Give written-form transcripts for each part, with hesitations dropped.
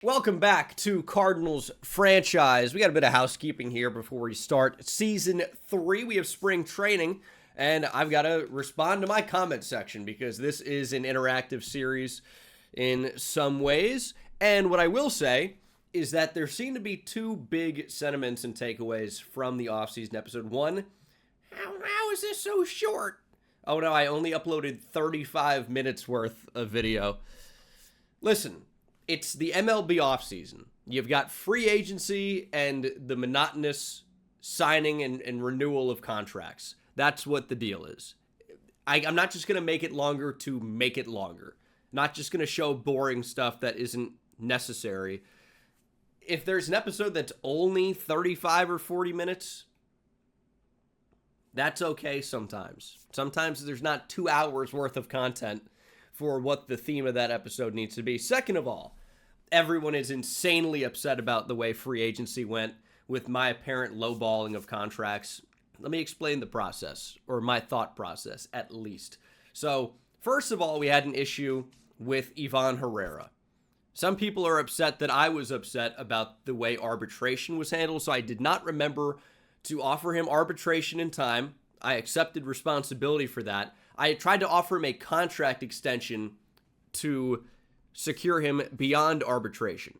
Welcome back to Cardinals franchise. We got a bit of housekeeping here before we start season 3. We have spring training, and I've got to respond to my comment section because this is an interactive series in some ways. And what I will say is that there seem to be two big sentiments and takeaways from the offseason episode. One, how is this so short? Oh no, I only uploaded 35 minutes worth of video. Listen. It's the MLB offseason. You've got free agency and the monotonous signing and renewal of contracts. That's what the deal is. I'm not just going to make it longer to make it longer. Not just going to show boring stuff that isn't necessary. If there's an episode that's only 35 or 40 minutes, that's okay sometimes. Sometimes there's not 2 hours worth of content for what the theme of that episode needs to be. Second of all, everyone is insanely upset about the way free agency went with my apparent lowballing of contracts. Let me explain the process, or my thought process, at least. So, first of all, we had an issue with Ivan Herrera. Some people are upset that I was upset about the way arbitration was handled, so I did not remember to offer him arbitration in time. I accepted responsibility for that. I tried to offer him a contract extension to secure him beyond arbitration.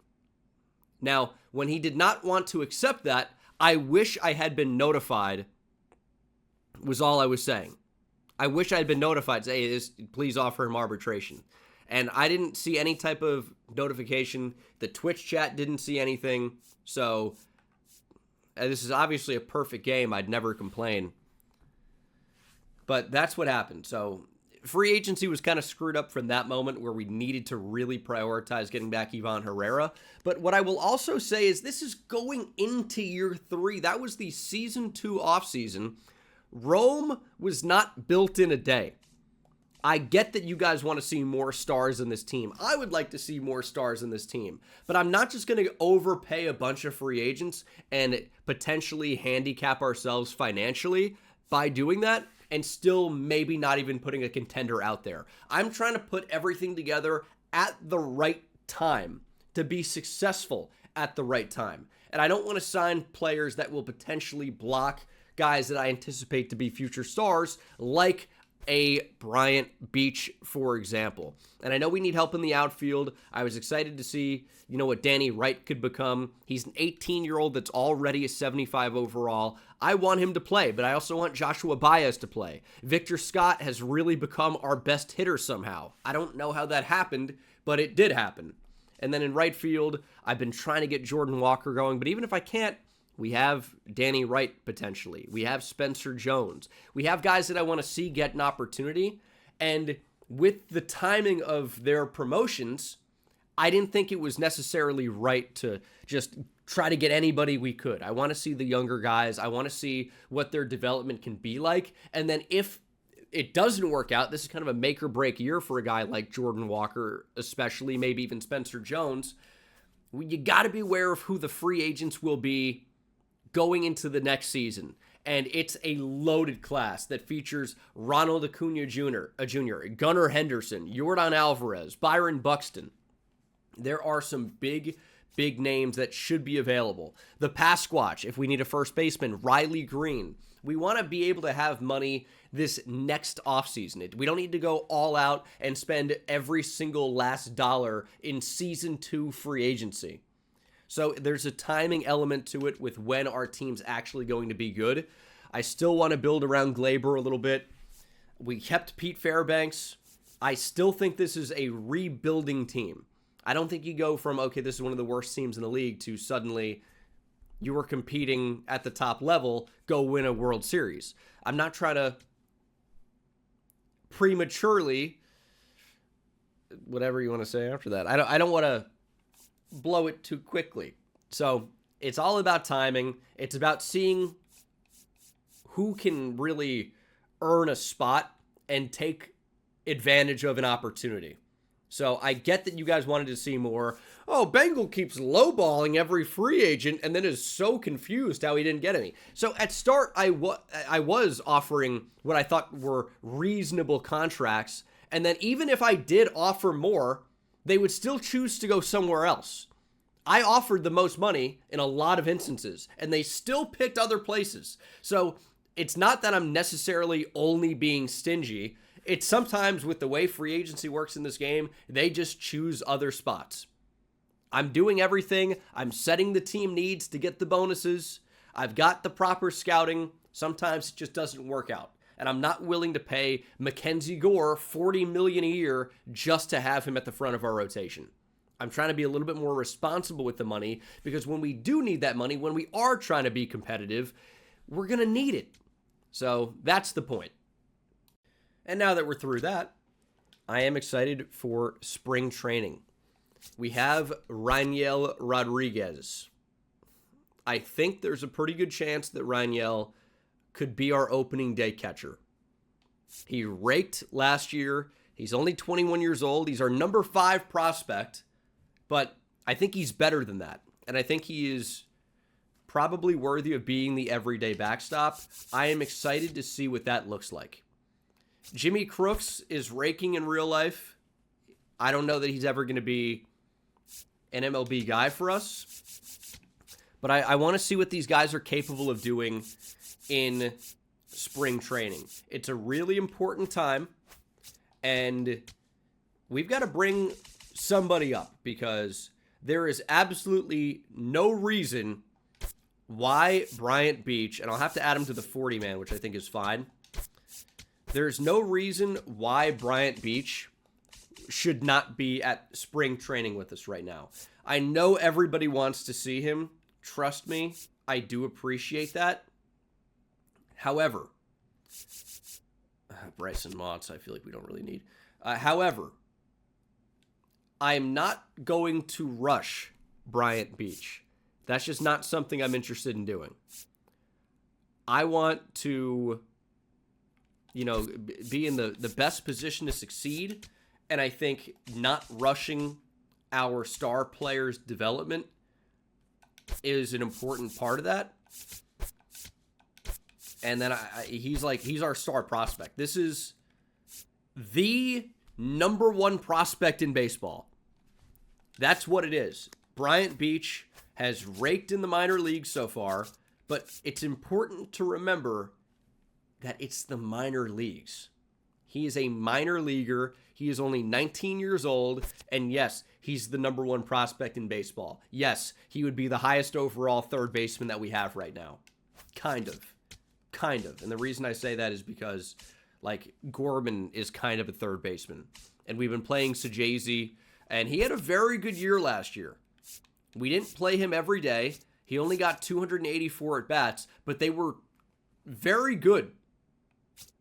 Now, when he did not want to accept that, I wish I had been notified, was all I was saying. I wish I had been notified, say, hey, please offer him arbitration. And I didn't see any type of notification. The Twitch chat didn't see anything. So, this is obviously a perfect game. I'd never complain. But that's what happened. So, free agency was kind of screwed up from that moment where we needed to really prioritize getting back Ivan Herrera. But what I will also say is this is going into year 3. That was the season 2 offseason. Rome was not built in a day. I get that you guys want to see more stars in this team. I would like to see more stars in this team. But I'm not just going to overpay a bunch of free agents and potentially handicap ourselves financially by doing that, and still maybe not even putting a contender out there. I'm trying to put everything together at the right time to be successful at the right time. And I don't want to sign players that will potentially block guys that I anticipate to be future stars, like a Bryant Beach, for example. And I know we need help in the outfield. I was excited to see, what Danny Wright could become. He's an 18-year-old that's already a 75 overall. I want him to play, but I also want Joshua Baez to play. Victor Scott has really become our best hitter somehow. I don't know how that happened, but it did happen. And then in right field, I've been trying to get Jordan Walker going, but even if I can't, we have Danny Wright potentially. We have Spencer Jones. We have guys that I want to see get an opportunity. And with the timing of their promotions, I didn't think it was necessarily right to just try to get anybody we could. I want to see the younger guys. I want to see what their development can be like. And then if it doesn't work out, this is kind of a make or break year for a guy like Jordan Walker, especially maybe even Spencer Jones. You got to be aware of who the free agents will be going into the next season. And it's a loaded class that features Ronald Acuna Jr., Gunnar Henderson, Yordan Alvarez, Byron Buxton. There are some big names that should be available. The Pasquatch, if we need a first baseman, Riley Green. We want to be able to have money this next offseason. We don't need to go all out and spend every single last dollar in season 2 free agency. So there's a timing element to it with when our team's actually going to be good. I still want to build around Glaber a little bit. We kept Pete Fairbanks. I still think this is a rebuilding team. I don't think you go from, okay, this is one of the worst teams in the league to suddenly you were competing at the top level, go win a World Series. I'm not trying to prematurely, whatever you want to say after that. I don't want to blow it too quickly. So it's all about timing. It's about seeing who can really earn a spot and take advantage of an opportunity. So I get that you guys wanted to see more. Oh, Bengal keeps lowballing every free agent and then is so confused how he didn't get any. So at start, I was offering what I thought were reasonable contracts. And then even if I did offer more, they would still choose to go somewhere else. I offered the most money in a lot of instances, and they still picked other places. So it's not that I'm necessarily only being stingy. It's sometimes with the way free agency works in this game, they just choose other spots. I'm doing everything. I'm setting the team needs to get the bonuses. I've got the proper scouting. Sometimes it just doesn't work out. And I'm not willing to pay Mackenzie Gore $40 million a year just to have him at the front of our rotation. I'm trying to be a little bit more responsible with the money, because when we do need that money, when we are trying to be competitive, we're going to need it. So that's the point. And now that we're through that, I am excited for spring training. We have Raniel Rodriguez. I think there's a pretty good chance that Raniel could be our opening day catcher. He raked last year. He's only 21 years old. He's our number 5 prospect, but I think he's better than that. And I think he is probably worthy of being the everyday backstop. I am excited to see what that looks like. Jimmy Crooks is raking in real life. I don't know that he's ever going to be an MLB guy for us, but I want to see what these guys are capable of doing in spring training. It's a really important time, and we've got to bring somebody up, because there is absolutely no reason why Bryant Beach, and I'll have to add him to the 40-man, which I think is fine. There's no reason why Bryant Beach should not be at spring training with us right now. I know everybody wants to see him. Trust me, I do appreciate that. However, Bryson Motts, I feel like we don't really need. However, I'm not going to rush Bryant Beach. That's just not something I'm interested in doing. I want to, be in the best position to succeed. And I think not rushing our star players' development is an important part of that. And then he's our star prospect. This is the number 1 prospect in baseball. That's what it is. Bryant Beach has raked in the minor leagues so far, but it's important to remember that it's the minor leagues. He is a minor leaguer. He is only 19 years old, and yes, he's the number 1 prospect in baseball. Yes, he would be the highest overall third baseman that we have right now. Kind of. And the reason I say that is because, Gorman is kind of a third baseman. And we've been playing Sajazi, and he had a very good year last year. We didn't play him every day. He only got 284 at-bats, but they were very good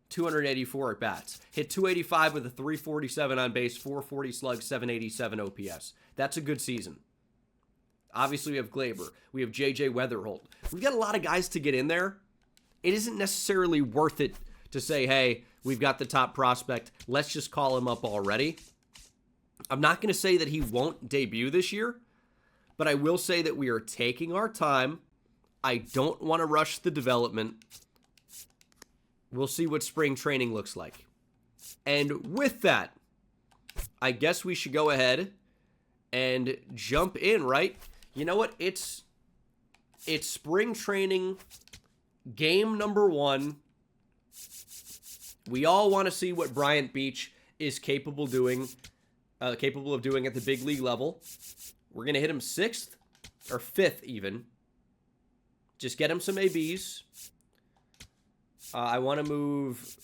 284 at-bats. Hit 285 with a 347 on base, 440 slug, 787 OPS. That's a good season. Obviously, we have Glaber. We have J.J. Weatherholt. We've got a lot of guys to get in there. It isn't necessarily worth it to say, hey, we've got the top prospect. Let's just call him up already. I'm not going to say that he won't debut this year, but I will say that we are taking our time. I don't want to rush the development. We'll see what spring training looks like. And with that, I guess we should go ahead and jump in, right? You know what? It's spring training, game number 1. We all want to see what Bryant Beach is capable of doing at the big league level. We're going to hit him 6th or 5th even. Just get him some ABs. I want to move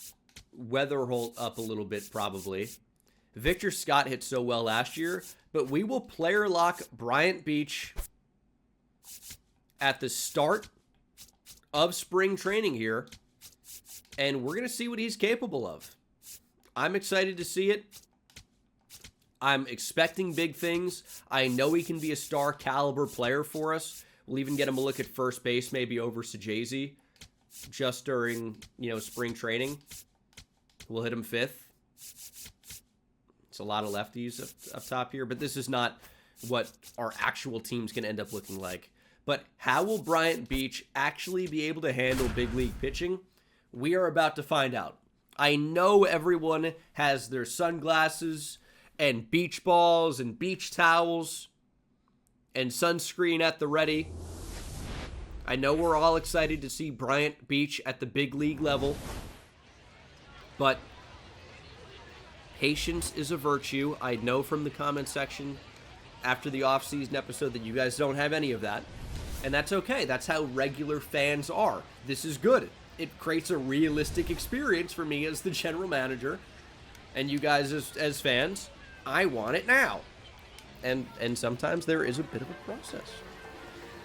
Weatherholt up a little bit, probably. Victor Scott hit so well last year, but we will player lock Bryant Beach at the start of spring training here, and we're going to see what he's capable of. I'm excited to see it. I'm expecting big things. I know he can be a star caliber player for us. We'll even get him a look at first base, maybe over Sajazi, just during, spring training. We'll hit him 5th. It's a lot of lefties up top here, but this is not what our actual team's going to end up looking like. But how will Bryant Beach actually be able to handle big league pitching? We are about to find out. I know everyone has their sunglasses and beach balls and beach towels, and sunscreen at the ready. I know we're all excited to see Bryant Beach at the big league level, but patience is a virtue. I know from the comment section after the offseason episode that you guys don't have any of that, and that's okay. That's how regular fans are. This is good. It creates a realistic experience for me as the general manager, and you guys as fans. I want it now. And sometimes there is a bit of a process.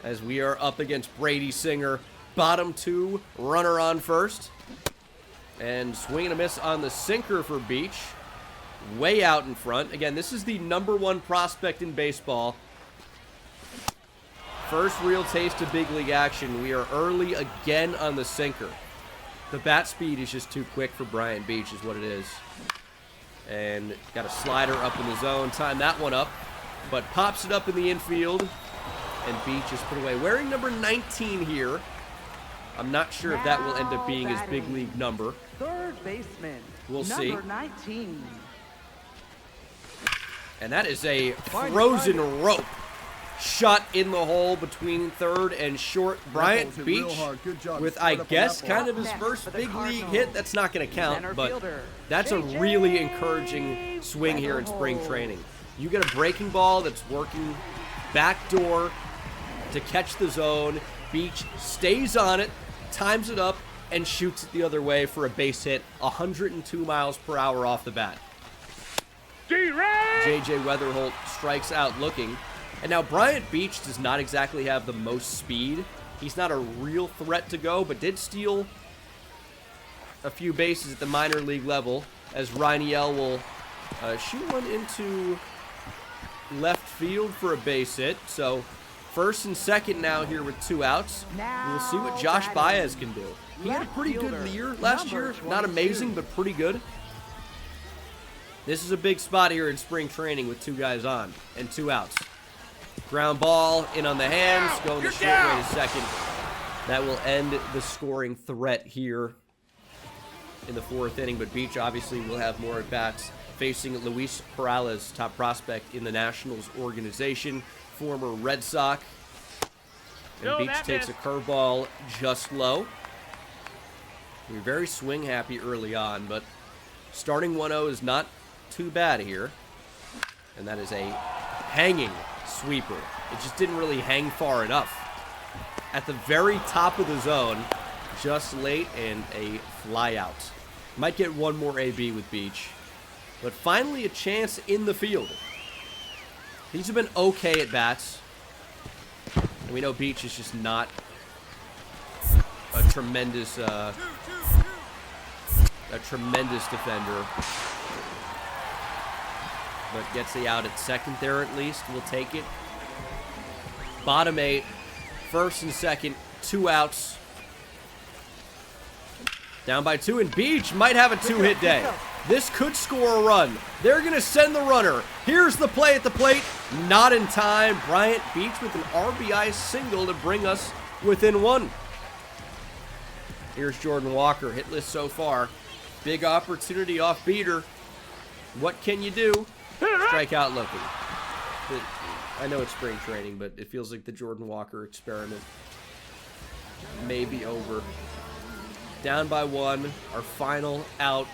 As we are up against Brady Singer, bottom 2, runner on first. And swing and a miss on the sinker for Beach. Way out in front. Again, this is the #1 prospect in baseball. First real taste of big league action. We are early again on the sinker. The bat speed is just too quick for Bryant Beach is what it is. And got a slider up in the zone. Time that one up. But pops it up in the infield. And Beach is put away. Wearing number 19 here. I'm not sure if that will end up being his big league number. Third baseman. We'll see. Number 19. And that is a frozen rope shot in the hole between third and short. Bryant Beach with, I guess, kind of his first big league hit. That's not going to count, but that's a really encouraging swing here in spring training. You get a breaking ball that's working backdoor to catch the zone. Beach stays on it, times it up, and shoots it the other way for a base hit, 102 miles per hour off the bat. J.J. Weatherholt strikes out looking. And now Bryant Beach does not exactly have the most speed. He's not a real threat to go, but did steal a few bases at the minor league level as Riniel will shoot one into left field for a base hit. So first and second now here with 2 outs. We'll see what Josh Baez can do. He had a pretty good year last year. Not amazing, but pretty good. This is a big spot here in spring training with 2 guys on and 2 outs. Ground ball in on the hands, going the short way to second. That will end the scoring threat here in the 4th inning, but Beach obviously will have more at-bats facing Luis Perales, top prospect in the Nationals organization, former Red Sox. And Beach takes a curveball just low. We were very swing happy early on, but starting 1-0 is not too bad here. And that is a hanging sweeper. It just didn't really hang far enough. At the very top of the zone, just late, and a fly out. Might get one more AB with Beach. But finally a chance in the field. These have been okay at bats. And we know Beach is just not a tremendous defender. But gets the out at second there at least. We'll take it. Bottom 8. First and second. 2 outs. Down by 2, and Beach might have a 2-hit day. This could score a run. They're going to send the runner. Here's the play at the plate. Not in time. Bryant Beach with an RBI single to bring us within 1. Here's Jordan Walker. Hitless so far. Big opportunity off beater. What can you do? Strikeout looking. I know it's spring training, but it feels like the Jordan Walker experiment may be over. Down by 1. Our final out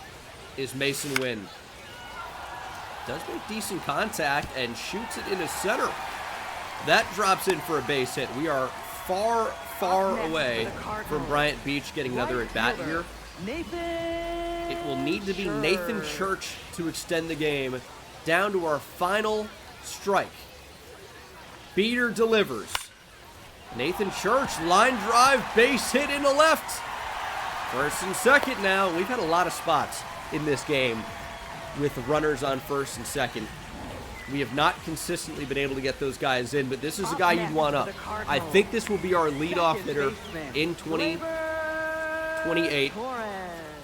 is Mason Wynn. Does make decent contact and shoots it into center. That drops in for a base hit. We are far, far away from Bryant Beach getting another at bat here. It will need to be Nathan Church to extend the game. Down to our final strike. Beater delivers. Nathan Church, line drive, base hit into left. First and second now. We've had a lot of spots in this game with runners on first and second. We have not consistently been able to get those guys in, but this is a guy you'd want up. I think this will be our leadoff hitter in 2028.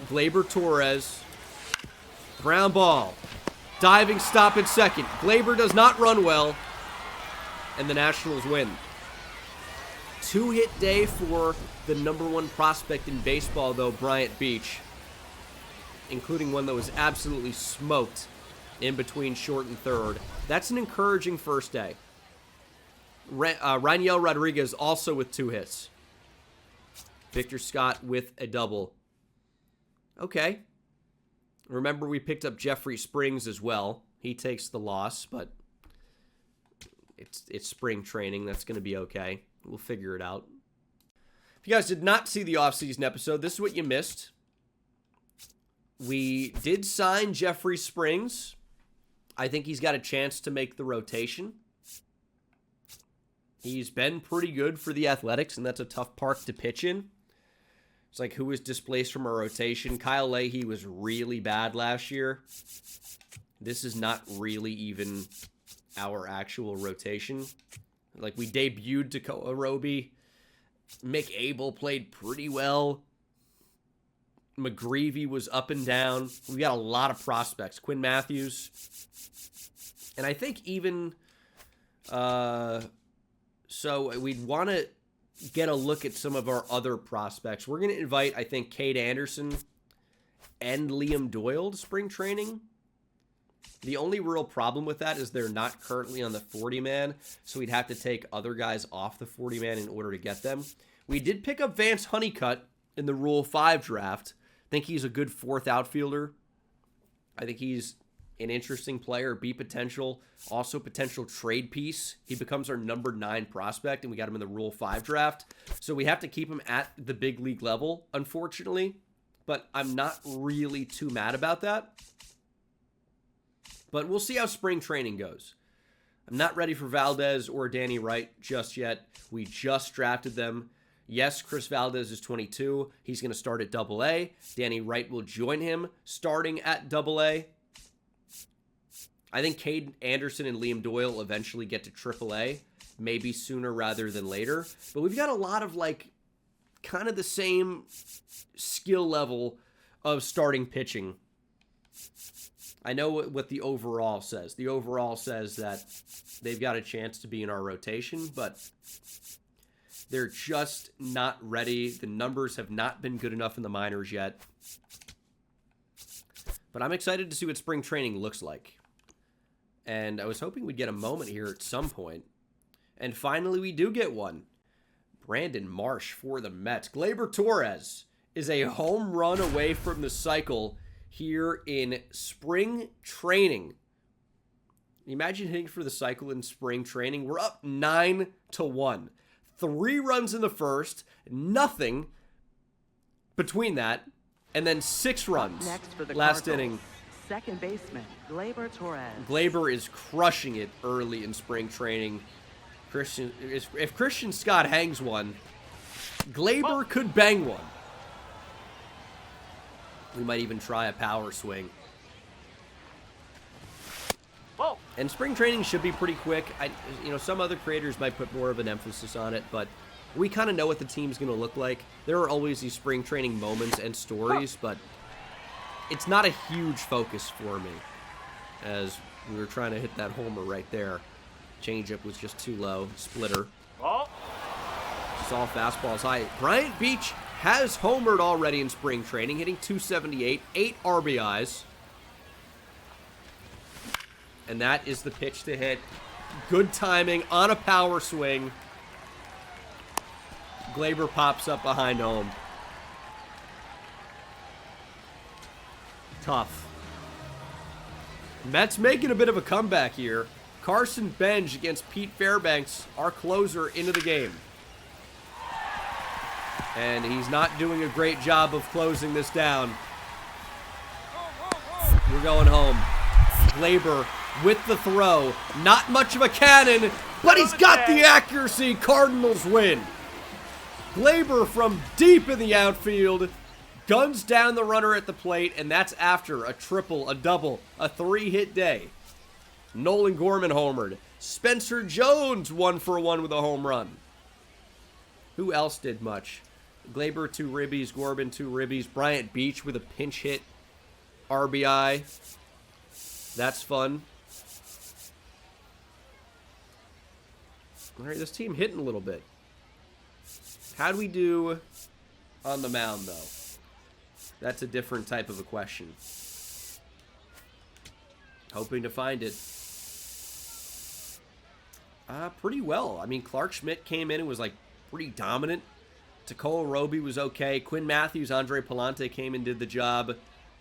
Gleyber Torres. Ground ball. Diving stop at second. Gleyber does not run well, and the Nationals win. 2-hit day for the #1 prospect in baseball, though, Bryant Beach, including one that was absolutely smoked in between short and third. That's an encouraging first day. Raniel Rodriguez also with 2 hits. Victor Scott with a double. Okay. Remember, we picked up Jeffrey Springs as well. He takes the loss, but it's spring training. That's going to be okay. We'll figure it out. If you guys did not see the offseason episode, this is what you missed. We did sign Jeffrey Springs. I think he's got a chance to make the rotation. He's been pretty good for the Athletics, and that's a tough park to pitch in. It's like, who was displaced from our rotation? Kyle Leahy was really bad last year. This is not really even our actual rotation. Like, we debuted Takoa Roby. Mick Abel played pretty well. McGreevy was up and down. We got a lot of prospects. Quinn Matthews. And I think even... so we'd want to get a look at some of our other prospects. We're going to invite, I think, Cade Anderson and Liam Doyle to spring training. The only real problem with that is they're not currently on the 40-man, so we'd have to take other guys off the 40-man in order to get them. We did pick up Vance Honeycutt in the Rule 5 draft. I think he's a good 4th outfielder. I think he's an interesting player, B potential, also potential trade piece. He becomes our number 9 prospect, and we got him in the Rule 5 draft. So we have to keep him at the big league level, unfortunately. But I'm not really too mad about that. But we'll see how spring training goes. I'm not ready for Valdez or Danny Wright just yet. We just drafted them. Yes, Chris Valdez is 22. He's going to start at AA. Danny Wright will join him starting at AA. I think Cade Anderson and Liam Doyle eventually get to AAA, maybe sooner rather than later. But we've got a lot of, like, kind of the same skill level of starting pitching. I know what the overall says. The overall says that they've got a chance to be in our rotation, but they're just not ready. The numbers have not been good enough in the minors yet. But I'm excited to see what spring training looks like. And I was hoping we'd get a moment here at some point. And finally, we do get one. Brandon Marsh for the Mets. Gleyber Torres is a home run away from the cycle here in spring training. Imagine hitting for the cycle in spring training. We're up 9-1. 3 runs in the first, nothing between that, and then 6 runs Next for the last Cardinals, inning. second baseman, Gleyber Torres. Gleyber is crushing it early in spring training. If Christian Scott hangs one, Gleyber could bang one. We might even try a power swing. Whoa. And spring training should be pretty quick. Some other creators might put more of an emphasis on it, but we kind of know what the team's going to look like. There are always these spring training moments and stories, but it's not a huge focus for me, as we were trying to hit that homer right there. Changeup was just too low. Splitter. Oh. Saw fastballs high. Bryant Beach has homered already in spring training, hitting .278, 8 RBIs. And that is the pitch to hit. Good timing on a power swing. Gleyber pops up behind home. Tough. Mets making a bit of a comeback here. Carson Benj against Pete Fairbanks, our closer, into the game. And he's not doing a great job of closing this down. We're going home. Gleyber with the throw. Not much of a cannon, but he's got the accuracy. Cardinals win. Gleyber from deep in the outfield guns down the runner at the plate, and that's after a triple, a double, a 3-hit day. Nolan Gorman homered. Spencer Jones 1-for-1 with a home run. Who else did much? Gleyber 2 ribbies, Gorman 2 ribbies, Bryant Beach with a pinch hit RBI. That's fun. All right, this team hitting a little bit. How'd we do on the mound, though? That's a different type of a question. Hoping to find it. Pretty well. I mean, Clark Schmidt came in and was like pretty dominant. Tekoa Roby was okay. Quinn Matthews, Andre Palante came and did the job.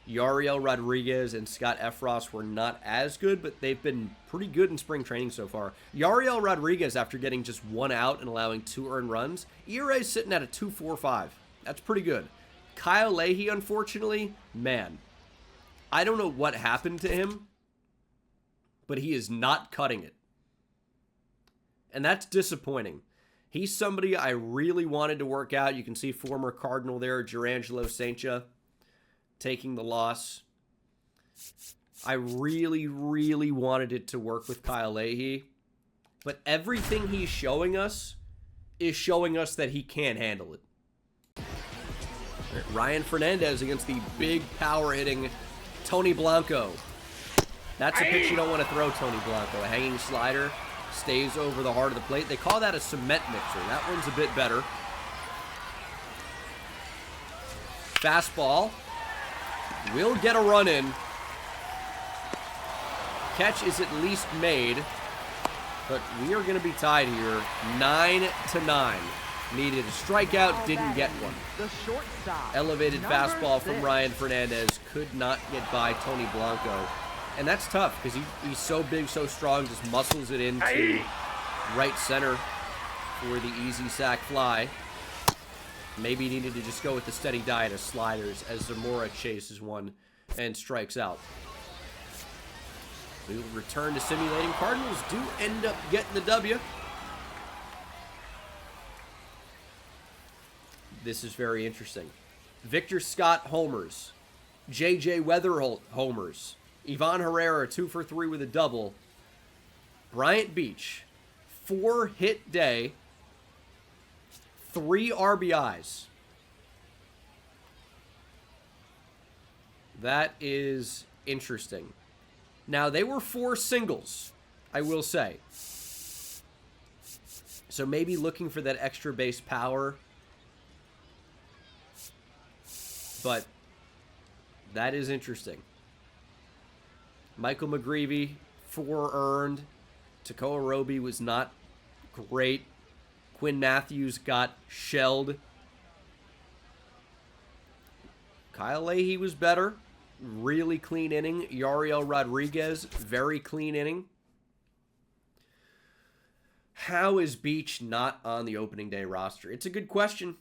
Yariel Rodriguez and Scott Efros were not as good, but they've been pretty good in spring training so far. Yariel Rodriguez, after getting just 1 out and allowing 2 earned runs, ERA is sitting at a 2.45. That's pretty good. Kyle Leahy, unfortunately, man, I don't know what happened to him, but he is not cutting it. And that's disappointing. He's somebody I really wanted to work out. You can see former Cardinal there, Gerangelo Saintia, taking the loss. I really, really wanted it to work with Kyle Leahy. But everything he's showing us is showing us that he can't handle it. Ryan Fernandez against the big power-hitting Tony Blanco. That's a pitch you don't want to throw, Tony Blanco. A hanging slider. Stays over the heart of the plate. They call that a cement mixer. That one's a bit better. Fastball. Will get a run in. Catch is at least made. But we are going to be tied here. 9-9. Needed a strikeout. Didn't get one. Elevated fastball from Ryan Fernandez. Could not get by Tony Blanco. And that's tough because he's so big, so strong, just muscles it into right center for the easy sac fly. Maybe he needed to just go with the steady diet of sliders as Zamora chases one and strikes out. We will return to simulating. Cardinals do end up getting the W. This is very interesting. Victor Scott homers. J.J. Weatherholt homers. Ivan Herrera, 2 for 3 with a double. Bryant Beach, 4-hit day, 3 RBIs. That is interesting. Now, they were 4 singles, I will say. So maybe looking for that extra base power. But that is interesting. Michael McGreevy, 4 earned. Tekoa Roby was not great. Quinn Matthews got shelled. Kyle Leahy was better. Really clean inning. Yariel Rodriguez, very clean inning. How is Beach not on the opening day roster? It's a good question.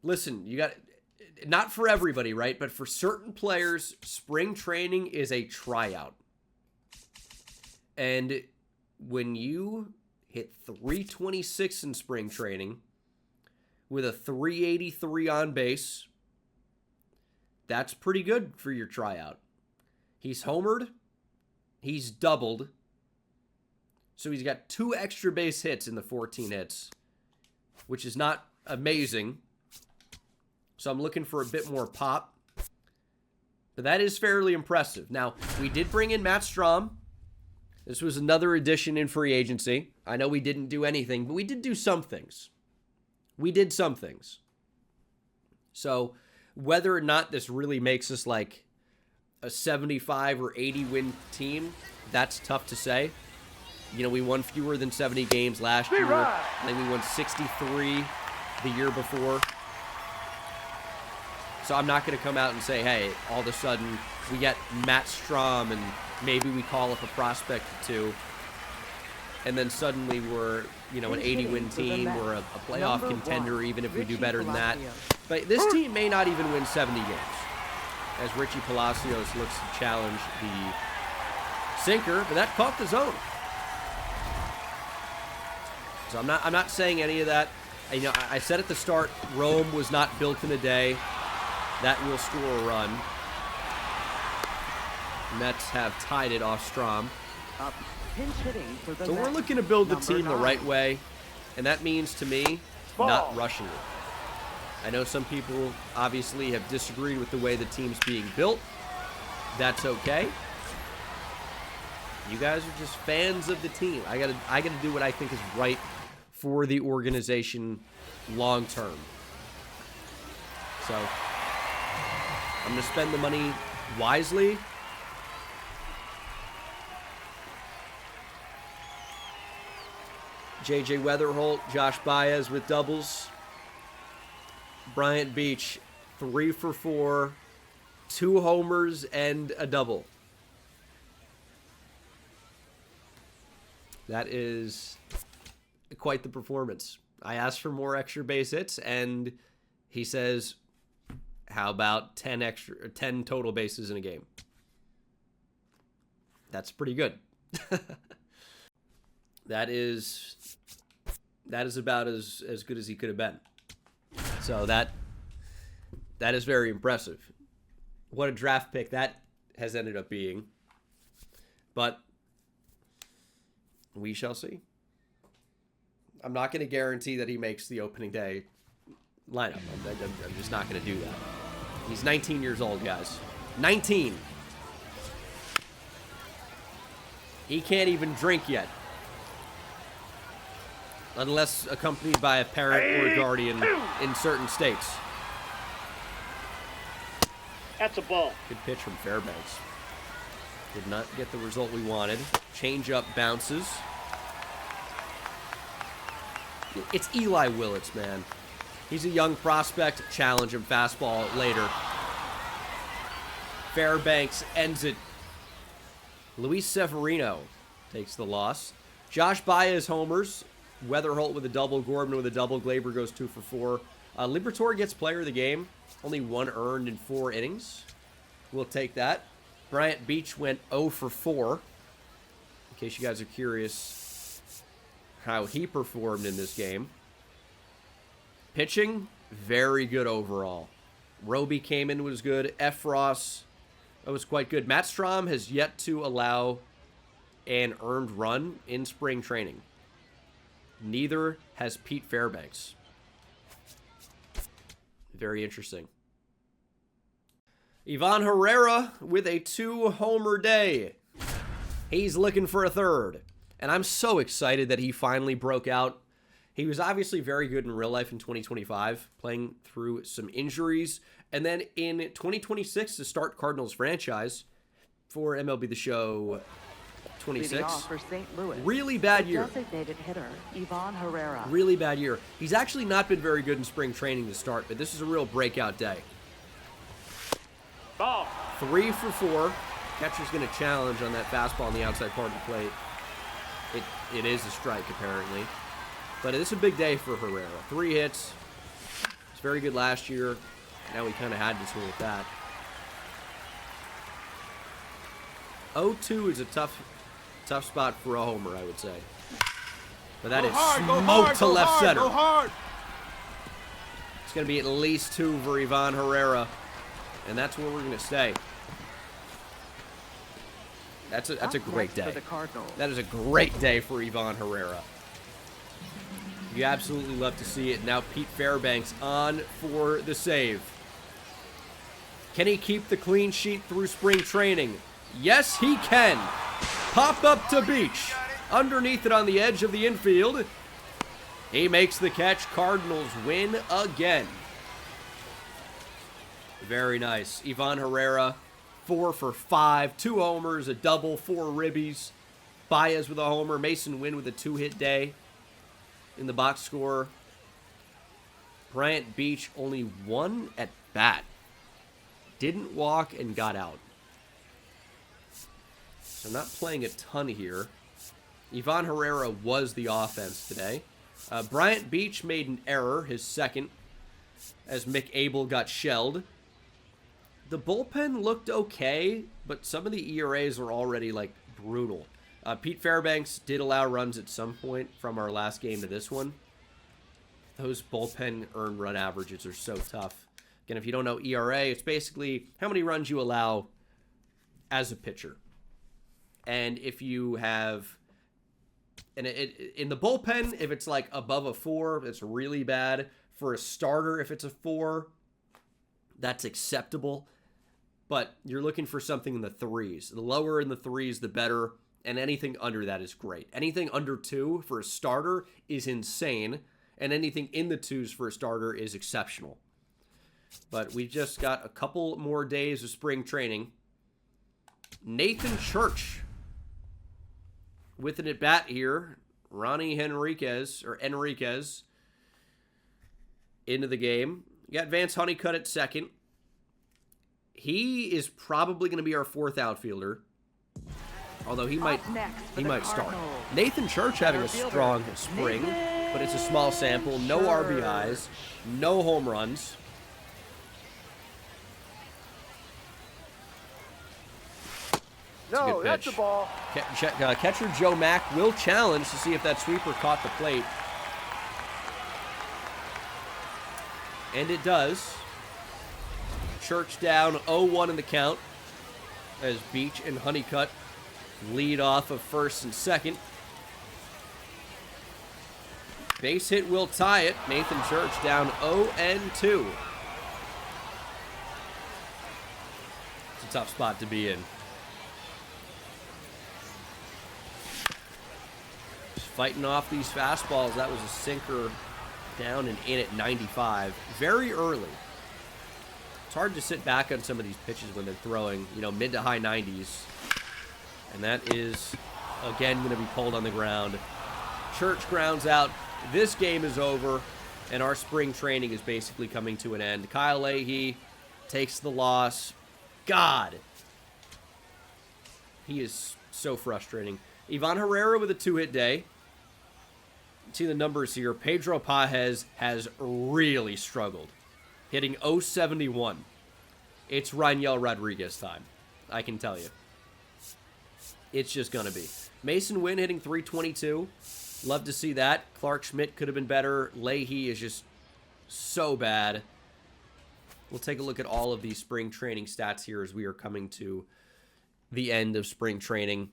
Listen, you got... Not for everybody, right? But for certain players, spring training is a tryout. And when you hit 326 in spring training with a 383 on base, that's pretty good for your tryout. He's homered. He's doubled. So he's got 2 extra base hits in the 14 hits, which is not amazing. So I'm looking for a bit more pop. But that is fairly impressive. Now, we did bring in Matt Strom. This was another addition in free agency. I know we didn't do anything, but we did do some things. We did some things. So whether or not this really makes us like a 75 or 80 win team, that's tough to say. You know, we won fewer than 70 games last year. I think we won 63 the year before. So I'm not going to come out and say, hey, all of a sudden we get Matt Strom and maybe we call up a prospect or 2. And then suddenly we're, you know, an 80-win team. We're a playoff contender even if we do better than that. But this team may not even win 70 games. As Richie Palacios looks to challenge the sinker, but that caught the zone. So I'm not saying any of that. You know, I said at the start, Rome was not built in a day. That will score a run. Mets have tied it off Strom. So we're looking to build the team the right way, and that means, to me, not rushing it. I know some people obviously have disagreed with the way the team's being built. That's okay. You guys are just fans of the team. I gotta do what I think is right for the organization long term. So I'm going to spend the money wisely. J.J. Weatherholt, Josh Baez with doubles. Bryant Beach, 3 for 4, 2 homers and a double. That is quite the performance. I asked for more extra base hits, and he says, how about 10 total bases in a game? That's pretty good. That is about as good as he could have been. So that is very impressive. What a draft pick that has ended up being. But we shall see. I'm not going to guarantee that he makes the opening day lineup. I'm just not going to do that. He's 19 years old, guys. 19. He can't even drink yet. Unless accompanied by a parent or a guardian in certain states. That's a ball. Good pitch from Fairbanks. Did not get the result we wanted. Change-up bounces. It's Eli Willits, man. He's a young prospect. Challenge him fastball later. Fairbanks ends it. Luis Severino takes the loss. Josh Baez homers. Weatherholt with a double. Gorman with a double. Glaber goes 2 for 4. Liberatore gets player of the game. Only 1 earned in 4 innings. We'll take that. Bryant Beach went 0 for 4. In case you guys are curious how he performed in this game. Pitching, very good overall. Roby came in, was good. Efros, that was quite good. Matt Strom has yet to allow an earned run in spring training. Neither has Pete Fairbanks. Very interesting. Ivan Herrera with a 2-homer day. He's looking for a third. And I'm so excited that he finally broke out. He was obviously very good in real life in 2025, playing through some injuries. And then in 2026 to start Cardinals franchise for MLB The Show 26. Leading off for St. Louis, really bad the year. designated hitter, Ivan Herrera. Really bad year. He's actually not been very good in spring training to start, but this is a real breakout day. Ball. 3 for 4. Catcher's going to challenge on that fastball on the outside part of the plate. It is a strike, apparently. But it's a big day for Herrera. 3 hits. He's very good last year. Now we kind of had to swing with that. 0-2 is a tough spot for a homer, I would say. But that is smoked to left center. Go hard. It's going to be at least 2 for Ivan Herrera. And that's where we're going to stay. That's a great day. For the Cardinals. That is a great day for Ivan Herrera. You absolutely love to see it. Now Pete Fairbanks on for the save. Can he keep the clean sheet through spring training? Yes, he can. Pop up to Beach. Underneath it on the edge of the infield. He makes the catch. Cardinals win again. Very nice. Ivan Herrera, 4 for 5. 2 homers, a double, 4 ribbies. Baez with a homer. Mason Wynn with a 2-hit day. In the box score, Bryant Beach only 1 at bat. Didn't walk and got out. So not playing a ton here. Ivan Herrera was the offense today. Bryant Beach made an error, his second, as Mick Abel got shelled. The bullpen looked okay, but some of the ERAs are already, brutal. Pete Fairbanks did allow runs at some point from our last game to this one. Those bullpen earned run averages are so tough. Again, if you don't know ERA, it's basically how many runs you allow as a pitcher. And if you have... And in the bullpen, if it's above a 4, it's really bad. For a starter, if it's a 4, that's acceptable. But you're looking for something in the 3s. The lower in the 3s, the better. And anything under that is great. Anything under 2 for a starter is insane. And anything in the 2s for a starter is exceptional. But we just got a couple more days of spring training. Nathan Church with an at-bat here. Ronnie Enriquez into the game. You got Vance Honeycutt at second. He is probably going to be our fourth outfielder. Although he might start. Nathan Church having a strong spring, but it's a small sample. No RBIs, no home runs. No, that's a ball. Catcher Joe Mack will challenge to see if that sweeper caught the plate. And it does. Church down 0-1 in the count as Beach and Honeycutt lead off of first and second. Base hit will tie it. Nathan Church down 0-2. It's a tough spot to be in. Just fighting off these fastballs. That was a sinker down and in at 95. Very early. It's hard to sit back on some of these pitches when they're throwing, mid to high 90s. And that is, again, going to be pulled on the ground. Church grounds out. This game is over, and our spring training is basically coming to an end. Kyle Leahy takes the loss. God. He is so frustrating. Ivan Herrera with a 2-hit day. See the numbers here. Pedro Pajes has really struggled, hitting .071. It's Raniel Rodriguez time, I can tell you. It's just going to be. Mason Wynn hitting .322. Love to see that. Clark Schmidt could have been better. Leahy is just so bad. We'll take a look at all of these spring training stats here as we are coming to the end of spring training.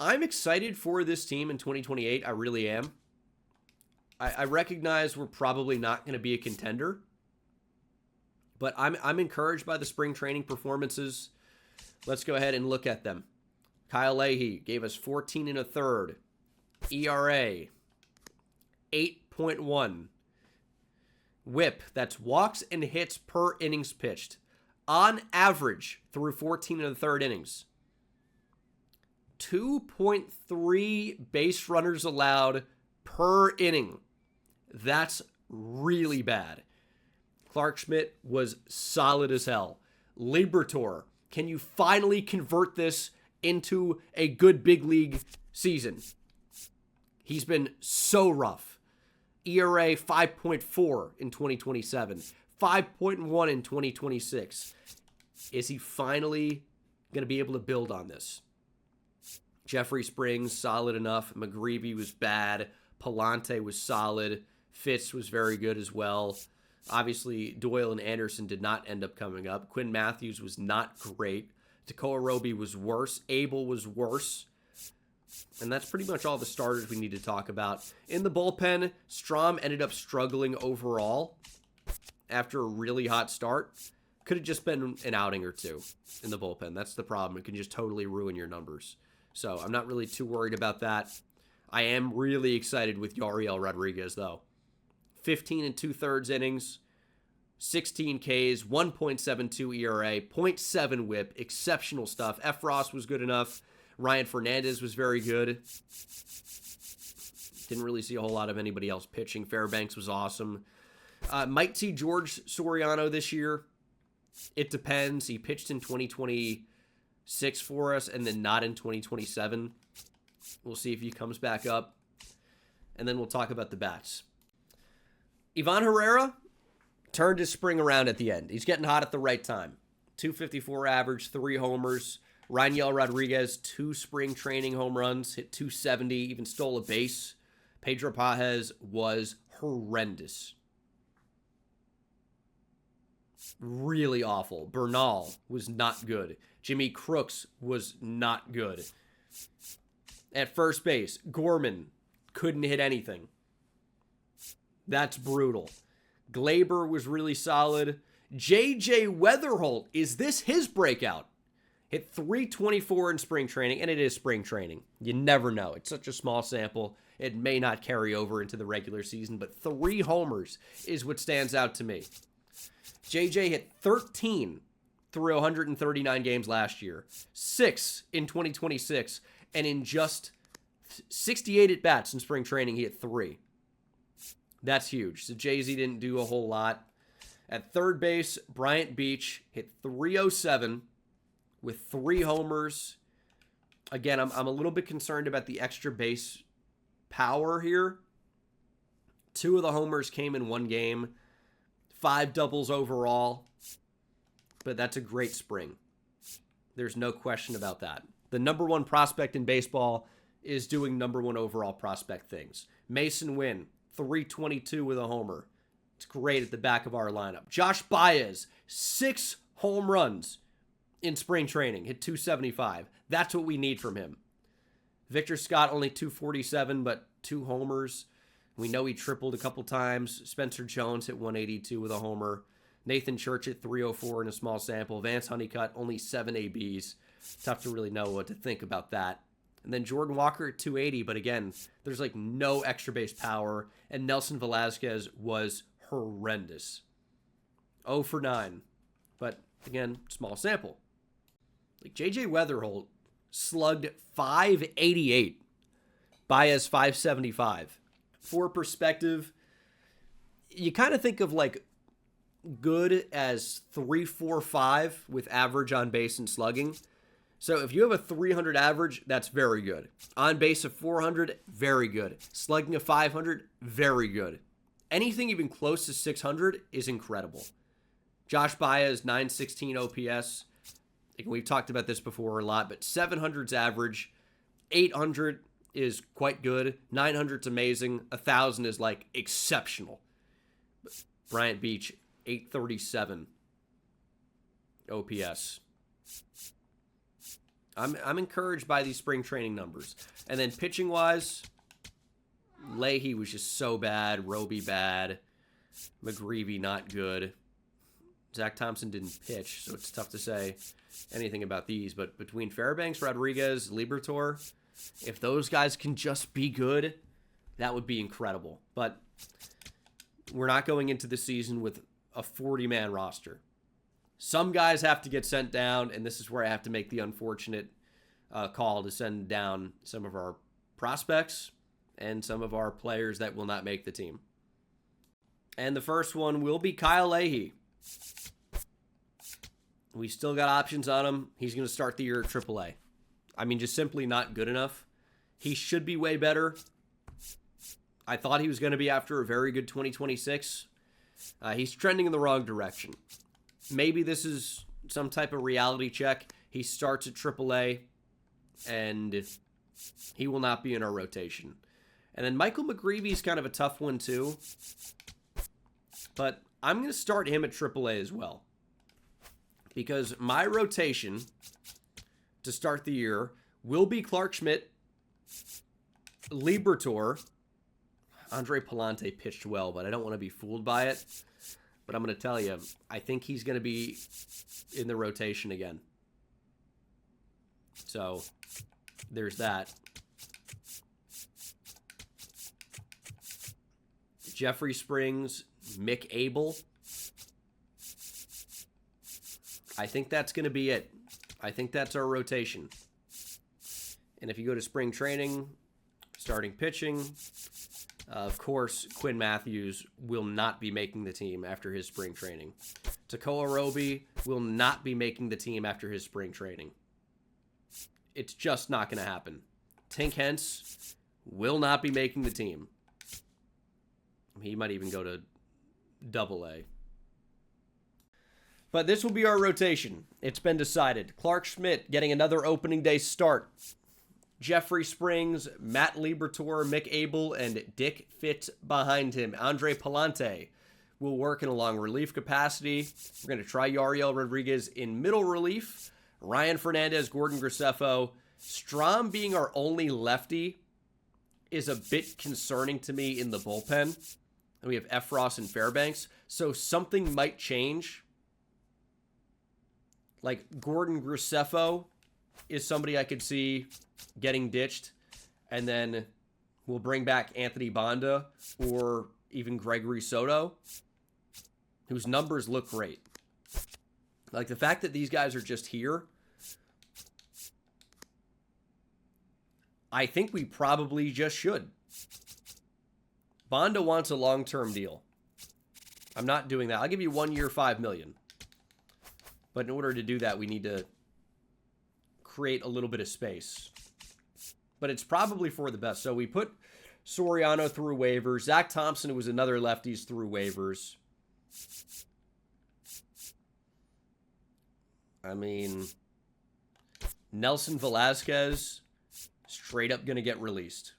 I'm excited for this team in 2028. I really am. I recognize we're probably not going to be a contender, but I'm encouraged by the spring training performances. Let's go ahead and look at them. Kyle Leahy gave us 14 1/3. ERA, 8.1. WHIP, that's walks and hits per innings pitched. On average, through 14 1/3 innings. 2.3 base runners allowed per inning. That's really bad. Clark Schmidt was solid as hell. Libertor, can you finally convert this into a good big league season? He's been so rough. ERA 5.4 in 2027. 5.1 in 2026. Is he finally going to be able to build on this? Jeffrey Springs, solid enough. McGreevy was bad. Palante was solid. Fitz was very good as well. Obviously, Doyle and Anderson did not end up coming up. Quinn Matthews was not great. Tekoa Roby was worse. Abel was worse. And that's pretty much all the starters we need to talk about. In the bullpen, Strom ended up struggling overall after a really hot start. Could have just been an outing or two in the bullpen. That's the problem. It can just totally ruin your numbers. So I'm not really too worried about that. I am really excited with Yariel Rodriguez, though. 15 2/3 innings, 16 Ks, 1.72 ERA, 0.7 WHIP, exceptional stuff. F. Ross was good enough. Ryan Fernandez was very good. Didn't really see a whole lot of anybody else pitching. Fairbanks was awesome. Might see George Soriano this year. It depends. He pitched in 2026 for us and then not in 2027. We'll see if he comes back up. And then we'll talk about the bats. Ivan Herrera turned his spring around at the end. He's getting hot at the right time. 254 average, 3 homers. Raniel Rodriguez, 2 spring training home runs, hit .270, even stole a base. Pedro Pajes was horrendous. Really awful. Bernal was not good. Jimmy Crooks was not good. At first base, Gorman couldn't hit anything. That's brutal. Glaber was really solid. J.J. Weatherholt, is this his breakout? Hit .324 in spring training, and it is spring training. You never know. It's such a small sample. It may not carry over into the regular season, but 3 homers is what stands out to me. JJ hit 13 through 139 games last year, 6 in 2026, and in just 68 at-bats in spring training. He hit 3. That's huge. So Jay-Z didn't do a whole lot. At third base, Bryant Beach hit 307 with 3 homers. Again, I'm a little bit concerned about the extra base power here. 2 of the homers came in one game. 5 doubles overall. But that's a great spring. There's no question about that. The number 1 prospect in baseball is doing number 1 overall prospect things. Mason Wynn, 322 with a homer. It's great at the back of our lineup. Josh Baez, 6 home runs in spring training. Hit 275. That's what we need from him. Victor Scott, only 247, but 2 homers. We know he tripled a couple times. Spencer Jones hit 182 with a homer. Nathan Church at 304 in a small sample. Vance Honeycutt, only 7 ABs. Tough to really know what to think about that. And then Jordan Walker at 280, but again, there's like no extra base power. And Nelson Velasquez was horrendous. 0 for 9. But again, small sample. Like JJ Weatherholt slugged 588. Baez 575. For perspective, you kind of think of like good as 345 with average on base and slugging. So if you have a 300 average, that's very good. On base of 400, very good. Slugging of 500, very good. Anything even close to 600 is incredible. Josh Baez, 916 OPS. We've talked about this before a lot, but 700's average. 800 is quite good. 900's amazing. 1,000 is like exceptional. Bryant Beach, 837 OPS. I'm encouraged by these spring training numbers. And then pitching wise, Leahy was just so bad. Roby bad. McGreevy not good. Zach Thompson didn't pitch, so it's tough to say anything about these. But between Fairbanks, Rodriguez, Liberatore, if those guys can just be good, that would be incredible. But we're not going into the season with a 40-man roster. Some guys have to get sent down, and this is where I have to make the unfortunate call to send down some of our prospects and some of our players that will not make the team. And the first one will be Kyle Leahy. We still got options on him. He's going to start the year at AAA. I mean, just simply not good enough. He should be way better. I thought he was going to be after a very good 2026. He's trending in the wrong direction. Maybe this is some type of reality check. He starts at AAA, and he will not be in our rotation. And then Michael McGreevy is kind of a tough one too. But I'm going to start him at AAA as well. Because my rotation to start the year will be Clark Schmidt, Liberatore. Andre Palante pitched well, but I don't want to be fooled by it. But I'm going to tell you, I think he's going to be in the rotation again. So, there's that. Jeffrey Springs, Mick Abel. I think that's going to be it. I think that's our rotation. And if you go to spring training, starting pitching, of course, Quinn Matthews will not be making the team after his spring training. Takoa Roby will not be making the team after his spring training. It's just not going to happen. Tink Hence will not be making the team. He might even go to AA. But this will be our rotation. It's been decided. Clark Schmidt getting another opening day start. Jeffrey Springs, Matt Liberatore, Mick Abel, and Dick Fitz behind him. Andre Palante will work in a long relief capacity. We're going to try Yariel Rodriguez in middle relief. Ryan Fernandez, Gordon Graceffo. Strom being our only lefty is a bit concerning to me in the bullpen. And we have Efros and Fairbanks. So something might change. Like Gordon Graceffo is somebody I could see getting ditched, and then we'll bring back Anthony Bonda or even Gregory Soto, whose numbers look great. Like the fact that these guys are just here, I think we probably just should. Banda wants a long-term deal. I'm not doing that. I'll give you 1 year, $5 million. But in order to do that, we need to create a little bit of space. But it's probably for the best. So we put Soriano through waivers. Zach Thompson, who was another lefties, through waivers. I mean, Nelson Velasquez, straight up going to get released.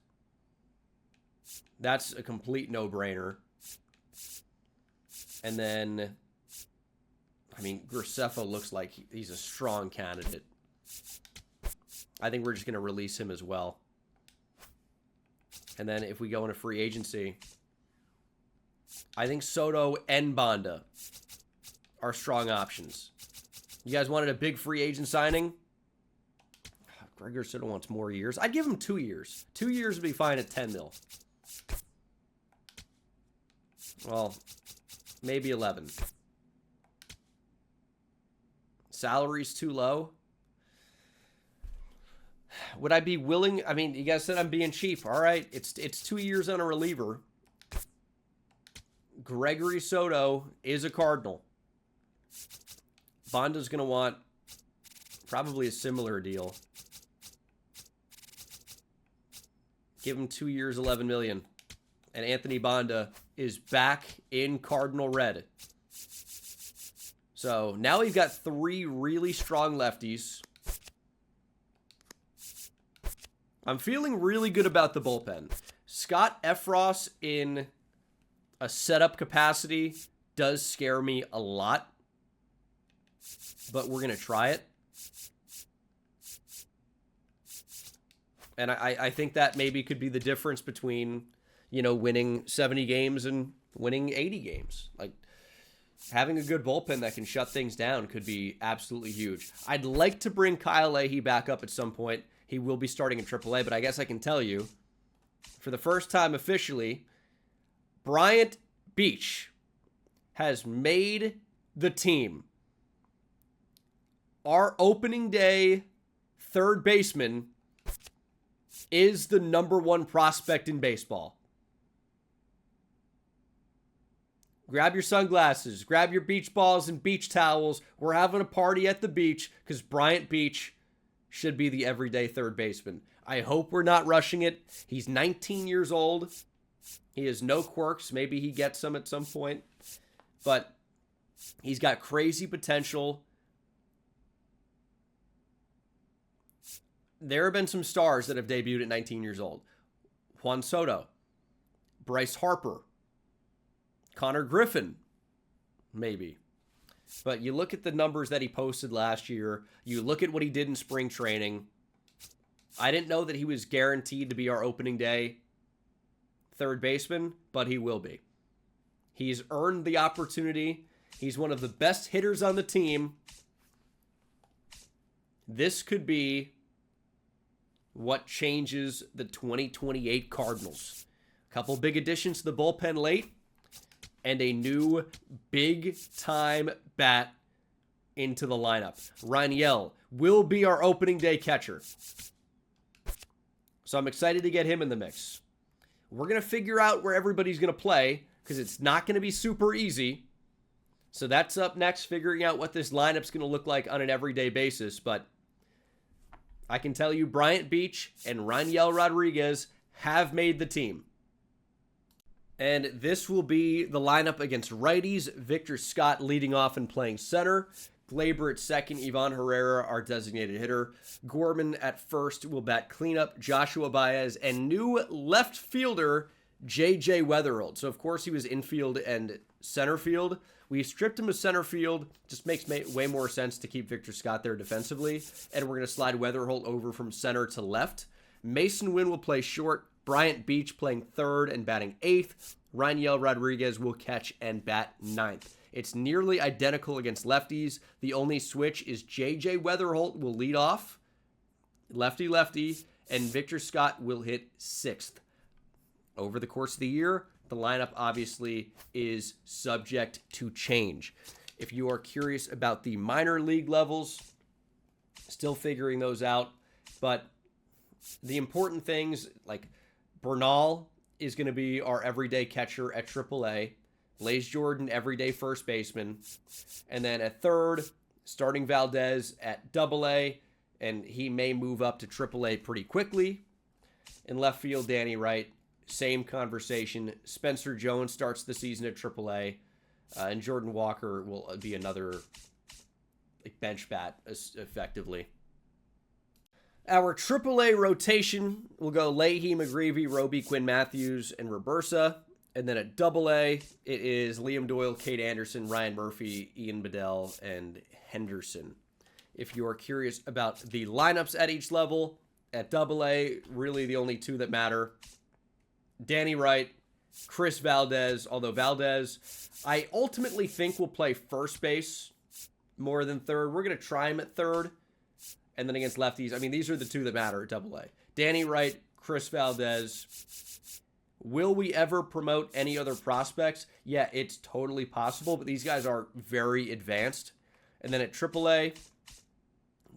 That's a complete no-brainer. And then, I mean, Graceffo looks like he's a strong candidate. I think we're just going to release him as well. And then if we go into free agency, I think Soto and Banda are strong options. You guys wanted a big free agent signing? Gregor Soto wants more years. I'd give him 2 years. 2 years would be fine at 10 mil. Well, maybe 11. Salary's too low. Would I be willing? I mean, you guys said I'm being cheap. All right, it's 2 years on a reliever. Gregory Soto is a Cardinal. Banda's going to want probably a similar deal. Give him 2 years, $11 million. And Anthony Banda is back in Cardinal red. So now we've got 3 really strong lefties. I'm feeling really good about the bullpen. Scott Effross in a setup capacity does scare me a lot. But we're going to try it. And I think that maybe could be the difference between, you know, winning 70 games and winning 80 games. Like, having a good bullpen that can shut things down could be absolutely huge. I'd like to bring Kyle Leahy back up at some point. He will be starting in AAA, but I guess I can tell you, for the first time officially, Bryant Beach has made the team. Our opening day third baseman is the #1 prospect in baseball. Grab your sunglasses, grab your beach balls and beach towels. We're having a party at the beach because Bryant Beach should be the everyday third baseman. I hope we're not rushing it. He's 19 years old. He has no quirks. Maybe he gets some at some point. But he's got crazy potential. There have been some stars that have debuted at 19 years old. Juan Soto, Bryce Harper, Connor Griffin, maybe. But you look at the numbers that he posted last year. You look at what he did in spring training. I didn't know that he was guaranteed to be our opening day third baseman, but he will be. He's earned the opportunity. He's one of the best hitters on the team. This could be what changes the 2028 Cardinals. A couple big additions to the bullpen late, and a new big-time bat into the lineup. Raniel will be our opening day catcher. So I'm excited to get him in the mix. We're going to figure out where everybody's going to play because it's not going to be super easy. So that's up next, figuring out what this lineup's going to look like on an everyday basis. But I can tell you Bryant Beach and Raniel Rodriguez have made the team. And this will be the lineup against righties. Victor Scott leading off and playing center. Glaber at second. Ivan Herrera, our designated hitter. Gorman at first will bat cleanup. Joshua Baez and new left fielder J.J. Weatherholt. So, of course, he was infield and center field. We stripped him of center field. Just makes way more sense to keep Victor Scott there defensively. And we're going to slide Weatherholt over from center to left. Mason Wynn will play short. Bryant Beach playing third and batting eighth. Raniel Rodriguez will catch and bat ninth. It's nearly identical against lefties. The only switch is J.J. Weatherholt will lead off, lefty-lefty, and Victor Scott will hit sixth. Over the course of the year, the lineup obviously is subject to change. If you are curious about the minor league levels, still figuring those out, but the important things, like Bernal is going to be our everyday catcher at AAA. Blaze Jordan, everyday first baseman. And then at third, starting Valdez at AA, and he may move up to AAA pretty quickly. In left field, Danny Wright, same conversation. Spencer Jones starts the season at AAA, and Jordan Walker will be another bench bat, effectively. Our AAA rotation will go Leahy, McGreevy, Roby, Quinn Matthews, and Robersa. And then at AA, it is Liam Doyle, Kate Anderson, Ryan Murphy, Ian Bedell, and Henderson. If you are curious about the lineups at each level, at AA, really the only two that matter. Danny Wright, Chris Valdez, although Valdez, I ultimately think will play first base more than third. We're going to try him at third. And then against lefties, I mean, these are the two that matter at AA. Danny Wright, Chris Valdez. Will we ever promote any other prospects? Yeah, it's totally possible, but these guys are very advanced. And then at AAA,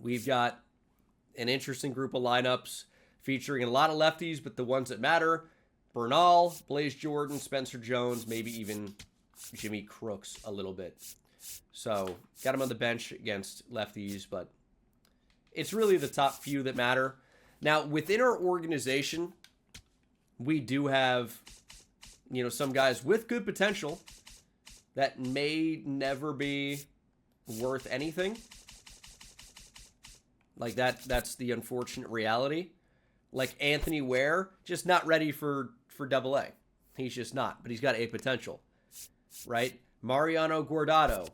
we've got an interesting group of lineups featuring a lot of lefties, but the ones that matter, Bernal, Blaze Jordan, Spencer Jones, maybe even Jimmy Crooks a little bit. So, got him on the bench against lefties, but it's really the top few that matter. Now, within our organization, we do have, some guys with good potential that may never be worth anything. Like that's the unfortunate reality. Like Anthony Ware, just not ready for AA. He's just not, but he's got a potential, right? Mariano Guardado,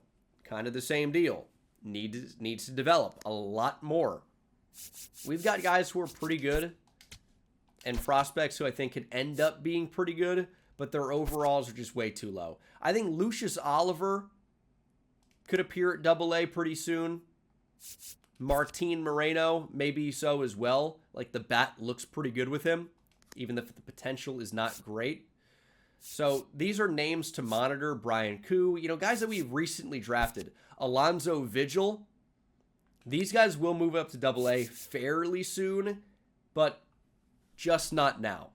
kind of the same deal. Needs to develop a lot more. We've got guys who are pretty good and prospects who I think could end up being pretty good, but their overalls are just way too low. I think Lucius Oliver could appear at AA pretty soon. Martin Moreno, maybe so as well. Like, the bat looks pretty good with him, even if the potential is not great. So these are names to monitor. Brian Koo, guys that we've recently drafted. Alonzo Vigil. These guys will move up to AA fairly soon, but just not now.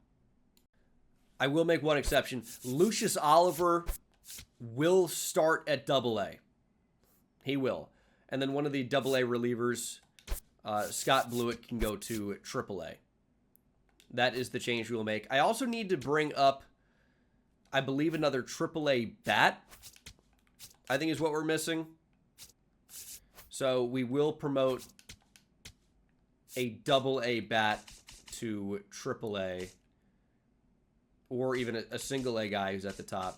I will make one exception. Lucius Oliver will start at AA. He will. And then one of the AA relievers, Scott Blewett, can go to AAA. That is the change we will make. I also need to bring up, I believe, another AAA bat, I think is what we're missing. So we will promote a AA bat to AAA, or even a single A guy who's at the top.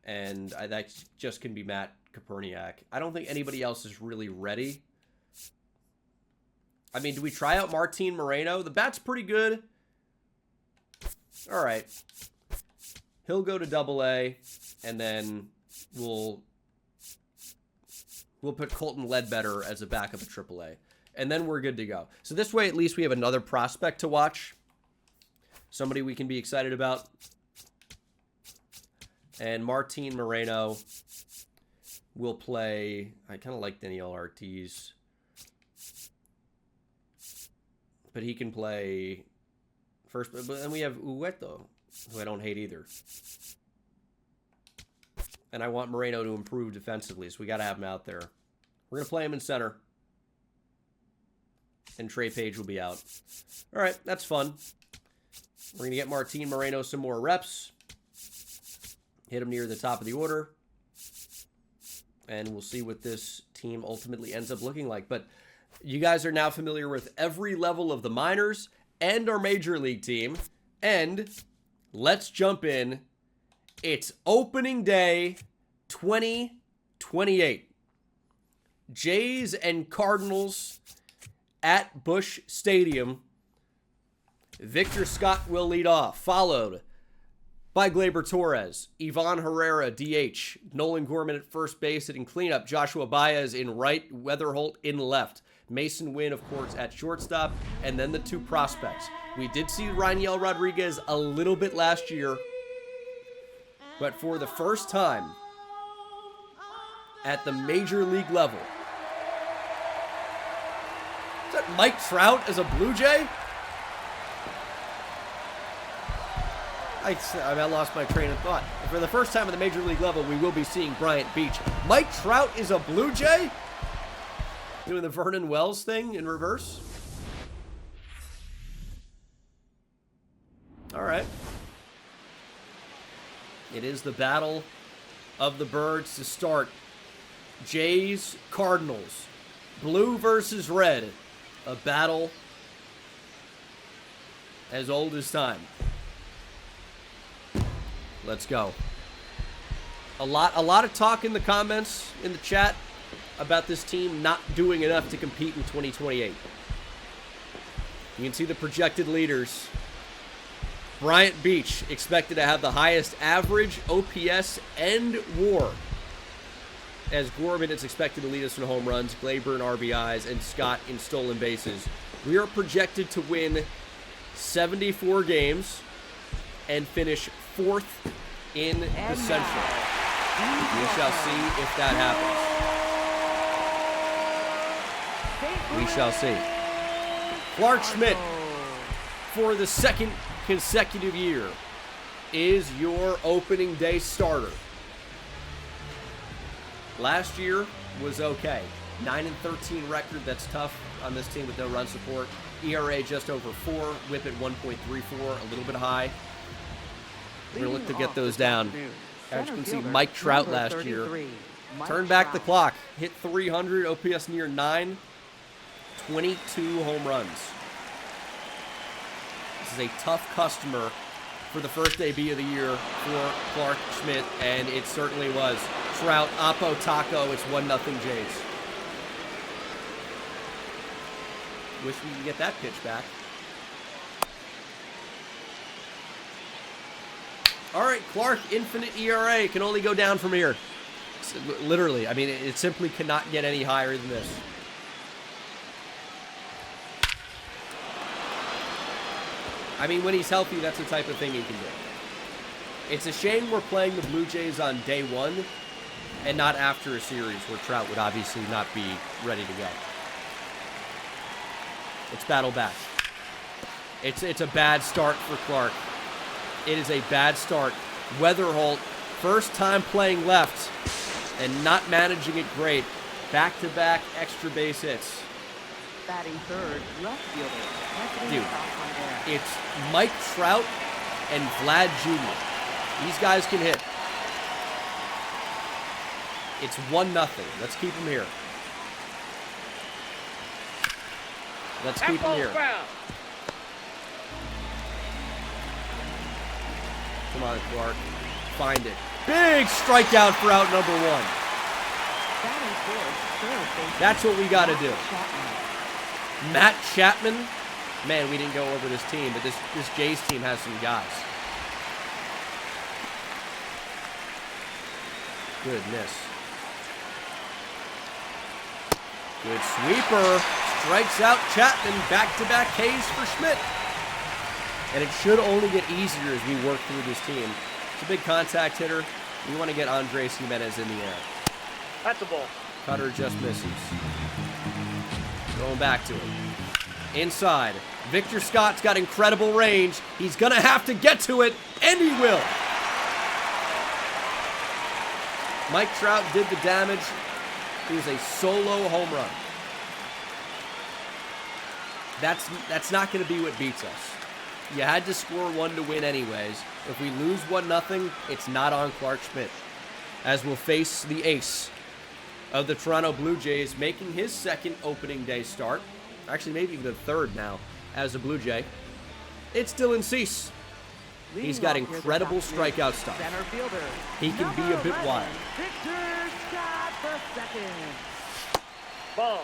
And that just can be Matt Koperniak. I don't think anybody else is really ready. I mean, do we try out Martin Moreno? The bat's pretty good. All right. He'll go to AA, and then we'll put Colton Ledbetter as a backup at AAA. And then we're good to go. So this way, at least we have another prospect to watch. Somebody we can be excited about. And Martin Moreno will play. I kind of like Daniel Ortiz. But he can play first. But then we have Ueto, who I don't hate either. And I want Moreno to improve defensively, so we got to have him out there. We're going to play him in center. And Trey Page will be out. All right, that's fun. We're going to get Martin Moreno some more reps. Hit him near the top of the order. And we'll see what this team ultimately ends up looking like. But you guys are now familiar with every level of the minors and our major league team. And let's jump in. It's opening day 2028. Jays and Cardinals at Busch Stadium. Victor Scott will lead off, followed by Gleyber Torres, Ivan Herrera, DH, Nolan Gorman at first base hitting cleanup, Joshua Baez in right, Weatherholt in left, Mason Wynn, of course, at shortstop, and then the two prospects. We did see Rainiel Rodriguez a little bit last year, but for the first time at the major league level, is that Mike Trout as a Blue Jay? I lost my train of thought. For the first time at the Major League level, we will be seeing Bryant Beach. Mike Trout is a Blue Jay? Doing the Vernon Wells thing in reverse? All right. It is the battle of the birds to start. Jays, Cardinals. Blue versus red. A battle as old as time. Let's go. A lot of talk in the comments, in the chat, about this team not doing enough to compete in 2028. You can see the projected leaders. Bryant Beach expected to have the highest average, OPS, and WAR. As Gorman is expected to lead us in home runs, Glaber in RBIs, and Scott in stolen bases. We are projected to win 74 games and finish 4th in the Central. We shall see if that happens. We shall see. Clark Schmidt, for the second consecutive year, is your opening day starter. Last year was okay. 9-13 record. That's tough on this team with no run support. ERA just over 4. WHIP at 1.34. A little bit high. We're going to look to get those down. As you can see, Mike Trout last year turned back the clock. Hit 300. OPS near 9. 22 home runs. This is a tough customer for the first debut of the year for Clark Schmidt, and it certainly was. Trout, Oppo, Taco, it's 1-0 Jays. Wish we could get that pitch back. All right, Clark, infinite ERA. Can only go down from here. Literally, I mean, it simply cannot get any higher than this. I mean, when he's healthy, that's the type of thing he can do. It's a shame we're playing the Blue Jays on day one and not after a series where Trout would obviously not be ready to go. Let's battle back. It's a bad start for Clark. It is a bad start. Weatherholt, first time playing left and not managing it great. Back-to-back extra base hits. Batting third, left fielder. Dude, it's Mike Trout and Vlad Jr. These guys can hit. It's 1-0. Let's keep him here. Let's keep him here. Come on, Clark. Find it. Big strikeout for out number 1. That's what we got to do. Matt Chapman. Man, we didn't go over this team, but this Jays team has some guys. Good miss. Good sweeper. Strikes out Chapman. Back-to-back Ks for Schmidt. And it should only get easier as we work through this team. It's a big contact hitter. We want to get Andres Jimenez in the air. That's a ball. Cutter just misses. Going back to him. Inside. Victor Scott's got incredible range. He's going to have to get to it, and he will. Mike Trout did the damage. It was a solo home run. That's not going to be what beats us. You had to score 1 to win anyways. If we lose 1-0, it's not on Clark Schmidt, as we'll face the ace of the Toronto Blue Jays, making his second opening day start. Actually, maybe even the third now as a Blue Jay. It's Dylan Cease. He's got incredible strikeout stuff. He can be a bit wild. Ball.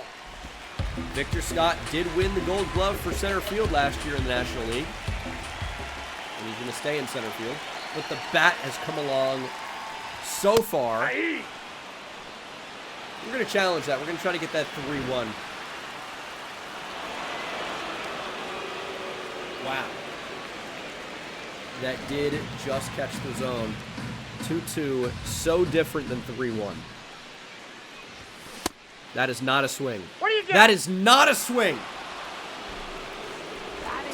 Victor Scott did win the Gold Glove for center field last year in the National League. And he's going to stay in center field. But the bat has come along so far. We're going to challenge that. We're going to try to get that 3-1. Wow. That did just catch the zone. 2-2. So different than 3-1. That is not a swing. What do you get? That is not a swing.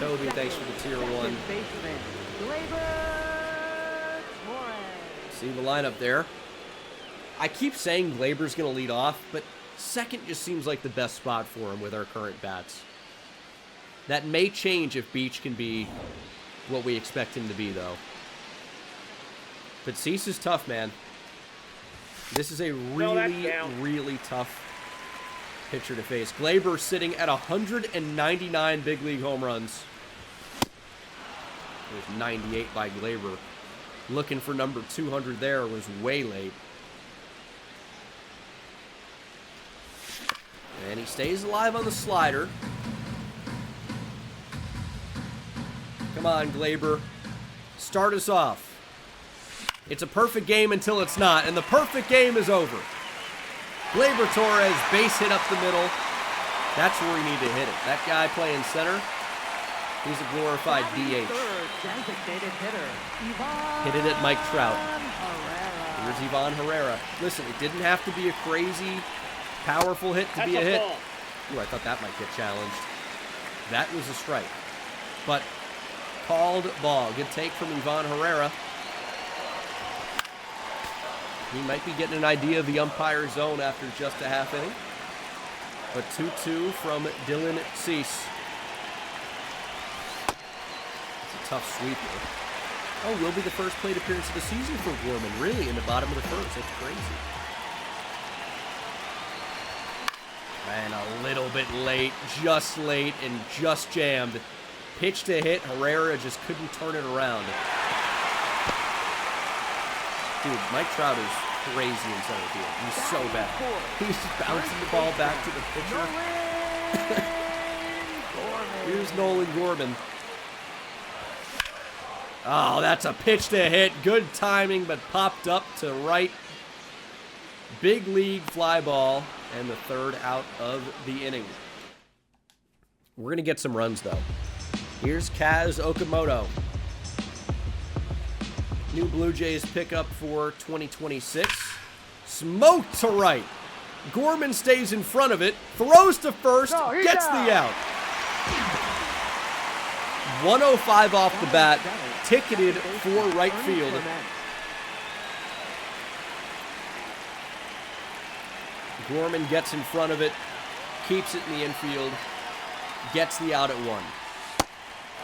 Toby, thanks for the tier 1. Baseman, Gleyber Torres. See the lineup there. I keep saying Glaber's going to lead off, but second just seems like the best spot for him with our current bats. That may change if Beach can be what we expect him to be, though. But Cease is tough, man. This is a really, really tough pitcher to face. Gleyber sitting at 199 big league home runs. There's 98 by Gleyber. Looking for number 200 there, was way late. And he stays alive on the slider. Come on, Gleyber. Start us off. It's a perfect game until it's not, and the perfect game is over. Gleyber Torres, base hit up the middle. That's where we need to hit it. That guy playing center, he's a glorified DH. Hit it at Mike Trout. Here's Ivan Herrera. Listen, it didn't have to be a crazy, powerful hit to be a hit. Ooh, I thought that might get challenged. That was a strike. But called ball. Good take from Ivan Herrera. He might be getting an idea of the umpire's zone after just a half inning. But 2-2 from Dylan Cease. It's a tough sweeper. Oh, will be the first plate appearance of the season for Gorman. Really, in the bottom of the first. That's crazy. And a little bit late, and just jammed. Pitch to hit, Herrera just couldn't turn it around. Dude, Mike Trout is crazy in center field. He's so bad. He's just bouncing the ball back to the pitcher. Here's Nolan Gorman. Oh, that's a pitch to hit. Good timing, but popped up to right. Big league fly ball, and the third out of the inning. We're going to get some runs, though. Here's Kaz Okamoto. New Blue Jays pickup for 2026. Smoked to right. Gorman stays in front of it. Throws to first. Gets the out. 105 off the bat. Ticketed for right field. Gorman gets in front of it. Keeps it in the infield. Gets the out at 1.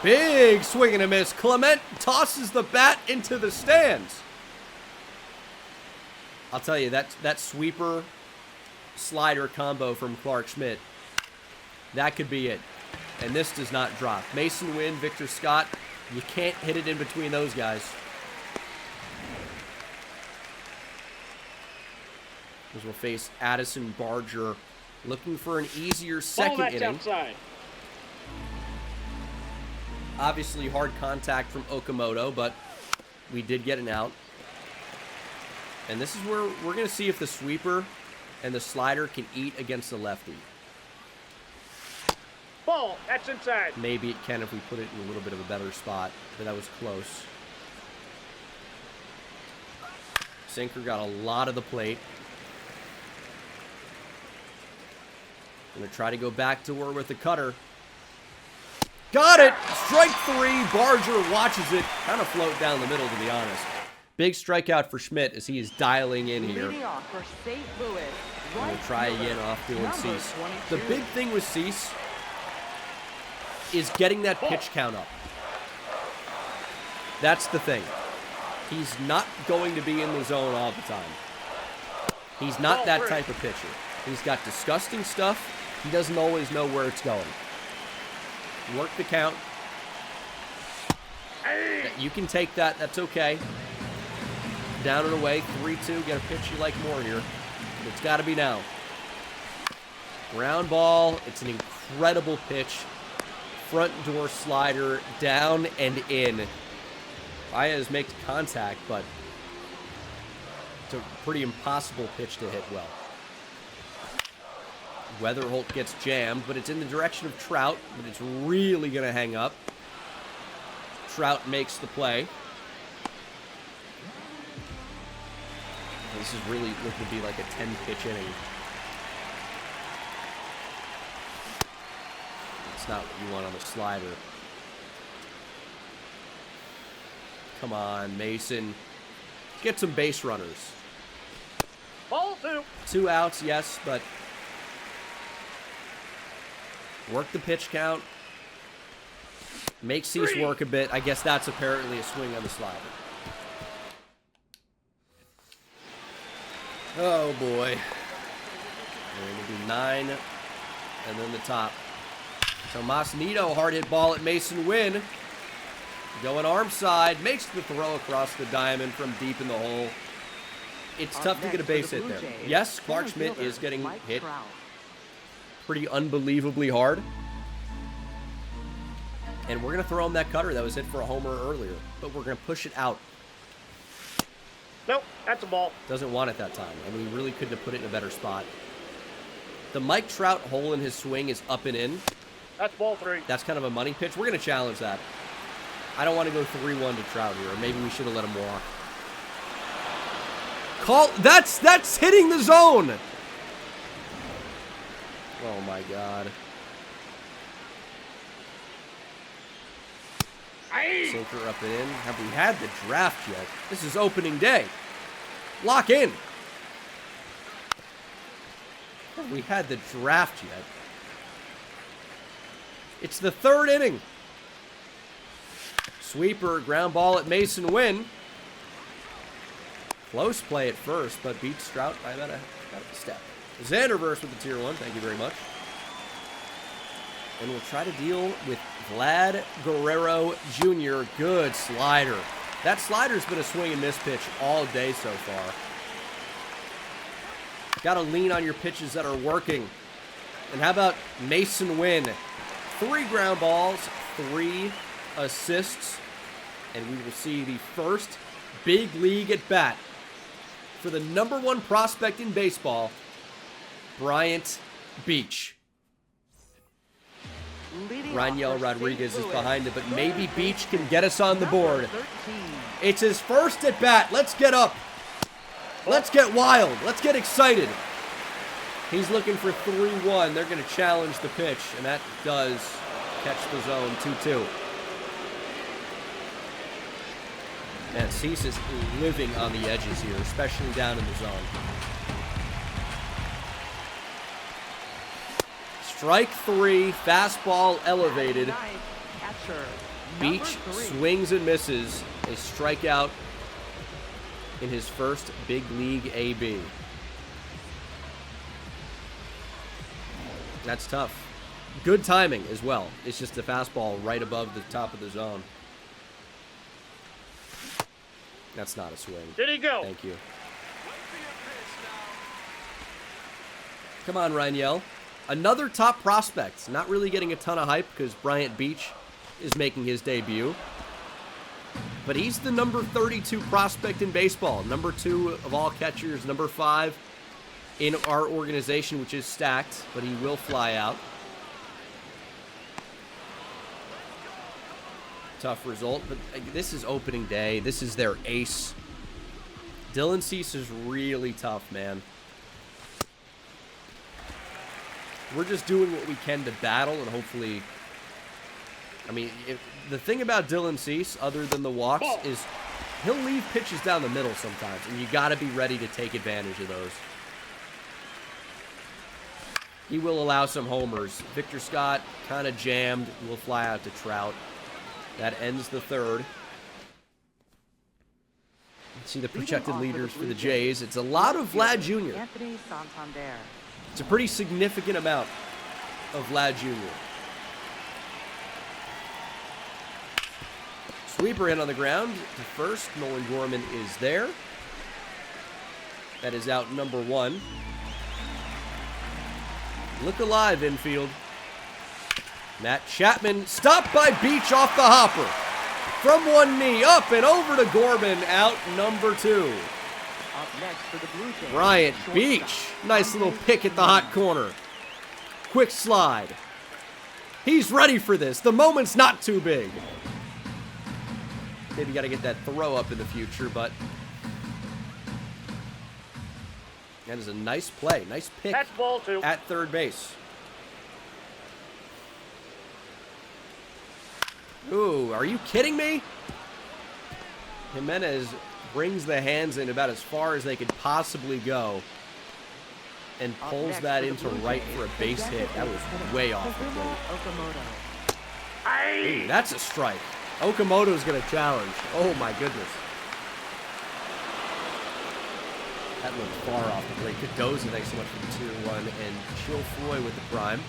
Big swing and a miss. Clement tosses the bat into the stands. I'll tell you, that sweeper slider combo from Clark Schmidt, that could be it. And this does not drop. Mason Wynn, Victor Scott, you can't hit it in between those guys. As we'll face Addison Barger, looking for an easier second inning. Outside. Obviously hard contact from Okamoto, but we did get an out. And this is where we're going to see if the sweeper and the slider can eat against the lefty. Ball, that's inside. Maybe it can if we put it in a little bit of a better spot, but that was close. Sinker got a lot of the plate. Going to try to go back to her with the cutter. Got it! Strike 3. Barger watches it. Kind of float down the middle, to be honest. Big strikeout for Schmidt as he is dialing in here. Leading off for St. Louis. I'm going to try again off Dylan Cease. The big thing with Cease is getting that pitch count up. That's the thing. He's not going to be in the zone all the time. He's not that type of pitcher. He's got disgusting stuff. He doesn't always know where it's going. Work the count. You can take that. That's okay. Down and away. 3-2. Get a pitch you like more here. But it's got to be now. Ground ball. It's an incredible pitch. Front door slider. Down and in. Baez makes contact, but it's a pretty impossible pitch to hit well. Weatherholt gets jammed, but it's in the direction of Trout, but it's really going to hang up. Trout makes the play. This is really looking to be like a 10-pitch inning. It's not what you want on the slider. Come on, Mason. Get some base runners. Ball 2. 2 outs, yes, but work the pitch count. Make Cease work a bit. I guess that's apparently a swing on the slider. Oh, boy. We're going to do 9, and then the top. So Masnito, hard hit ball at Mason Wynn. Going arm side, makes the throw across the diamond from deep in the hole. It's tough to get a base hit there. Yes, Clark Schmidt is getting hit pretty unbelievably hard. And we're going to throw him that cutter that was hit for a homer earlier. But we're going to push it out. Nope, that's a ball. Doesn't want it that time. And we really couldn't have put it in a better spot. The Mike Trout hole in his swing is up and in. That's ball 3. That's kind of a money pitch. We're going to challenge that. I don't want to go 3-1 to Trout here. Or maybe we should have let him walk. That's hitting the zone. Oh, my God. Sinker up and in. Have we had the draft yet? This is opening day. Lock in. Have we had the draft yet? It's the 3rd inning. Sweeper, ground ball at Mason Wynn. Close play at first, but beats Strout by about a step. Xanderverse with the tier 1. Thank you very much. And we'll try to deal with Vlad Guerrero Jr. Good slider. That slider's been a swing and miss pitch all day so far. Got to lean on your pitches that are working. And how about Mason Wynn? 3 ground balls, 3 assists, and we will see the first big league at bat for the #1 prospect in baseball, Bryant Beach. Raniel Rodriguez is behind it, but maybe Beach can get us on the board. It's his first at bat. Let's get up. Let's get wild. Let's get excited. He's looking for 3-1. They're going to challenge the pitch, and that does catch the zone 2-2. Man, Cease is living on the edges here, especially down in the zone. Strike 3, fastball elevated. Beach swings and misses. A strikeout in his first big league AB. That's tough. Good timing as well. It's just the fastball right above the top of the zone. That's not a swing. Did he go? Thank you. Come on, Raniel. Another top prospect. Not really getting a ton of hype because Bryant Beach is making his debut. But he's the number 32 prospect in baseball. Number 2 of all catchers. Number 5 in our organization, which is stacked. But he will fly out. Tough result. But this is opening day. This is their ace. Dylan Cease is really tough, man. We're just doing what we can to battle, and hopefully... I mean, the thing about Dylan Cease, other than the walks, is he'll leave pitches down the middle sometimes, and you got to be ready to take advantage of those. He will allow some homers. Victor Scott kind of jammed. Will fly out to Trout. That ends the 3rd. Let's see the projected leaders for the Jays. It's a lot of Vlad Jr. It's a pretty significant amount of Vlad Jr. Sweeper hit on the ground to first. Nolan Gorman is there. That is out number 1. Look alive, infield. Matt Chapman stopped by Beach off the hopper. From one knee, up and over to Gorman, out number 2. Bryant Beach. Nice little pick at the hot corner. Quick slide. He's ready for this. The moment's not too big. Maybe got to get that throw up in the future, but that is a nice play. Nice pick That's ball 2. at third base. Ooh, are you kidding me? Jimenez brings the hands in about as far as they could possibly go and pulls that into right for a base hit. That was way off the plate. Ooh, that's a strike. Okamoto's going to challenge. Oh, my goodness. That looked far off the plate. Cadoza, thanks so much for the tier 1. And Chill Floyd with the prime.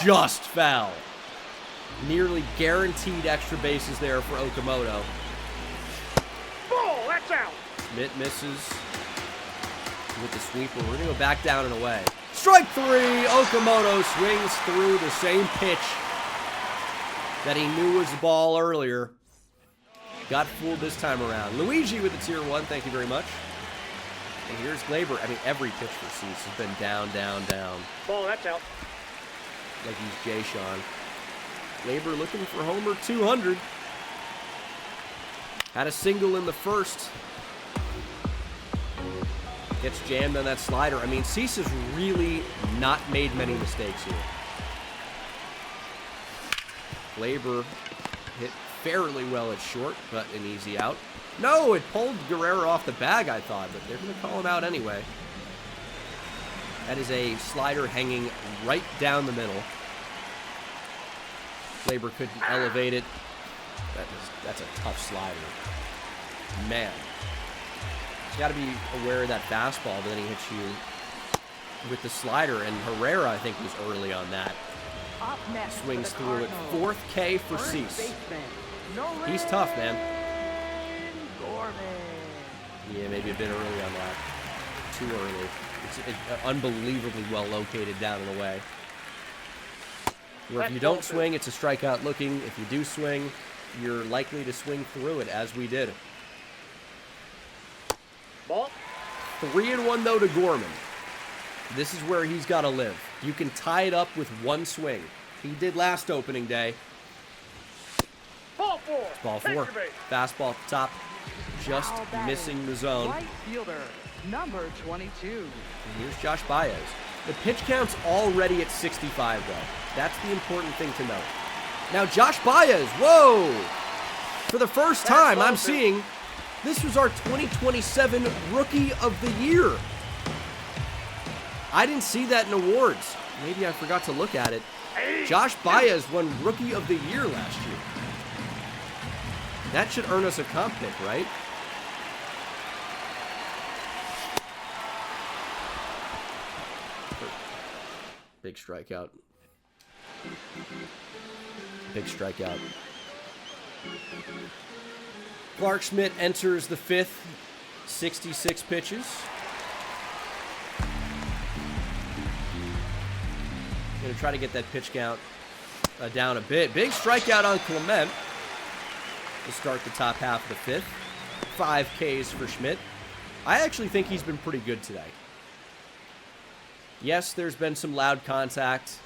Just foul. Nearly guaranteed extra bases there for Okamoto. Ball, that's out. Schmidt misses with the sweeper. We're going to go back down and away. Strike 3. Okamoto swings through the same pitch that he knew was the ball earlier. Got fooled this time around. Luigi with the tier 1. Thank you very much. And here's Glaber. I mean, every pitch for Cease has been down, down, down. Ball, that's out. Like he's Jay Sean. Glaber looking for homer 200. Had a single in the first. Gets jammed on that slider. I mean, Cease has really not made many mistakes here. Glaber hit fairly well at short, but an easy out. No, it pulled Guerrero off the bag, I thought, but they're going to call him out anyway. That is a slider hanging right down the middle. Glaber couldn't elevate it. That's a tough slider. Man. He's got to be aware of that fastball, but then he hits you with the slider, and Herrera, I think, was early on that. Swings through it. 4th K for Cease. He's tough, man. Yeah, maybe a bit early on that. Too early. It's unbelievably well located down and away. Where if you don't swing, it's a strikeout looking. If you do swing, you're likely to swing through it, as we did. Ball. 3-1, though, to Gorman. This is where he's got to live. You can tie it up with one swing. He did last opening day. Ball 4. Ball 4. Fastball at the top. Just missing the zone. Right fielder, number 22. And here's Josh Baez. The pitch count's already at 65, though. That's the important thing to note. Now, Josh Baez, whoa! For the first time, I'm seeing this was our 2027 Rookie of the Year. I didn't see that in awards. Maybe I forgot to look at it. Josh Baez won Rookie of the Year last year. That should earn us a comp pick, right? Big strikeout. Big strikeout. Clark Schmidt enters the 5th, 66 pitches. Going to try to get that pitch count down a bit. Big strikeout on Clement to start the top half of the 5th. 5 Ks for Schmidt. I actually think he's been pretty good today. Yes, there's been some loud contact.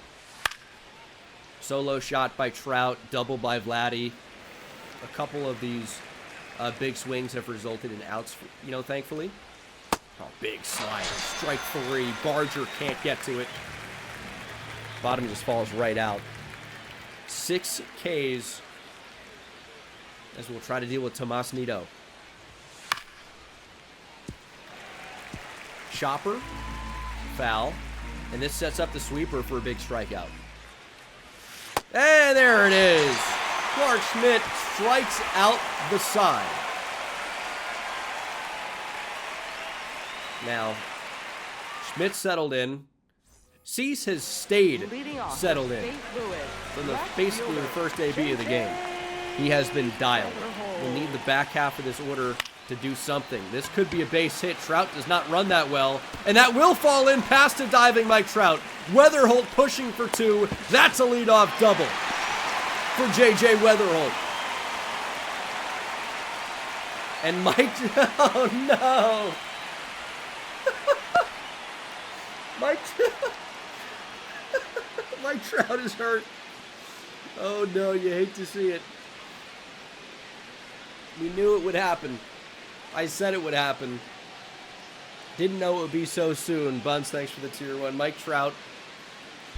Solo shot by Trout, double by Vladdy. A couple of these big swings have resulted in outs, thankfully. Oh, big slider. Strike 3. Barger can't get to it. Bottom just falls right out. 6 Ks as we'll try to deal with Tomas Nido. Chopper. Foul. And this sets up the sweeper for a big strikeout. And there it is. Clark Schmidt strikes out the side. Now, Schmidt settled in. Cease has stayed settled in from basically the first AB of the game. He has been dialed. We'll need the back half of this order to do something. This could be a base hit. Trout does not run that well. And that will fall in past a diving Mike Trout. Weatherholt pushing for 2. That's a leadoff double for J.J. Weatherholt. And Mike... Oh, no. Mike Trout is hurt. Oh, no. You hate to see it. We knew it would happen. I said it would happen. Didn't know it would be so soon. Buns, thanks for the tier 1. Mike Trout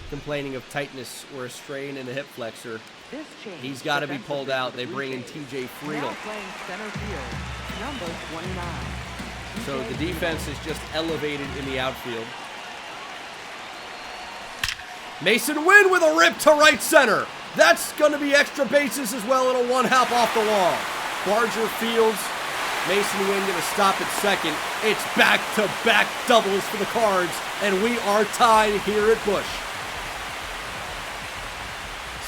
complaining of tightness or a strain in the hip flexor. This change He's got to be pulled defensively out. for They the bring in Blue TJ Jays. Friedel. Now playing center field, number 29. So the defense is just elevated in the outfield. Mason Wynn with a rip to right center. That's going to be extra bases as well, and a one-hop off the wall. Barger fields. Mason Wynn going to stop at second. It's back-to-back doubles for the Cards, and we are tied here at Busch.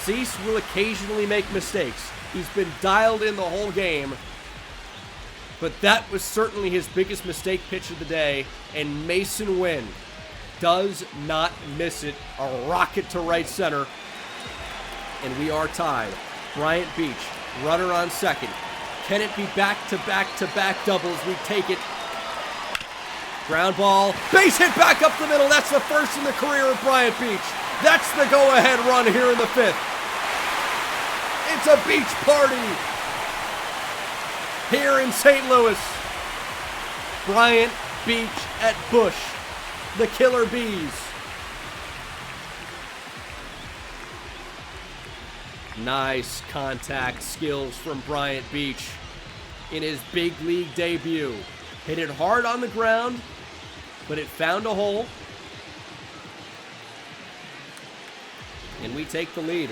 Cease will occasionally make mistakes. He's been dialed in the whole game, but that was certainly his biggest mistake pitch of the day, and Mason Wynn does not miss it. A rocket to right center, and we are tied. Bryant Beach, runner on second. Can it be back-to-back-to-back doubles? We take it. Ground ball, base hit back up the middle. That's the first in the career of Bryant Beach. That's the go-ahead run here in the fifth. It's a beach party here in St. Louis. Bryant Beach at Busch. The Killer Bees. Nice contact skills from Bryant Beach in his big league debut. Hit it hard on the ground, but it found a hole. And we take the lead.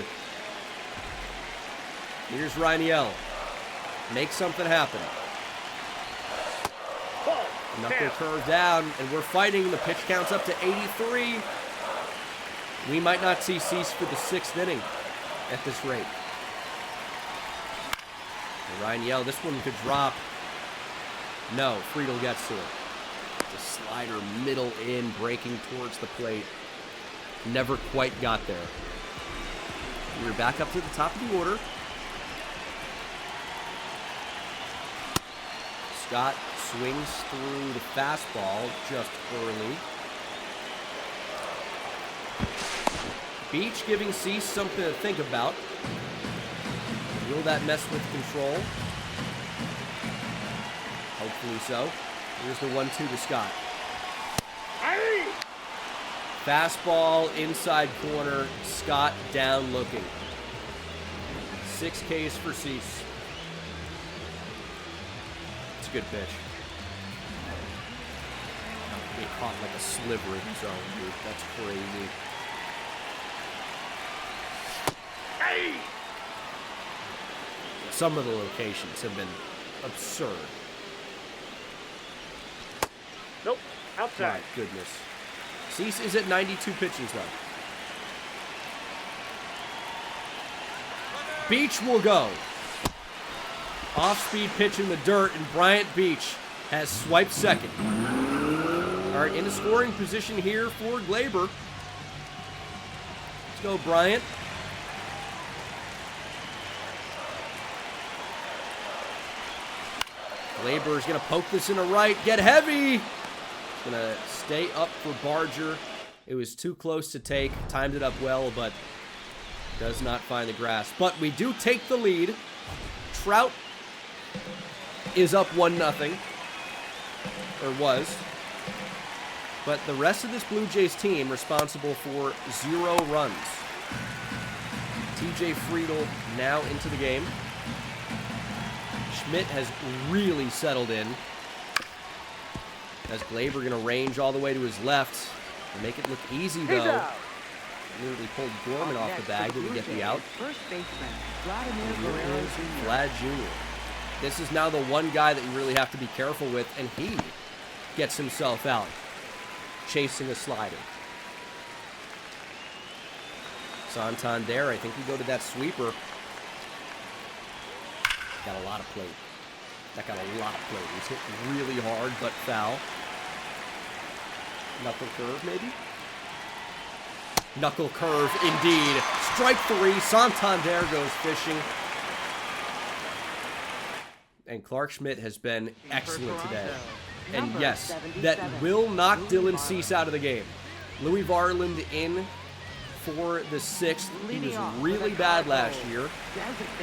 Here's Raniel. Make something happen. Knuckle curve down, and we're fighting. The pitch count's up to 83. We might not see Cease for the 6th inning at this rate. Raniel, this one could drop. No, Friedel gets to it. The slider middle in, breaking towards the plate. Never quite got there. We're back up to the top of the order. Scott swings through the fastball just early. Beach giving Cease something to think about. Will that mess with control? Hopefully so. Here's the 1-2 to Scott. Fastball inside corner. Scott down looking. 6 Ks for Cease. It's a good pitch. He caught like a sliver in his own, dude. That's crazy. Some of the locations have been absurd. Nope. Outside. My goodness. Cease is at 92 pitches though. Beach will go. Off-speed pitch in the dirt, and Bryant Beach has swiped second. All right, in a scoring position here for Glaber. Let's go, Bryant. Glaber is going to poke this in the right. Get heavy. Going to stay up for Barger. It was too close to take. Timed it up well, but does not find the grass. But we do take the lead. Trout is up 1-0. Or was. But the rest of this Blue Jays team responsible for 0 runs. TJ Friedel now into the game. Schmidt has really settled in. As Glaber going to range all the way to his left. And make it look easy, though. Nearly pulled Gorman off the bag. Did he get the out? First baseman, Vlad Jr. This is now the one guy that you really have to be careful with, and he gets himself out, chasing a slider. Santander, I think we go to that sweeper. Got a lot of plate. That got a lot of plate. He's hit really hard, but foul. Knuckle curve, maybe? Knuckle curve, indeed. Strike 3. Santander goes fishing. And Clark Schmidt has been excellent today. And yes, that will knock Dylan Cease out of the game. Louis Varland in for the 6th. He was really bad last year.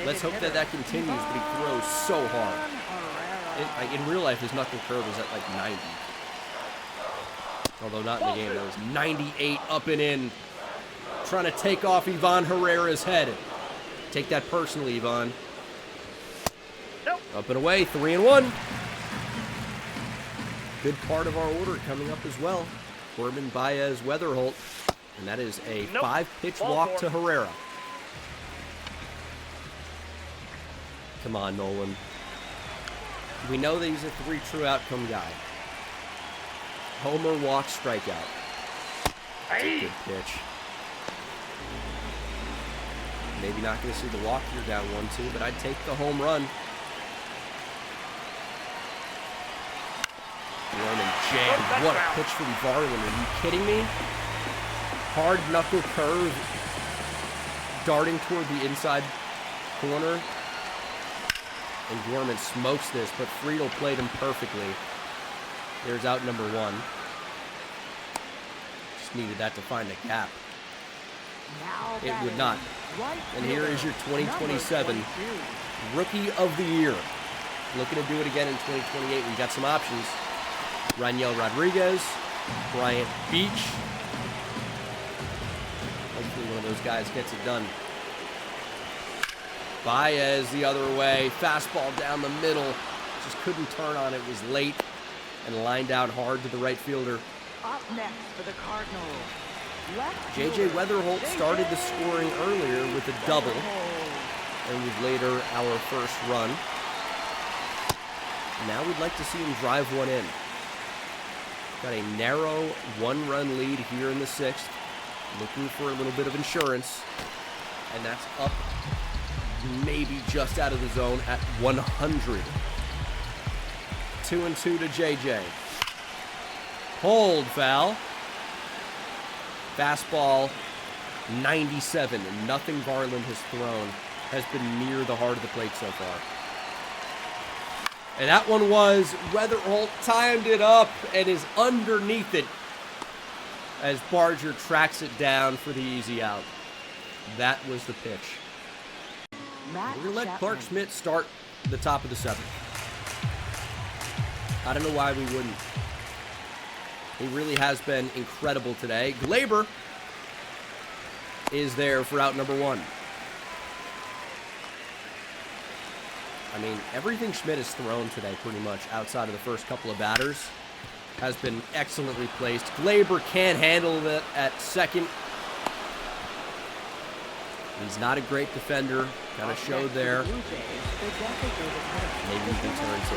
Let's hope that that continues, but he throws so hard. In real life, his knuckle curve is at like 90. Although not in the game, that was 98 up and in. Trying to take off Ivan Herrera's head. take that personally, Yvonne. Nope. Up and away, 3-1. Good part of our order coming up as well. Corbin, Baez, Weatherholt. And that is a 5-pitch walk to Herrera. Come on, Nolan. We know that he's a 3 true outcome guy. Homer, walk, strikeout. Good pitch. Maybe not going to see the walk here down 1-2, but I'd take the home run. Gorman jammed. What a pitch from Varlin. Are you kidding me? Hard knuckle curve darting toward the inside corner. And Gorman smokes this, but Friedel played him perfectly. There's out number 1. Just needed that to find a gap. It would not. And here is your 2027 Rookie of the Year. Looking to do it again in 2028. We've got some options. Raniel Rodriguez, Bryant Beach. Hopefully one of those guys gets it done. Baez the other way. Fastball down the middle. Just couldn't turn on it. Was late and lined out hard to the right fielder. Up next for the Cardinals. J.J. Weatherholt started the scoring earlier with a double, and was later our first run. Now we'd like to see him drive one in. Got a narrow 1-run lead here in the 6th. Looking for a little bit of insurance, and that's up maybe just out of the zone at 100. 2-2 to J.J. Hold foul. Fastball 97, and nothing Varlin has thrown has been near the heart of the plate so far. And that one was Weatherholt timed it up and is underneath it as Barger tracks it down for the easy out. That was the pitch. We're going to let Clark Schmidt start the top of the 7th. I don't know why we wouldn't. He really has been incredible today. Glaber is there for out number 1. I mean, everything Schmidt has thrown today, pretty much, outside of the first couple of batters, has been excellently placed. Glaber can't handle it at second. He's not a great defender. Kind of showed there. Maybe he can turn to.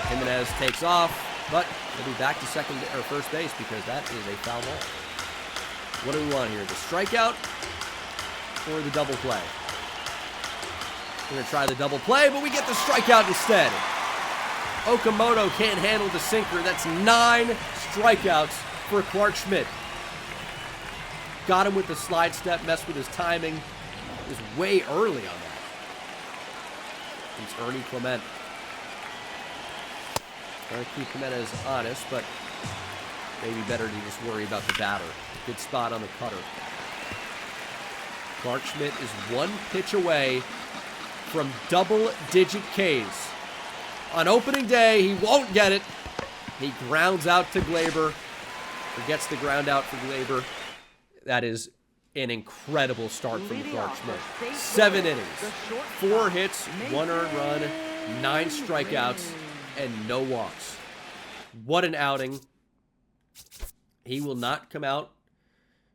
Jimenez takes off, but he'll be back to first base because that is a foul ball. What do we want here? The strikeout or the double play? We're going to try the double play, but we get the strikeout instead. Okamoto can't handle the sinker. That's 9 strikeouts for Clark Schmidt. Got him with the slide step, messed with his timing. It was way early on that. It's Ernie Clement. Trying to keep Jimenez honest, but maybe better to just worry about the batter. Good spot on the cutter. Clark Schmidt is 1 pitch away from double-digit Ks. On opening day, he won't get it. He grounds out to Glaber. Forgets the ground out for Glaber. That is an incredible start from Clark Schmidt. 7 innings, 4 hits, 1 earned run, 9 strikeouts, and no walks. What an outing. He will not come out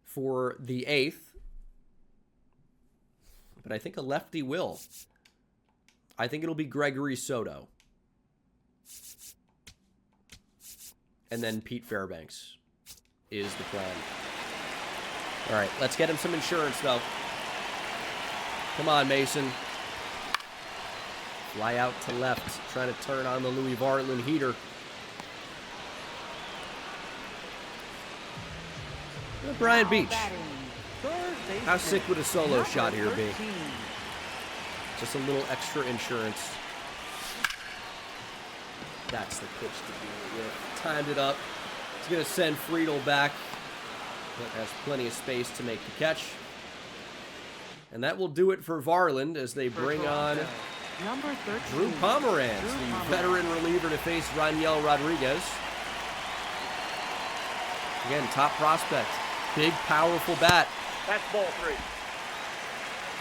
for the 8th, but I think a lefty will. I think it'll be Gregory Soto. And then Pete Fairbanks is the plan. All right, let's get him some insurance, though. Come on, Mason. Fly out to left, trying to turn on the Louis Varlin heater. Brian Beach. How sick would a solo shot here be? Just a little extra insurance. That's the pitch to be with. Timed it up. He's going to send Friedel back, but has plenty of space to make the catch. And that will do it for Varland as they bring on Drew Pomeranz, the veteran reliever, to face Raniel Rodriguez. Again, top prospect. Big, powerful bat. That's ball 3.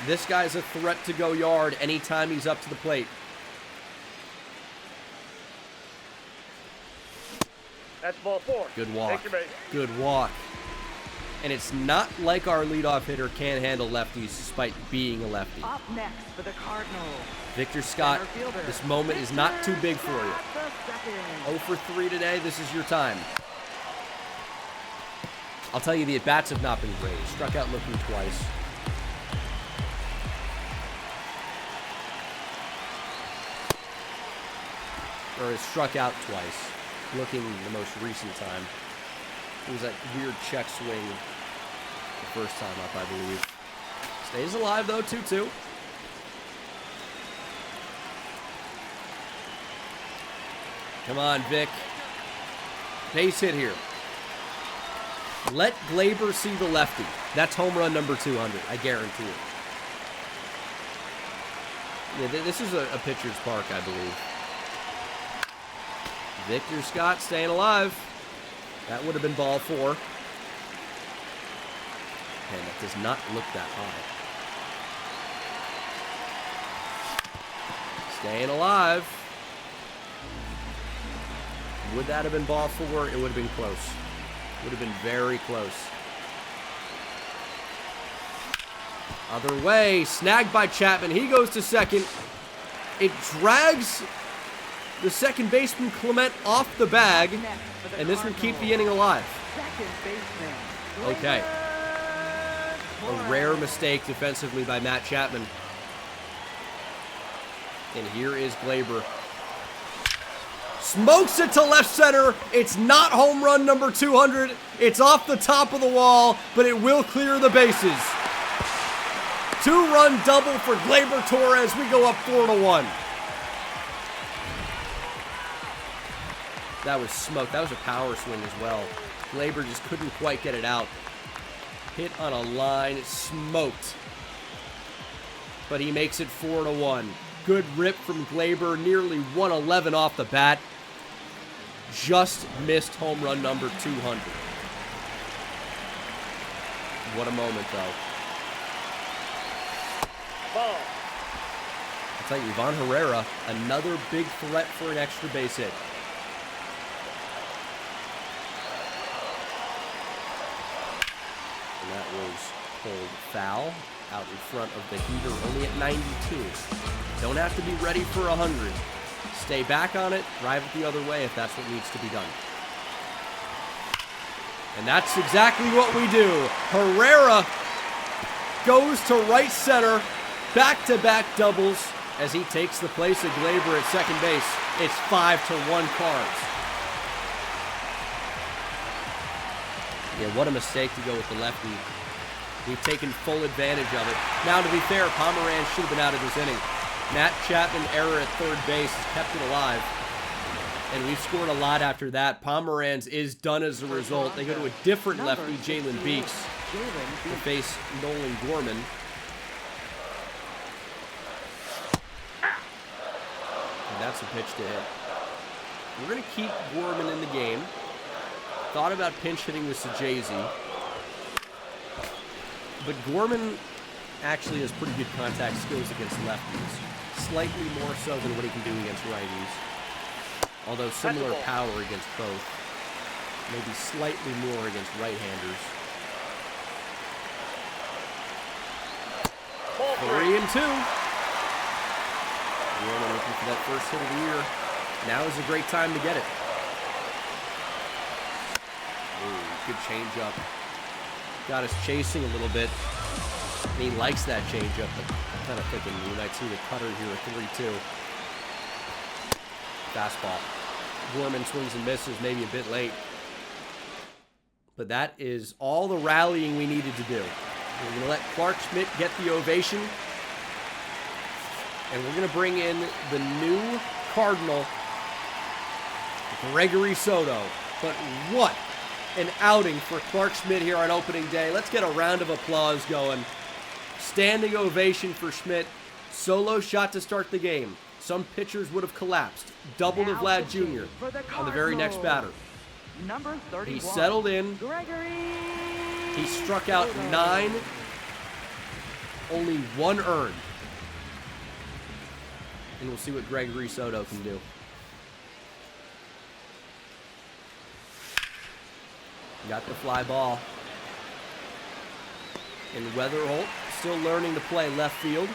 This guy's a threat to go yard anytime he's up to the plate. That's ball 4. Good walk. Take your base. Good walk. And it's not like our leadoff hitter can't handle lefties despite being a lefty. Up next for the Cardinals. Victor Scott, Center fielder, this moment is not too big for you. at the second. 0 for 3 today. This is your time. I'll tell you, the at-bats have not been great. Struck out looking twice. Or has struck out twice. Looking the most recent time. It was that weird check swing the first time up, I believe. Stays alive, though, 2-2. Come on, Vic. Base hit here. Let Glaber see the lefty. That's home run number 200. I guarantee it. Yeah, this is a pitcher's park, I believe. Victor Scott staying alive. That would have been ball 4. Man, that does not look that high. Staying alive. Would that have been ball 4? It would have been close. Would have been very close. Other way. Snagged by Chapman. He goes to second. It drags the second baseman Clement off the bag. And this would keep the inning alive. Second baseman. Okay. A rare mistake defensively by Matt Chapman. And here is Glaber. Smokes it to left center. It's not home run number 200. It's off the top of the wall, but it will clear the bases. 2-run double for Glaber Torres. We go up 4-1. That was smoked. That was a power swing as well. Glaber just couldn't quite get it out. Hit on a line, smoked. But he makes it 4-1. Good rip from Glaber, nearly 111 off the bat. Just missed home run number 200. What a moment, though. Ball. I'll tell you, Ivan Herrera, another big threat for an extra base hit. And that was pulled foul out in front of the heater, only at 92. Don't have to be ready for 100. Stay back on it, drive it the other way if that's what needs to be done. And that's exactly what we do. Herrera goes to right center, back-to-back doubles as he takes the place of Glaber at second base. It's 5-1 Cards. Yeah, what a mistake to go with the lefty. We've taken full advantage of it. Now, to be fair, Pomeranz should have been out of this inning. Matt Chapman error at third base has kept it alive. And we've scored a lot after that. Pomeranz is done as a result. They go to a different lefty, Jalen Beeks, to face Nolan Gorman. And that's a pitch to hit. We're going to keep Gorman in the game. Thought about pinch hitting with Sajazi. But Gorman actually has pretty good contact skills against lefties. Slightly more so than what he can do against righties. Although similar power against both. Maybe slightly more against right-handers. 3-2. Gorman looking for that first hit of the year. Now is a great time to get it. Ooh, good change-up. Got us chasing a little bit. And he likes that changeup, but I'm kind of thinking we might see the cutter here at 3-2. Fastball. Gorman swings and misses, maybe a bit late. But that is all the rallying we needed to do. We're going to let Clark Schmidt get the ovation. And we're going to bring in the new Cardinal, Gregory Soto. But what an outing for Clark Schmidt here on opening day. Let's get a round of applause going. Standing ovation for Schmidt. Solo shot to start the game. Some pitchers would have collapsed. Double to Vlad Jr. on the very next batter. Number 31. He settled in. Gregory. He struck out 9. Only one earned. And we'll see what Gregory Soto can do. Got the fly ball. And Weatherholt still learning to play left field.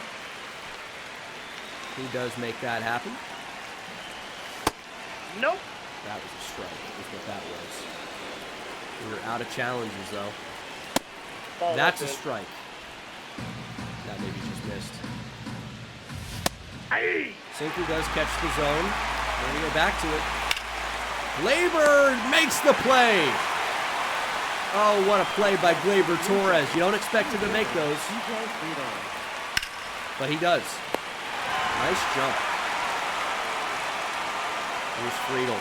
He does make that happen. Nope. That was a strike, is what that was. We were out of challenges, though. Ball That's a left in. strike. That maybe just missed. Aye. Sinker does catch the zone. We're going to go back to it. Gleyber makes the play. Oh, what a play by Gleyber Torres. You don't expect him to make those, but he does. Nice jump. Here's Friedel.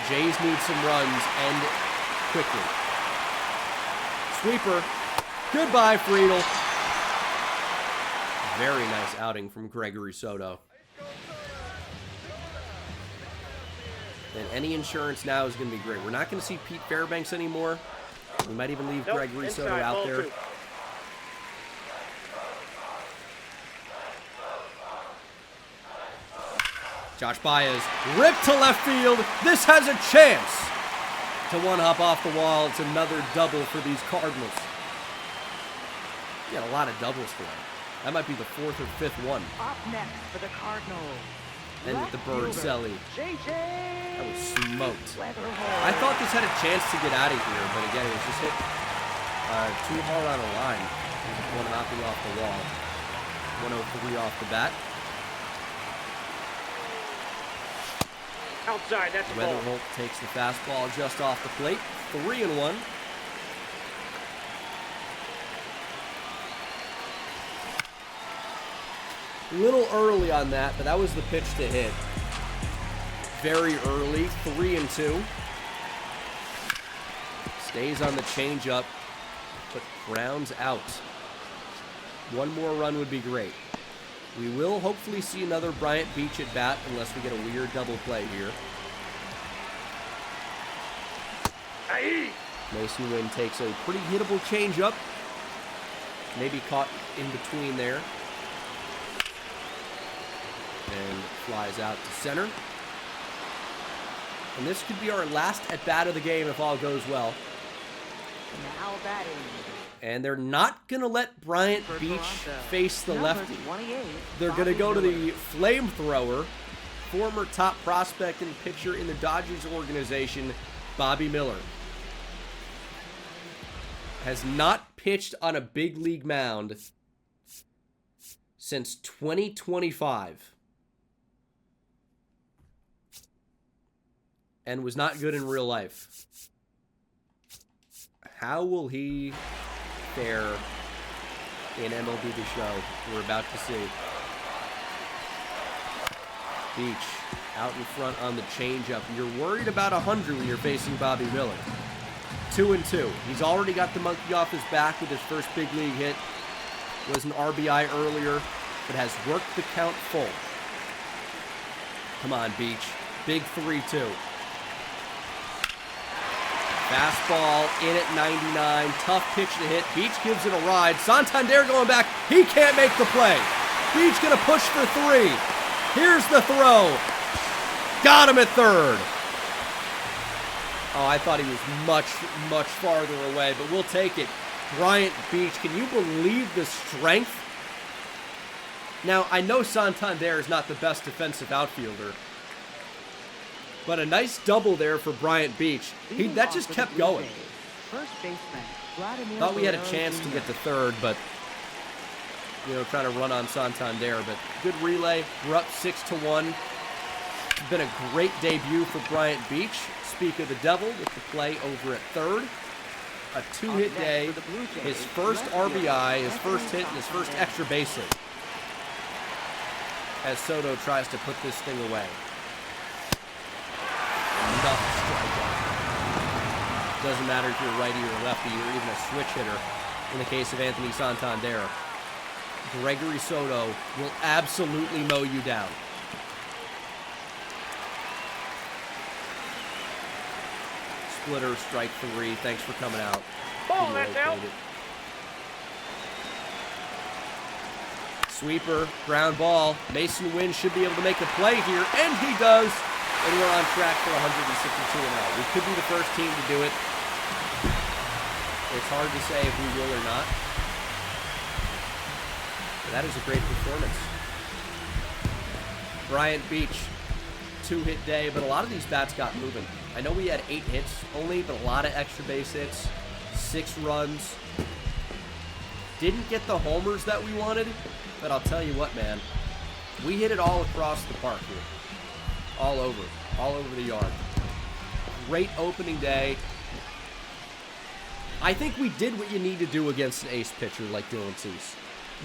Jays need some runs, and quickly. Sweeper. Goodbye, Friedel. Very nice outing from Gregory Soto. And any insurance now is going to be great. We're not going to see Pete Fairbanks anymore. We might even leave Nope. Gregory Inside, Soto out ball there. 2. Josh Baez ripped to left field. This has a chance to one-hop off the wall. It's another double for these Cardinals. We got a lot of doubles today. That might be the 4th or 5th one. Up next for the Cardinals. And with the bird Left fielder, celly. JJ. That was smoked. Weatherholt. I thought this had a chance to get out of here, but again, it was just hit too hard on a line. One knocking off the wall. 103 off the bat. Outside, that's a ball. Weatherholt takes the fastball just off the plate. 3-1. A little early on that, but that was the pitch to hit. Very early. 3-2. Stays on the changeup, but grounds out. One more run would be great. We will hopefully see another Bryant Beach at bat unless we get a weird double play here. Aye. Mason Wynn takes a pretty hittable changeup. Maybe caught in between there. And flies out to center. And this could be our last at bat of the game if all goes well. Now batting. And they're not going to let Bryant For Beach Toronto, face the number lefty. 28, They're going to Bobby go to Miller. the flamethrower, former top prospect and pitcher in the Dodgers organization, Bobby Miller. Has not pitched on a big league mound since 2025. And was not good in real life. How will he fare in MLB The Show? We're about to see. Beach out in front on the changeup. You're worried about 100 when you're facing Bobby Miller. 2-2. He's already got the monkey off his back with his first big league hit. Was an RBI earlier, but has worked the count full. Come on, Beach. Big 3-2. Fastball in at 99. Tough pitch to hit. Beach gives it a ride. Santander going back. He can't make the play. Beach going to push for 3. Here's the throw. Got him at third. Oh, I thought he was much, much farther away, but we'll take it. Bryant Beach, can you believe the strength? Now, I know Santander is not the best defensive outfielder, but a nice double there for Bryant Beach. That just kept going. First baseman, Vladimir Thought we had a Guerrero chance to Jr. get to third, but, trying to run on Santander. But good relay. We're up 6-1. It's been a great debut for Bryant Beach. Speak of the devil with the play over at third. A 2-hit day. For the Blue Jays, His first left fielder, RBI, his first hit, and Anthony his first Santander. extra base hit. As Soto tries to put this thing away. Another strikeout. Doesn't matter if you're righty or lefty or even a switch hitter. In the case of Anthony Santander, Gregory Soto will absolutely mow you down. Splitter, strike 3. Thanks for coming out. Ball, Video that's out. played it. Sweeper, ground ball. Mason Wynn should be able to make a play here, and he does. And we're on track for 162 and out. We could be the first team to do it. It's hard to say if we will or not. But that is a great performance. Bryant Beach, 2-hit day, but a lot of these bats got moving. I know we had 8 hits only, but a lot of extra base hits, 6 runs. Didn't get the homers that we wanted, but I'll tell you what, man. We hit it all across the park here. All over the yard. Great opening day. I think we did what you need to do against an ace pitcher like Dylan Cease.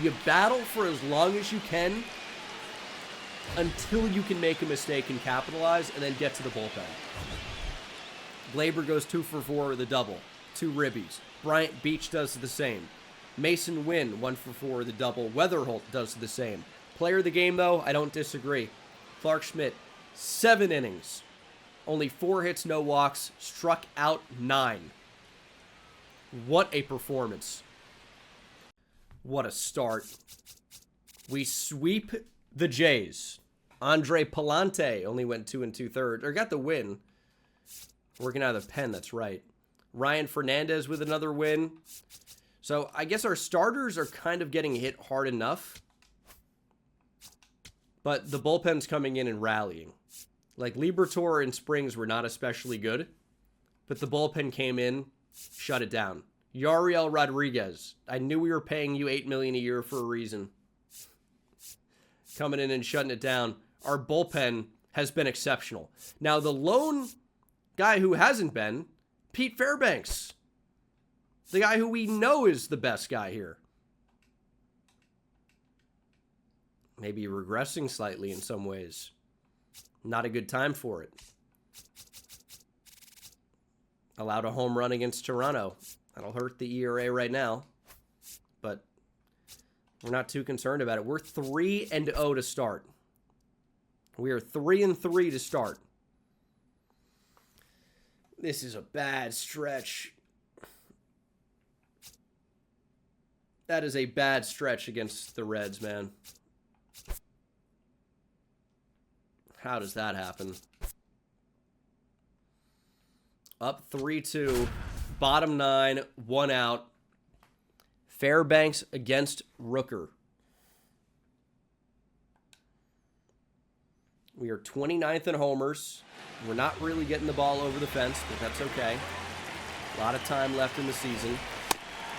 You battle for as long as you can until you can make a mistake and capitalize, and then get to the bullpen. Glaber goes 2 for 4 with a double, 2 ribbies. Bryant Beach does the same. Mason Wynn, 1 for 4 with a double. Weatherholt does the same. Player of the game, though, I don't disagree. Clark Schmidt, 7 innings. Only 4 hits, no walks. Struck out 9. What a performance. What a start. We sweep the Jays. Andre Palante only went 2 2/3, or got the win. Working out of the pen, that's right. Ryan Fernandez with another win. So I guess our starters are kind of getting hit hard enough. But the bullpen's coming in and rallying. Like Liberatore and Springs were not especially good. But the bullpen came in, shut it down. Yariel Rodriguez. I knew we were paying you $8 million a year for a reason. Coming in and shutting it down. Our bullpen has been exceptional. Now, the lone guy who hasn't been, Pete Fairbanks. The guy who we know is the best guy here. Maybe regressing slightly in some ways. Not a good time for it. Allowed a home run against Toronto. That'll hurt the ERA right now. But we're not too concerned about it. We're 3-0 to start. We are 3-3 to start. This is a bad stretch. That is a bad stretch against the Reds, man. How does that happen? Up 3-2. Bottom 9. 1 out. Fairbanks against Rooker. We are 29th in homers. We're not really getting the ball over the fence, but that's okay. A lot of time left in the season.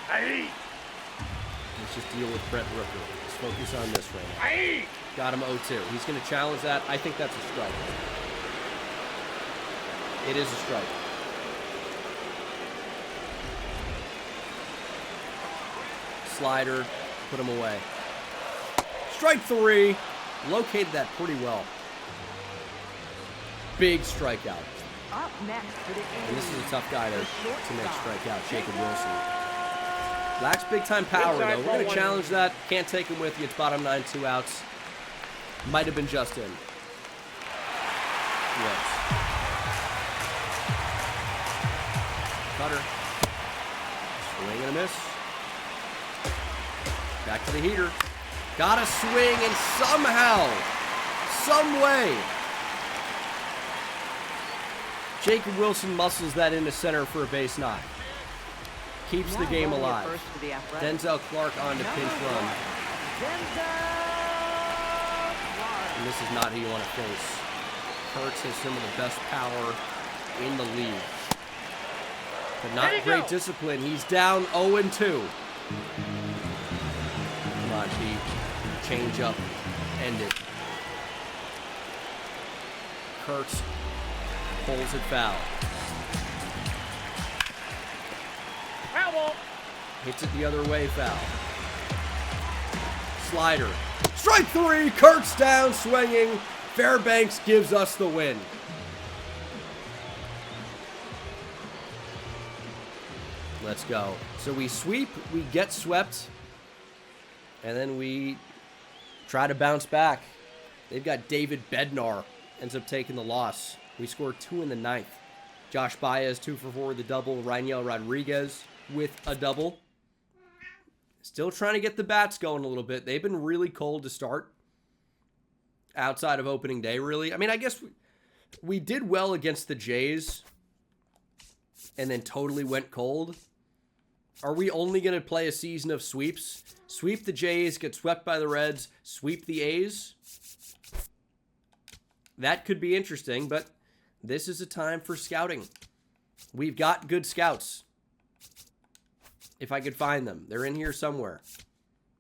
Let's just deal with Brett Rooker. Let's focus on this right now. Got him 0-2. He's going to challenge that. I think that's a strike. It is a strike. Slider. Put him away. Strike 3. Located that pretty well. Big strikeout. Up next for the And this is a tough guy to make strikeout. Jacob Wilson. Lacks big-time power, though. We're going to challenge that. Can't take him with you. It's bottom 9, 2 outs. Might have been just in. Yes. Cutter. Swing and a miss. Back to the heater. Got a swing, and somehow, some way, Jacob Wilson muscles that into center for a base knock. Keeps the game alive. Denzel Clark on to pinch run. And this is not who you want to face. Kurtz has some of the best power in the league. But not great discipline. He's down 0-2. Come on, Pete. Change up. End it. Kurtz pulls it foul. Hits it the other way, foul. Slider. Strike 3. Kurtz down, swinging. Fairbanks gives us the win. Let's go. So we sweep, we get swept, and then we try to bounce back. They've got David Bednar ends up taking the loss. We scored 2 in the 9th. Josh Baez, 2 for 4 with a double. Rainiel Rodriguez with a double. Still trying to get the bats going a little bit. They've been really cold to start. Outside of opening day, really. I mean, I guess we did well against the Jays and then totally went cold. Are we only going to play a season of sweeps? Sweep the Jays, get swept by the Reds, sweep the A's? That could be interesting, but this is a time for scouting. We've got good scouts. If I could find them. They're in here somewhere.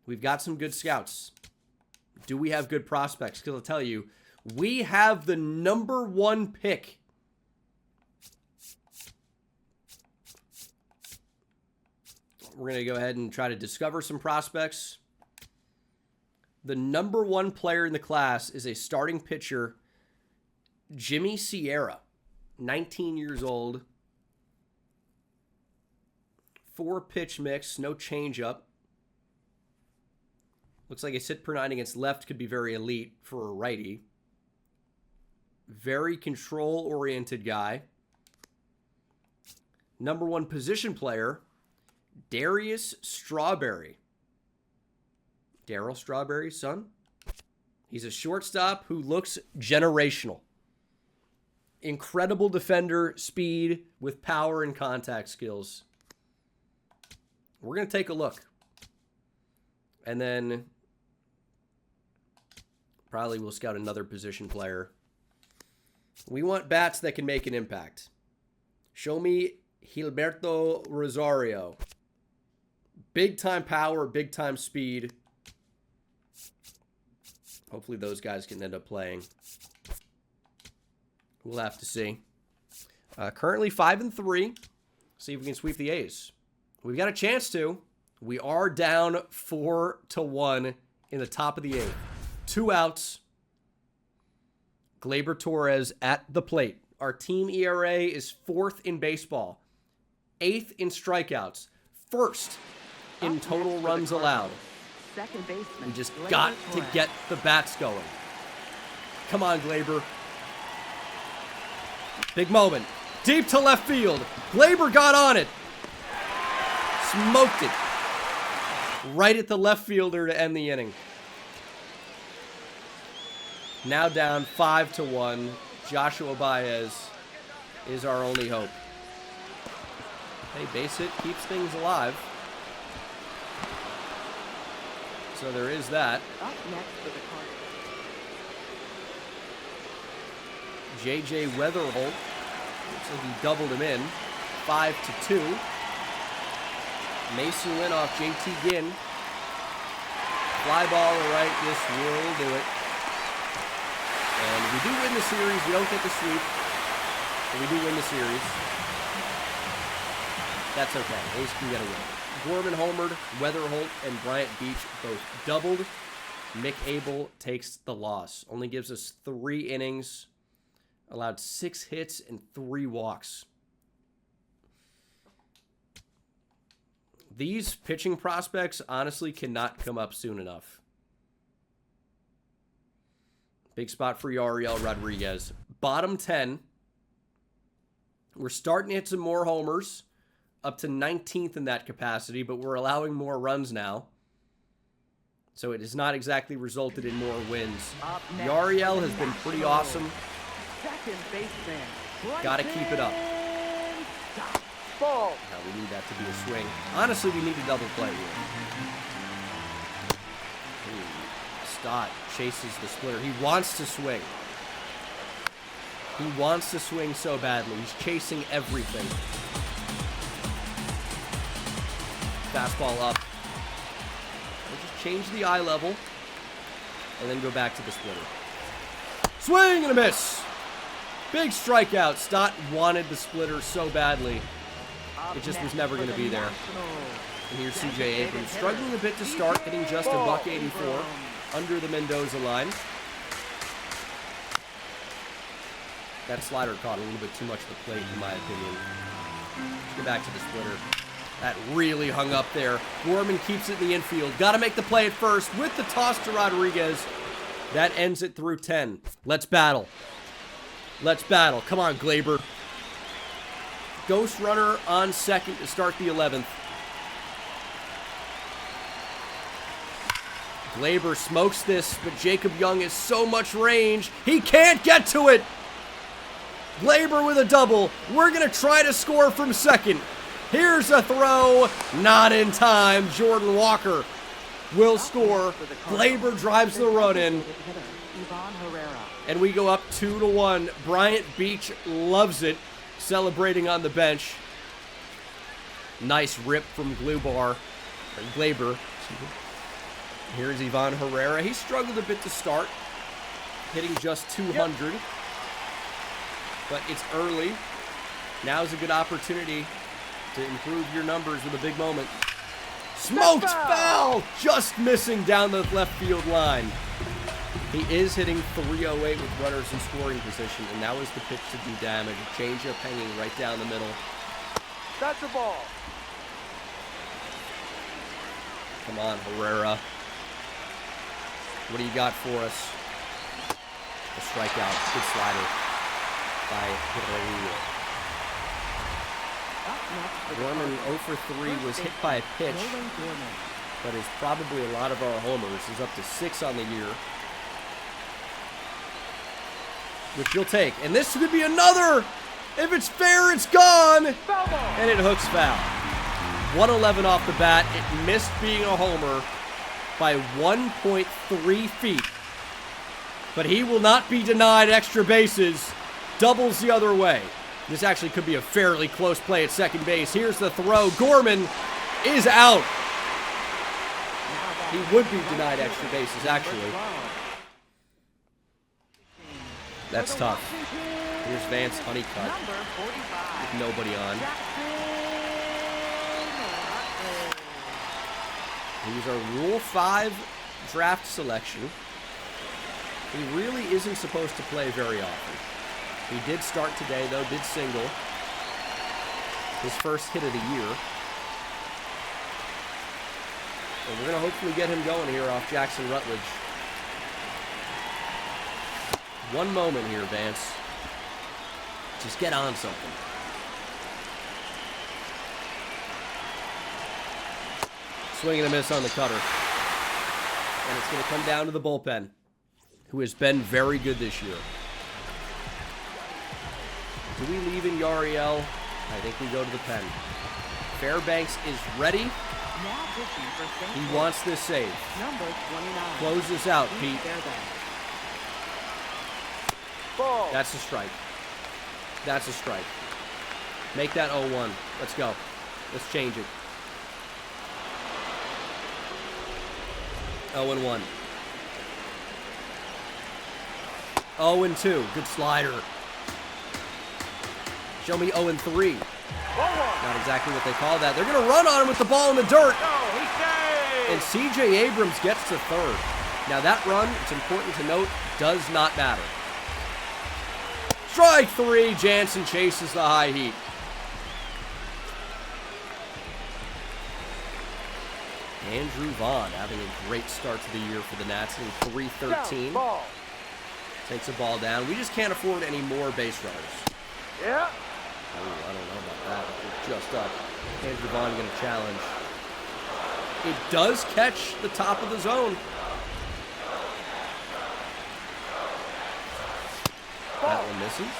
We've got some good scouts. Do we have good prospects? Because I'll tell you, we have the number 1 pick. We're going to go ahead and try to discover some prospects. The number 1 player in the class is a starting pitcher, Jimmy Sierra, 19 years old. 4-pitch mix, no changeup. Looks like his hit per 9 against left could be very elite for a righty. Very control-oriented guy. Number 1 position player, Darius Strawberry. Darryl Strawberry's son. He's a shortstop who looks generational. Incredible defender, speed, with power and contact skills. We're going to take a look. And then probably we'll scout another position player. We want bats that can make an impact. Show me Gilberto Rosario. Big time power, big time speed. Hopefully those guys can end up playing. We'll have to see. Currently 5-3. See if we can sweep the A's. We've got a chance to. We are down 4-1 in the top of the 8th. 2 outs. Gleyber Torres at the plate. Our team ERA is 4th in baseball. 8th in strikeouts. 1st in total runs allowed. Second baseman. We just got to get the bats going. Come on, Gleyber. Big moment. Deep to left field. Gleyber got on it. Smoked it. Right at the left fielder to end the inning. Now down 5-1. Joshua Baez is our only hope. Hey, base hit keeps things alive. So there is that. Up next for the Cardinals. J.J. Weatherholt. Looks like he doubled him in. 5-2. Mason went off J.T. Ginn. Fly ball to right. This will do it. And we do win the series. We don't get the sweep. But we do win the series. That's okay. Ace can get a win. Gorman homered, Weatherholt and Bryant Beach both doubled. Mick Abel takes the loss. Only gives us 3 innings. Allowed 6 hits and 3 walks. These pitching prospects honestly cannot come up soon enough. Big spot for Yariel Rodriguez. Bottom 10. We're starting to hit some more homers. Up to 19th in that capacity, but we're allowing more runs now. So it has not exactly resulted in more wins. Yariel has been pretty awesome. Second baseman. Got to keep it up. Ball. Now we need that to be a swing. Honestly, we need a double play here. Stott chases the splitter. He wants to swing. He wants to swing so badly. He's chasing everything. Fastball up. We'll just change the eye level and then go back to the splitter. Swing and a miss. Big strikeout. Stott wanted the splitter so badly. It just was never going to be there. And here's C.J. Abrams struggling a bit to start, hitting just a $184 under the Mendoza line. That slider caught a little bit too much of the plate, in my opinion. Let's get back to the splitter. That really hung up there. Gorman keeps it in the infield. Got to make the play at first with the toss to Rodriguez. That ends it through 10. Let's battle. Let's battle. Come on, Gleyber. Ghost runner on second to start the 11th. Glaber smokes this, but Jacob Young has so much range, he can't get to it. Glaber with a double. We're going to try to score from second. Here's a throw. Not in time. Jordan Walker will score. Glaber drives the run in. And we go up 2-1. Bryant Beach loves it, celebrating on the bench. Nice rip from Glaber. Here's Ivan Herrera. He struggled a bit to start, hitting just 200. But it's early. Now's a good opportunity to improve your numbers with a big moment. Smoked foul! Just missing down the left field line. He is hitting .308 with runners in scoring position, and that was the pitch to do damage. Change-up hanging right down the middle. That's a ball. Come on, Herrera. What do you got for us? A strikeout. Good slider by Herrera. Gorman 0 for 3 was hit by a pitch, but is probably a lot of our homers. He's up to 6 on the year, which you'll take. And this could be another. If it's fair, it's gone. And it hooks foul. 111 off the bat. It missed being a homer by 1.3 feet. But he will not be denied extra bases. Doubles the other way. This actually could be a fairly close play at second base. Here's the throw. Gorman is out. He would be denied extra bases, actually. That's tough. Here's Vance Honeycutt with nobody on. He's our Rule 5 draft selection. He really isn't supposed to play very often. He did start today, though, did single. His first hit of the year. And we're going to hopefully get him going here off Jackson Rutledge. One moment here, Vance. Just get on something. Swing and a miss on the cutter. And it's going to come down to the bullpen, who has been very good this year. Do we leave in Yariel? I think we go to the pen. Fairbanks is ready. He wants this save. Close this out, Pete. Ball. That's a strike. That's a strike. Make that 0-1. Let's go. Let's change it. 0-1. 0-2. Good slider. Show me 0-3. Not exactly what they call that. They're going to run on him with the ball in the dirt. And C.J. Abrams gets to third. Now that run, it's important to note, does not matter. Strike 3. Jansen chases the high heat. Andrew Vaughn having a great start to the year for the Nats, hitting .313. Takes a ball down. We just can't afford any more base runners. Yeah. I don't know about that. We're just up. Andrew Vaughn going to challenge. It does catch the top of the zone. That one misses.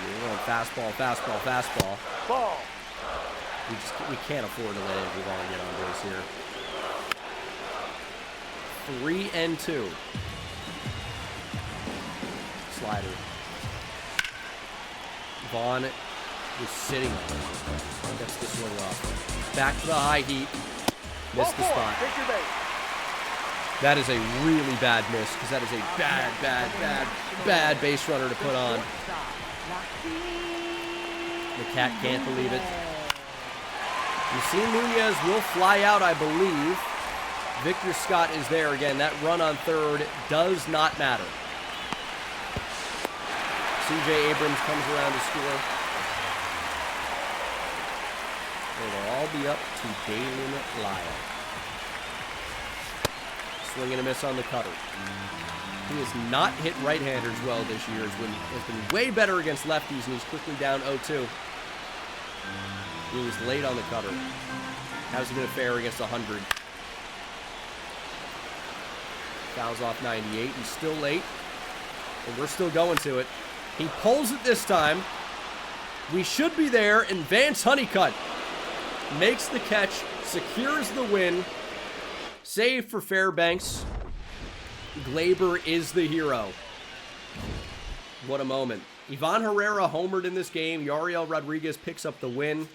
We're on fastball, fastball, fastball. Ball. We can't afford to let Andrew Vaughn get on base here. 3-2. Slider. Vaughn is sitting. Gets the swing off. Back to the high heat. Missed the spot. That is a really bad miss because that is a bad base runner to put on. The cat can't believe it. Yacine Nunez will fly out, I believe. Victor Scott is there again. That run on third does not matter. C.J. Abrams comes around to score. It'll all be up to Dalen Lyle. Swing and a miss on the cutter. He has not hit right-handers well this year. Has been way better against lefties, and he's quickly down 0-2. He was late on the cutter. How's he going to fare against 100? Fouls off 98. He's still late. And we're still going to it. He pulls it this time. We should be there. And Vance Honeycutt makes the catch. Secures the win. Save for Fairbanks. Glaber is the hero. What a moment. Ivan Herrera homered in this game. Yariel Rodriguez picks up the win.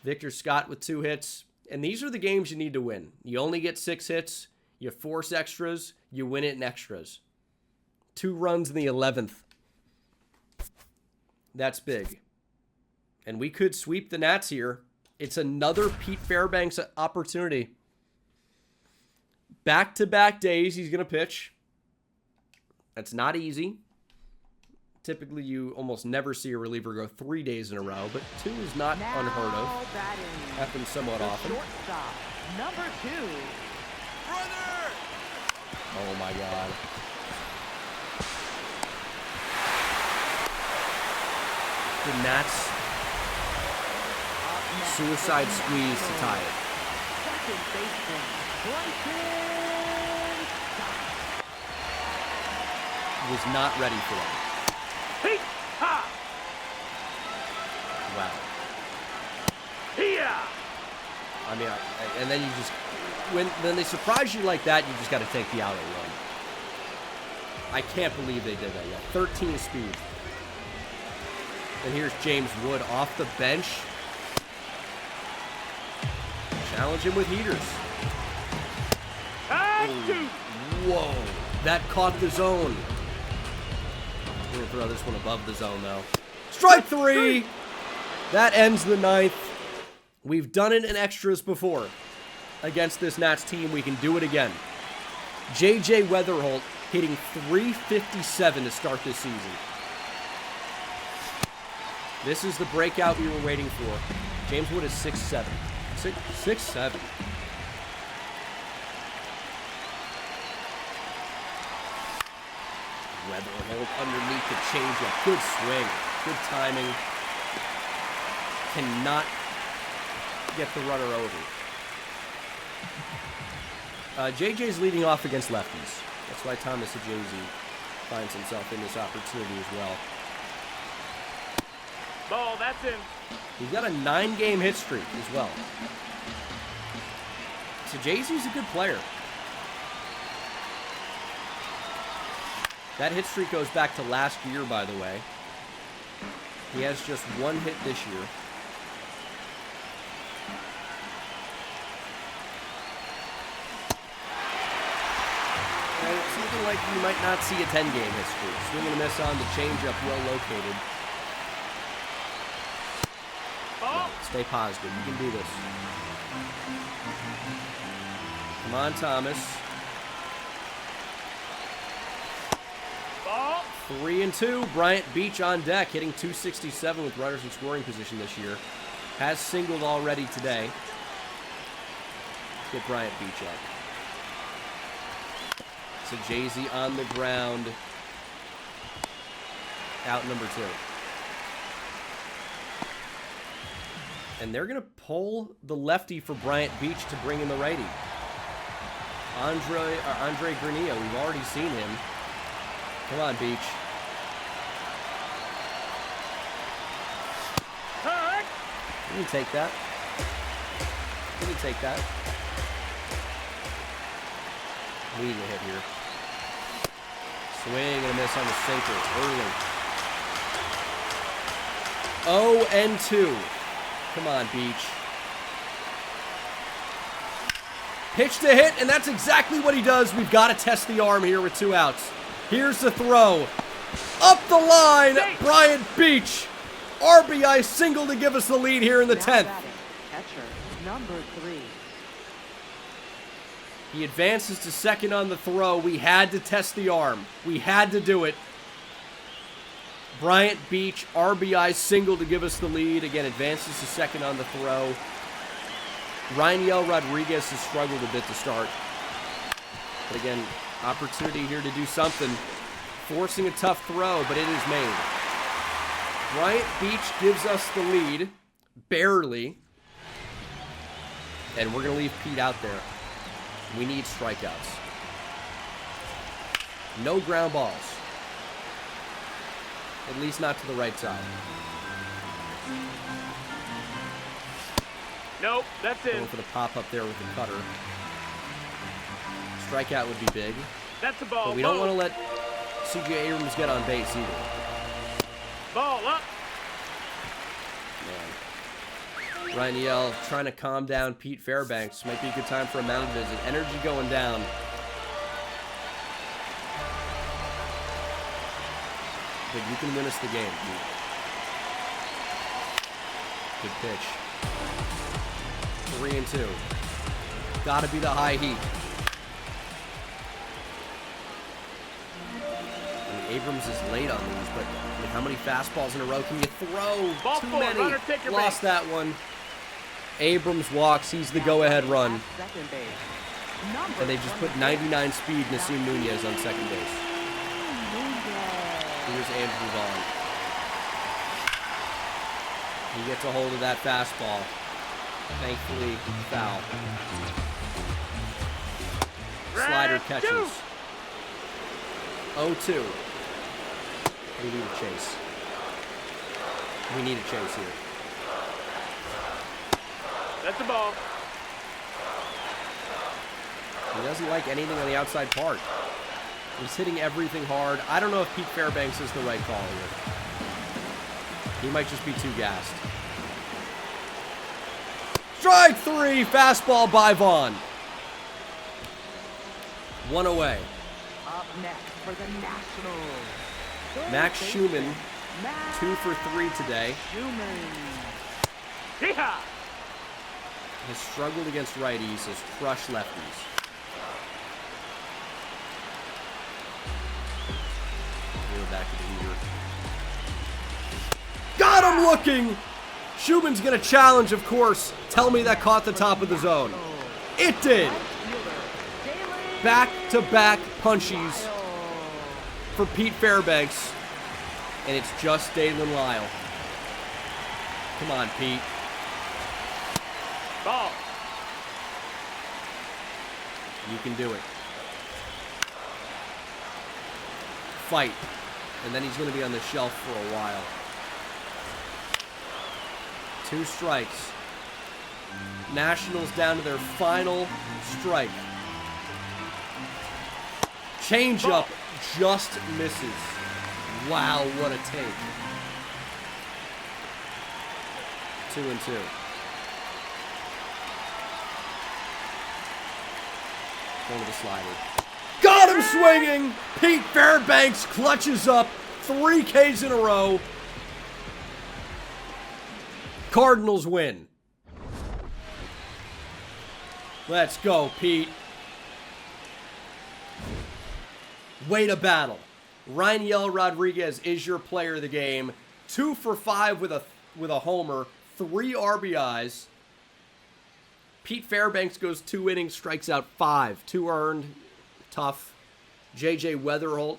Victor Scott with 2 hits. And these are the games you need to win. You only get 6 hits. You force extras. You win it in extras. 2 runs in the 11th. That's big. And we could sweep the Nats here. It's another Pete Fairbanks opportunity. Back-to-back days he's going to pitch. That's not easy. Typically, you almost never see a reliever go 3 days in a row, but 2 is not unheard of. Happens somewhat often. Shortstop, number 2. Oh, my God. The Nats suicide squeeze to tie it. Second baseman, Bryson. Was not ready for that. Hey, ha! Wow. Here! I mean, and then you just, when they surprise you like that, you just got to take the out and run. I can't believe they did that yet. 13 speed. And here's James Wood off the bench. Challenge him with heaters. And 2! Whoa. That caught the zone. We're going to throw this one above the zone, though. Strike 3! That ends the 9th. We've done it in extras before. Against this Nats team, we can do it again. J.J. Weatherholt hitting .357 to start this season. This is the breakout we were waiting for. James Wood is 6'7". 6'7". Weatherholt underneath the changeup. Good swing. Good timing. Cannot get the runner over. JJ's leading off against lefties. That's why Thomas Ajazi finds himself in this opportunity as well. Ball, that's in. He's got a 9-game hit streak as well. So Jay-Z's a good player. That hit streak goes back to last year, by the way. He has just 1 hit this year. And it's looking like you might not see a 10-game hit streak. Swing and a miss on the changeup, well located. No, stay positive. You can do this. Come on, Thomas. Ball. 3-2. Bryant Beach on deck, hitting .267 with runners in scoring position this year. Has singled already today. Let's get Bryant Beach up. So Jay-Z on the ground. Out number 2. And they're going to pull the lefty for Bryant Beach to bring in the righty. Andre Granillo, we've already seen him. Come on, Beach. Can you take that? Can you take that? We need a hit here. Swing and a miss on the sinker early. 0-2. Come on, Beach. Pitch to hit, and that's exactly what he does. We've got to test the arm here with 2 outs. Here's the throw. Up the line, Bryant Beach. RBI single to give us the lead here in the 10th. Catcher, number 3. He advances to second on the throw. We had to test the arm. We had to do it. Bryant Beach, RBI single to give us the lead. Again, advances to second on the throw. Raniel Rodriguez has struggled a bit to start. But again, opportunity here to do something. Forcing a tough throw, but it is made. Bryant Beach gives us the lead. Barely. And we're going to leave Pete out there. We need strikeouts. No ground balls. At least not to the right side. Nope, that's in. Going for the pop-up there with the cutter. Strikeout would be big. That's a ball. But we don't want to let C.J. Abrams get on base either. Ball up. Man. Ryan Yell trying to calm down Pete Fairbanks. Might be a good time for a mound visit. Energy going down. But you can win us the game, Pete. Good pitch. 3-2. Gotta be the high heat. Abrams is late on these, but I mean, how many fastballs in a row can you throw? Ball Too four, many. runner, take your Lost base. that one. Abrams walks. He's the go-ahead run. Second base. And they just put 99 speed Nasim Nunez on second base. Here's Andrew Vaughn. He gets a hold of that fastball. Thankfully, foul. Slider catches. 0-2. We need a chase. We need a chase here. That's a ball. He doesn't like anything on the outside part. He's hitting everything hard. I don't know if Pete Fairbanks is the right call here. He might just be too gassed. Strike 3, fastball by Vaughn. One away. Up next for the Nationals. Max Schumann, Max 2 for 3 today. Schumann. Yeehaw! Has struggled against righties, has crushed lefties. We're back to the heater. Got him looking! Schumann's going to challenge, of course. Tell me that caught the top of the zone. It did! Back-to-back punchies for Pete Fairbanks. And it's just Dalen Lyle. Come on, Pete. Ball. You can do it. Fight. And then he's going to be on the shelf for a while. 2 strikes. Nationals down to their final strike. Changeup just misses. Wow, what a take. 2-2. Going to the slider. Got him swinging! Pete Fairbanks clutches up 3 Ks in a row. Cardinals win. Let's go, Pete. Way to battle. Ryan Yell Rodriguez is your player of the game. 2 for 5 with a homer, 3 RBIs. Pete Fairbanks goes 2 innings, strikes out 5. 2 earned. Tough. J.J. Weatherholt,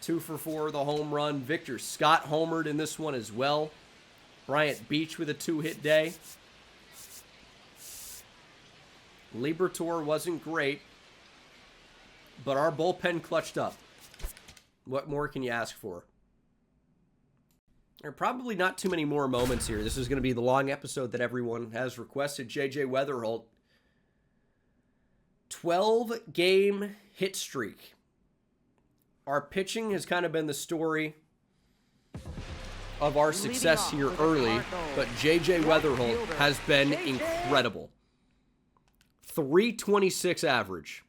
2 for 4 with a home run. Victor Scott homered in this one as well. Bryant Beach with a 2-hit day. Liberatore wasn't great, but our bullpen clutched up. What more can you ask for? There are probably not too many more moments here. This is going to be the long episode that everyone has requested. J.J. Weatherholt, 12-game hit streak. Our pitching has kind of been the story of our success here early, but J.J. Weatherholt has been incredible. 326 average.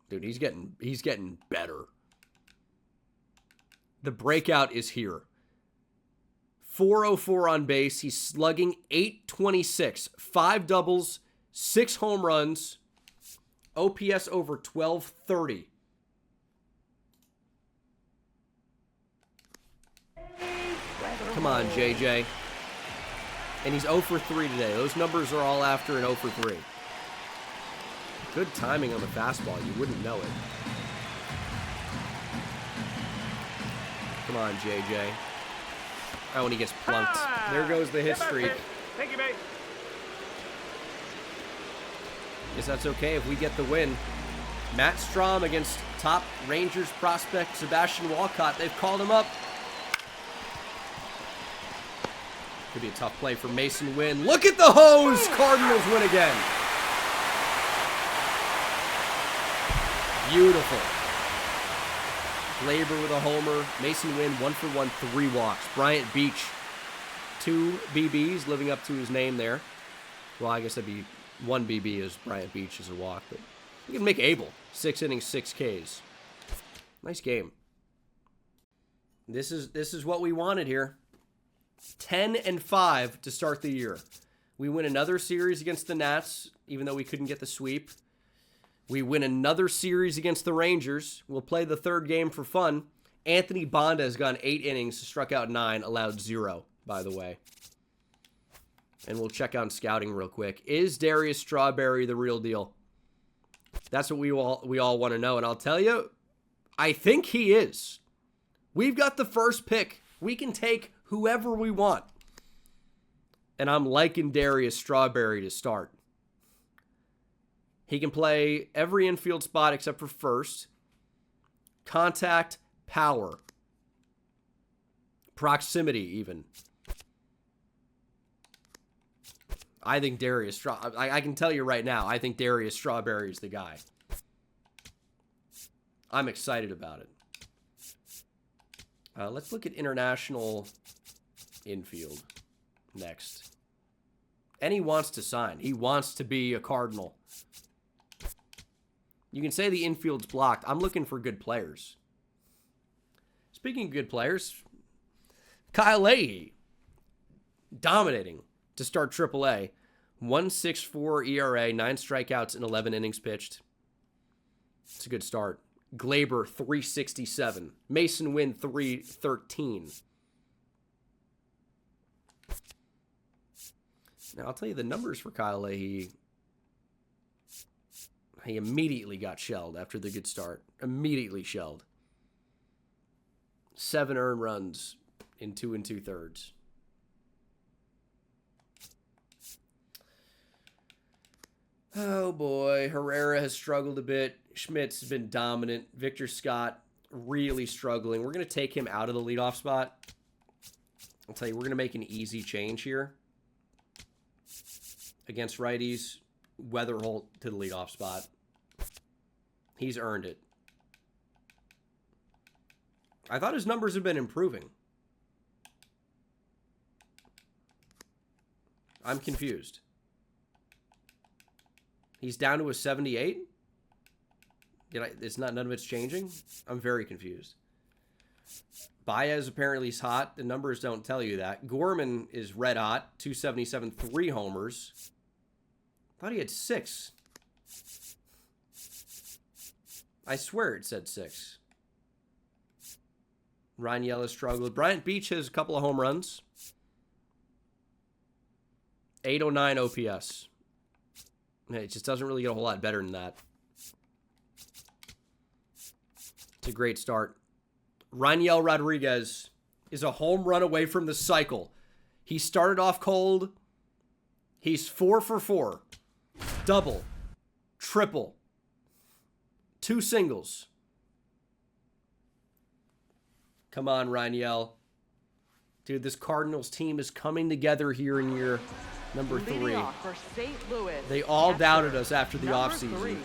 Dude, he's getting better. The breakout is here. 404 on base. He's slugging .826. 5 doubles, 6 home runs. OPS over 1230. Come on, JJ. And he's 0 for 3 today. Those numbers are all after an 0 for 3. Good timing on the fastball. You wouldn't know it. Come on, JJ. Oh, and he gets plunked. There goes the hit streak. Thank you, mate. Guess that's okay if we get the win. Matt Strahm against top Rangers prospect Sebastian Walcott. They've called him up. Could be a tough play for Mason Wynn. Look at the hose! Cardinals win again. Beautiful. Glaber with a homer. Mason Wynn, 1-for-1, 3 walks. Bryant Beach, 2 BBs, living up to his name there. Well, I guess that'd be 1 BB as Bryant Beach is a walk, but you can make Abel 6 innings, 6 Ks. Nice game. This is what we wanted here. 10-5 to start the year. We win another series against the Nats, even though we couldn't get the sweep. We win another series against the Rangers. We'll play the third game for fun. Anthony Bonda has gone 8 innings, struck out 9, allowed 0, by the way. And we'll check on scouting real quick. Is Darius Strawberry the real deal? That's what we all want to know. And I'll tell you, I think he is. We've got the first pick. We can take whoever we want. And I'm liking Darius Strawberry to start. He can play every infield spot except for first. Contact, power. Proximity, even. I think Darius I can tell you right now, I think Darius Strawberry is the guy. I'm excited about it. Let's look at international infield next. And he wants to sign. He wants to be a Cardinal. You can say the infield's blocked. I'm looking for good players. Speaking of good players, Kyle Leahy, dominating to start AAA. 1.64 ERA, 9 strikeouts in 11 innings pitched. It's a good start. Glaber, 3.67. Mason Wynn, 3.13. Now, I'll tell you the numbers for Kyle Leahy. He immediately got shelled after the good start. Immediately shelled. 7 earned runs in 2 2/3. Oh boy, Herrera has struggled a bit. Schmidt's been dominant. Victor Scott really struggling. We're going to take him out of the leadoff spot. I'll tell you, we're going to make an easy change here. Against righties, Weatherholt to the leadoff spot. He's earned it. I thought his numbers have been improving. I'm confused. He's down to a 78? None of it's changing? I'm very confused. Baez apparently is hot. The numbers don't tell you that. Gorman is red hot. 277, 3 homers. Thought he had 6. I swear it said 6. Ryan Yelich struggled. Bryant Beach has a couple of home runs. 809 OPS. It just doesn't really get a whole lot better than that. It's a great start. Raniel Rodriguez is a home run away from the cycle. He started off cold. He's 4 for 4. Double. Triple. 2 singles. Come on, Raniel. Dude, this Cardinals team is coming together here in year number 3. They all doubted us after the offseason.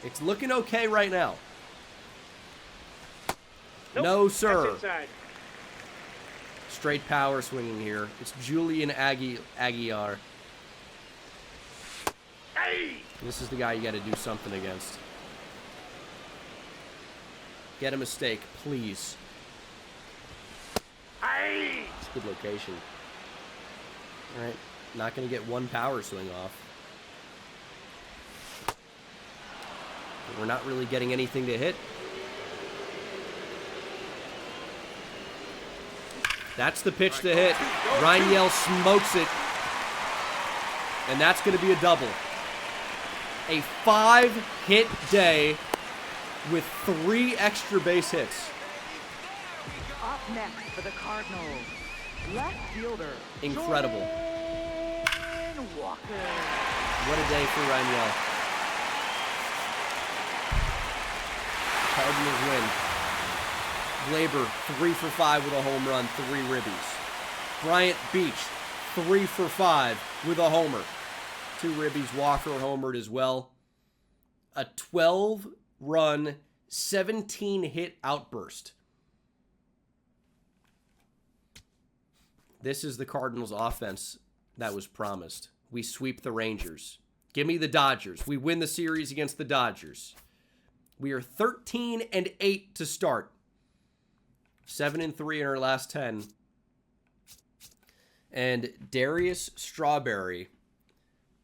It's looking okay right now. Nope, no, sir. that's inside. Straight power swinging here. It's Julian Aguilar. Hey! This is the guy you got to do something against. Get a mistake, please. Hey! It's a good location. All right, not going to get one power swing off. We're not really getting anything to hit. That's the pitch to hit. Raniel smokes it. And that's going to be a double. A 5-hit day with 3 extra base hits. Up next for the Cardinals, left fielder. Incredible. Jordan Walker. What a day for Raniel. Cardinals win. Glaber, 3 for 5 with a home run, 3 ribbies. Bryant Beach, 3 for 5 with a homer. 2 ribbies. Walker homered as well. A 12-run, 17-hit outburst. This is the Cardinals offense that was promised. We sweep the Rangers. Give me the Dodgers. We win the series against the Dodgers. We are 13-8 to start. 7-3 in our last 10. And Darius Strawberry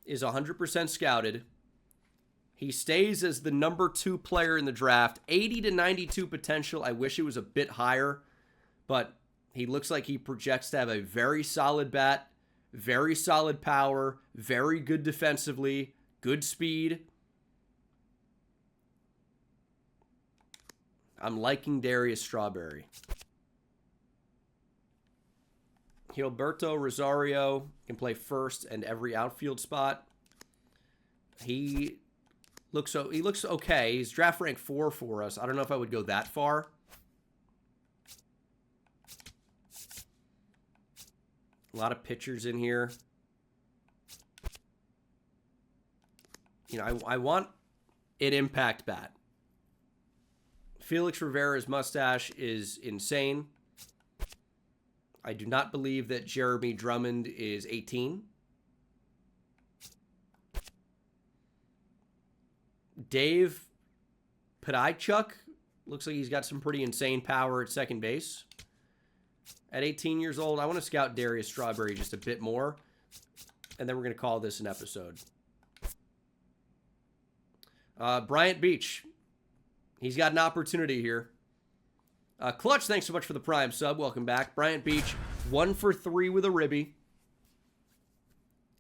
is 100% scouted. He stays as the number 2 player in the draft. 80 to 92 potential. I wish it was a bit higher, but he looks like he projects to have a very solid bat, very solid power, very good defensively, good speed. I'm liking Darius Strawberry. Gilberto Rosario can play first and every outfield spot. He looks okay. He's draft rank 4 for us. I don't know if I would go that far. A lot of pitchers in here. You know, I want an impact bat. Felix Rivera's mustache is insane. I do not believe that Jeremy Drummond is 18. Dave Padichuk looks like he's got some pretty insane power at second base. At 18 years old, I want to scout Darius Strawberry just a bit more. And then we're going to call this an episode. Bryant Beach. He's got an opportunity here. Clutch, thanks so much for the Prime sub. Welcome back. Bryant Beach, 1 for 3 with a ribby.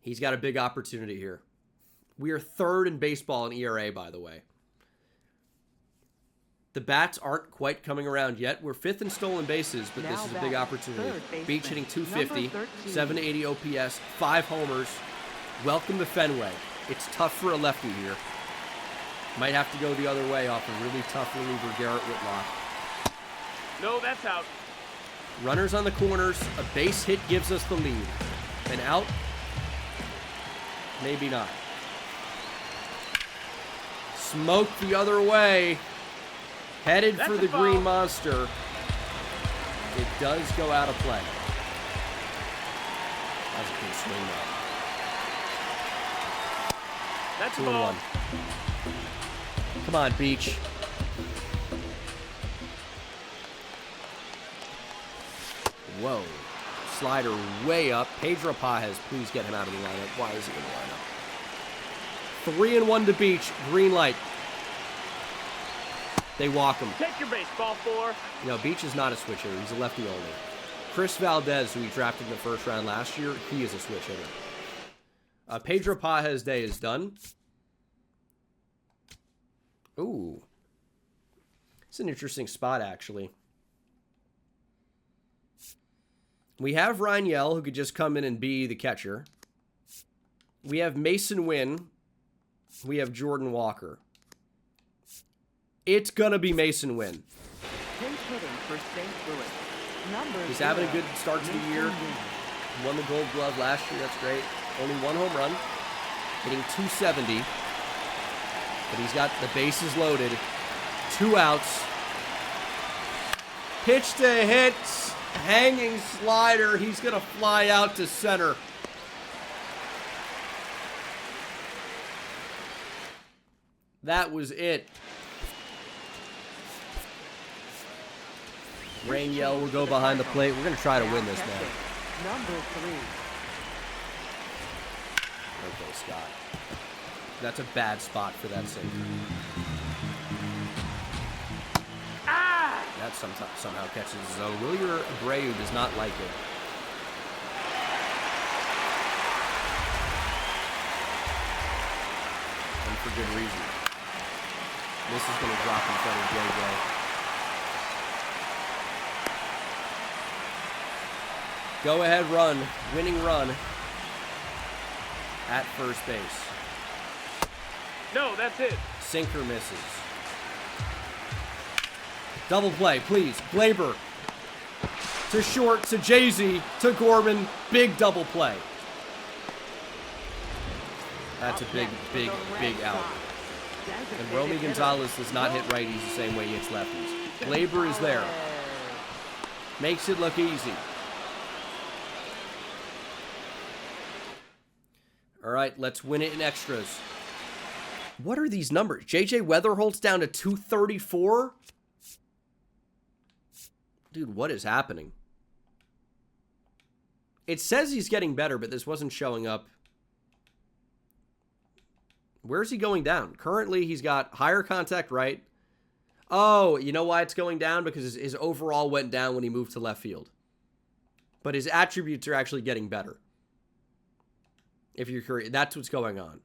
He's got a big opportunity here. We are 3rd in baseball in ERA, by the way. The bats aren't quite coming around yet. We're 5th in stolen bases, but this is a big opportunity. Beach hitting 250, 780 OPS, 5 homers. Welcome to Fenway. It's tough for a lefty here. Might have to go the other way off a really tough reliever, Garrett Whitlock. No, that's out. Runners on the corners. A base hit gives us the lead. An out? Maybe not. Smoke the other way. Headed for the green monster. It does go out of play. That's a good swing, though. That's 2-1. Come on, Beach. Whoa. Slider way up. Pedro Pajes, please get him out of the lineup. Why is he in the lineup? 3-1 to Beach. Green light. They walk him. Take your baseball 4. You know, Beach is not a switch hitter. He's a lefty only. Chris Valdez, who we drafted in the first round last year, he is a switch hitter. Pedro Pajes' day is done. Ooh. It's an interesting spot, actually. We have Rangel, who could just come in and be the catcher. We have Mason Wynn. We have Jordan Walker. It's going to be Mason Wynn. Pinch hitting for St. Louis. He's having a good start to the year. Won the Gold Glove last year. That's great. Only 1 home run. Hitting 270. But he's got the bases loaded. 2 outs. Pitch to hit. Hanging slider. He's going to fly out to center. That was it. Rangel will go behind the plate. We're going to try to win this, man. Number 3. Okay, Scott. That's a bad spot for that sinker. That somehow catches his own. Wilyer Abreu does not like it. And for good reason. This is going to drop in front of JJ. Go ahead run. Winning run. At first base. No, that's it. Sinker misses. Double play, please. Glaber to short, to Jay-Z, to Gorman. Big double play. That's a big, big, big out. And Romy Gonzalez does not hit righties the same way he hits lefties. Glaber is there. Makes it look easy. All right, let's win it in extras. What are these numbers? J.J. Weatherholt's down to 234? Dude, what is happening? It says he's getting better, but this wasn't showing up. Where's he going down? Currently, he's got higher contact right. Oh, you know why it's going down? Because his overall went down when he moved to left field. But his attributes are actually getting better. If you're curious, that's what's going on.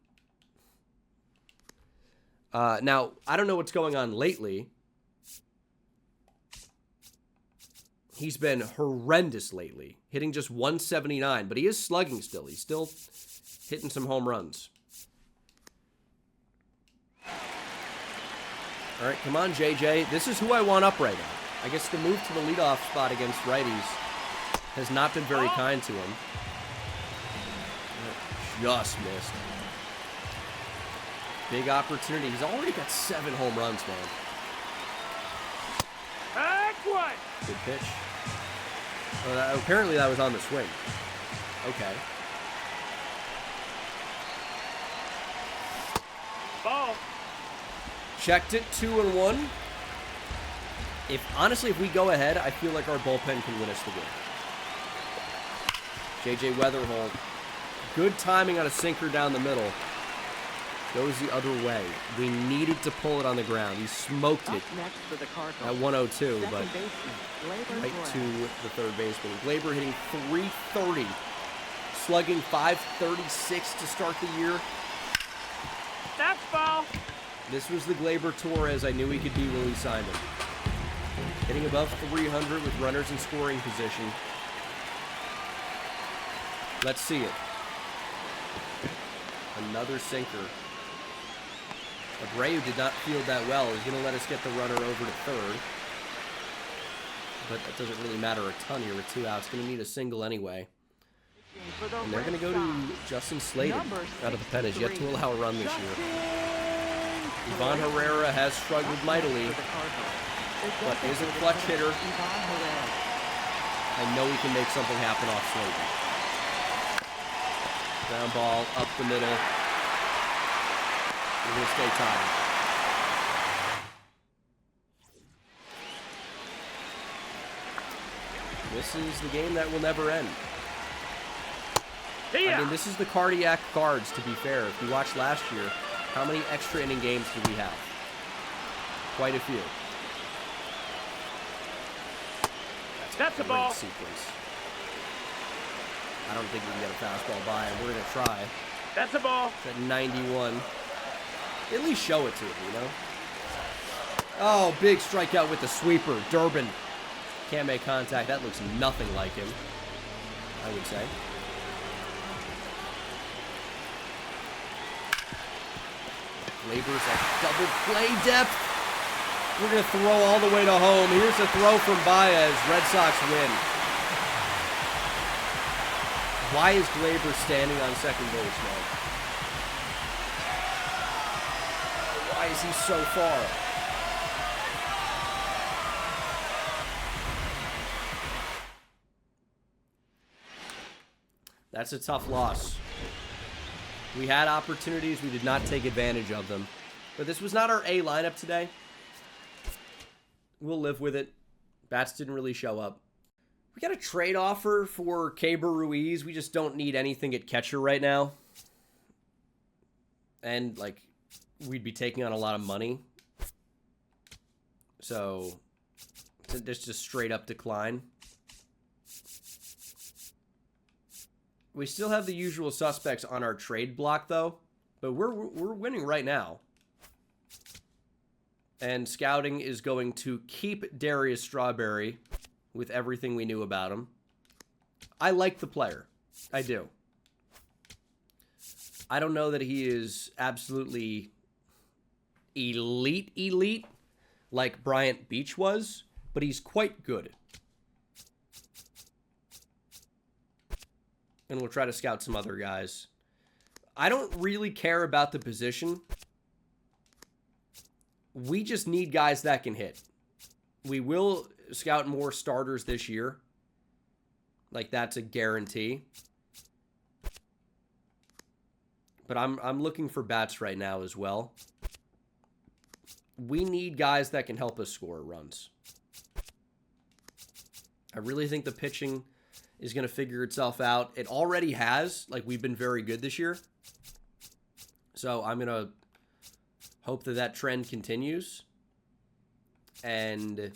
Now, I don't know what's going on lately. He's been horrendous lately, hitting just 179, but he is slugging still. He's still hitting some home runs. All right, come on, JJ. This is who I want up right now. I guess the move to the leadoff spot against righties has not been very kind to him. Just missed. Big opportunity. He's already got 7 home runs, man. Good pitch. Apparently that was on the swing. Okay. Ball. Checked it, 2-1. Honestly, if we go ahead, I feel like our bullpen can win us the game. J.J. Weatherholt. Good timing on a sinker down the middle. Goes the other way. We needed to pull it on the ground. He smoked it at 102, but right to the third baseman. Glaber hitting .330. Slugging .536 to start the year. That's ball. This was the Glaber Torres I knew he could be when we signed him. Hitting above 300 with runners in scoring position. Let's see it. Another sinker. Abreu did not field that well. He's going to let us get the runner over to third. But that doesn't really matter a ton here with 2 outs. Going to need a single anyway. And they're going to go to Justin Sladen out of the pen. Has yet to allow a run this year. Ivan Herrera has struggled mightily, but is a clutch hitter. I know he can make something happen off Sladen. Ground ball up the middle. We're going to stay tied. This is the game that will never end. I mean, this is the cardiac cards, to be fair. If you watched last year, how many extra inning games did we have? Quite a few. That's a ball. Sequence. I don't think we can get a fastball by him. We're going to try. That's a ball. It's at 91. At least show it to him, you know? Oh, big strikeout with the sweeper. Durbin. Can't make contact. That looks nothing like him, I would say. Glaber's at double play depth. We're going to throw all the way to home. Here's a throw from Baez. Red Sox win. Why is Glaber standing on second base, man? Why is he so far? That's a tough loss. We had opportunities. We did not take advantage of them. But this was not our A lineup today. We'll live with it. Bats didn't really show up. We got a trade offer for Keibert Ruiz. We just don't need anything at catcher right now. And, like, we'd be taking on a lot of money. So, it's just straight up decline. We still have the usual suspects on our trade block, though. But we're winning right now. And scouting is going to keep Darius Strawberry with everything we knew about him. I like the player. I do. I don't know that he is absolutely elite, like Bryant Beach was, but he's quite good. And we'll try to scout some other guys. I don't really care about the position. We just need guys that can hit. We will scout more starters this year. Like, that's a guarantee. But I'm looking for bats right now as well. We need guys that can help us score runs. I really think the pitching is going to figure itself out. It already has. Like, we've been very good this year. So I'm going to hope that that trend continues. And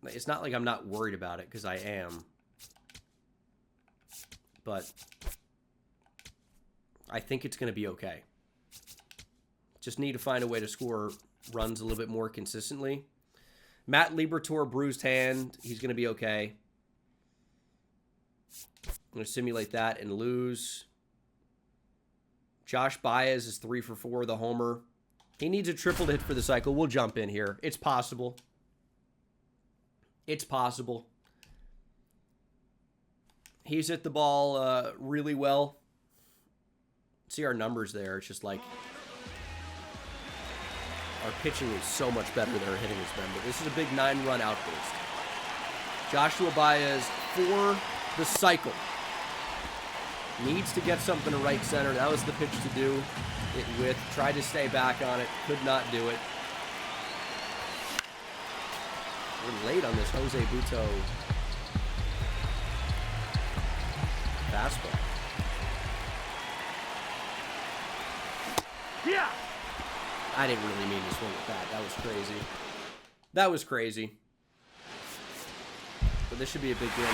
it's not like I'm not worried about it, because I am. But I think it's going to be okay. Just need to find a way to score runs a little bit more consistently. Matt Liberatore, bruised hand. He's going to be okay. I'm going to simulate that and lose. Josh Baez is 3 for 4 with a homer. He needs a triple to hit for the cycle. We'll jump in here. It's possible. It's possible. He's hit the ball really well. See our numbers there. It's just like our pitching is so much better than our hitting has been. But this is a big 9-run outburst. Joshua Baez for the cycle. Needs to get something to right center. That was the pitch to do it with. Tried to stay back on it. Could not do it. We're late on this Jose Buto fastball. Yeah. I didn't really mean to swing at that. That was crazy. That was crazy. But this should be a big win.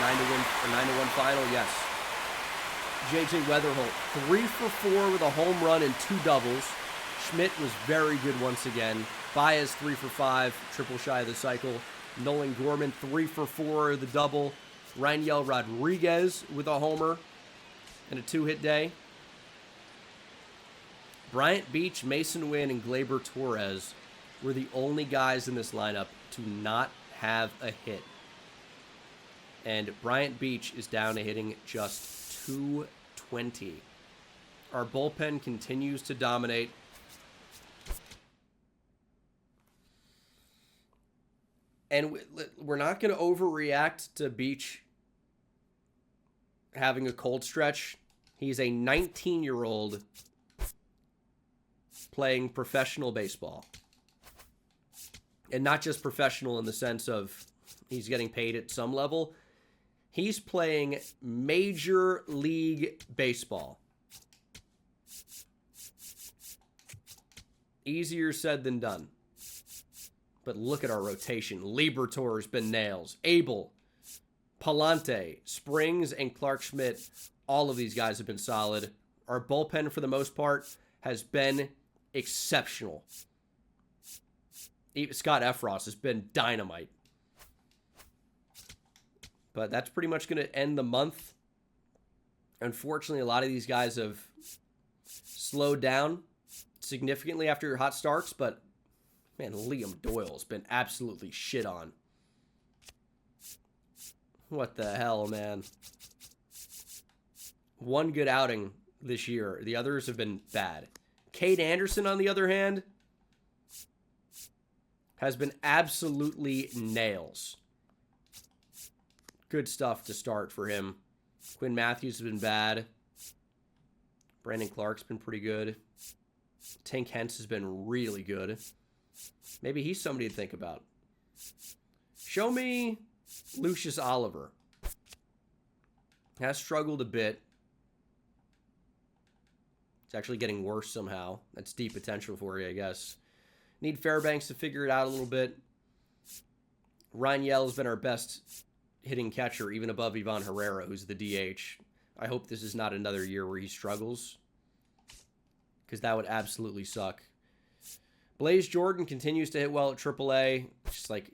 9-1 final, yes. JJ Weatherholt, 3 for 4 with a home run and 2 doubles. Schmidt was very good once again. Baez 3 for 5, triple shy of the cycle. Nolan Gorman 3 for 4, the double. Raniel Rodriguez with a homer and a 2-hit day. Bryant Beach, Mason Wynn, and Gleyber Torres were the only guys in this lineup to not have a hit. And Bryant Beach is down to hitting just .220. Our bullpen continues to dominate. And we're not going to overreact to Beach having a cold stretch. He's a 19-year-old playing professional baseball. And not just professional in the sense of he's getting paid at some level. He's playing Major League Baseball. Easier said than done. But look at our rotation. Liberatore's been nails. Abel, Palante, Springs, and Clark Schmidt. All of these guys have been solid. Our bullpen, for the most part, has been exceptional. Even Scott Efros has been dynamite. But that's pretty much going to end the month. Unfortunately, a lot of these guys have slowed down significantly after your hot starts, but man, Liam Doyle's been absolutely shit on. What the hell, man? One good outing this year. The others have been bad. Cade Anderson, on the other hand, has been absolutely nails. Good stuff to start for him. Quinn Matthews has been bad. Brandon Clark's been pretty good. Tank Hentz has been really good. Maybe he's somebody to think about. Show me Lucius Oliver. Has struggled a bit. It's actually getting worse somehow. That's deep potential for you, I guess. Need Fairbanks to figure it out a little bit. Raniel has been our best hitting catcher, even above Ivan Herrera, who's the DH. I hope this is not another year where he struggles, because that would absolutely suck. Blaze Jordan continues to hit well at AAA. It's just like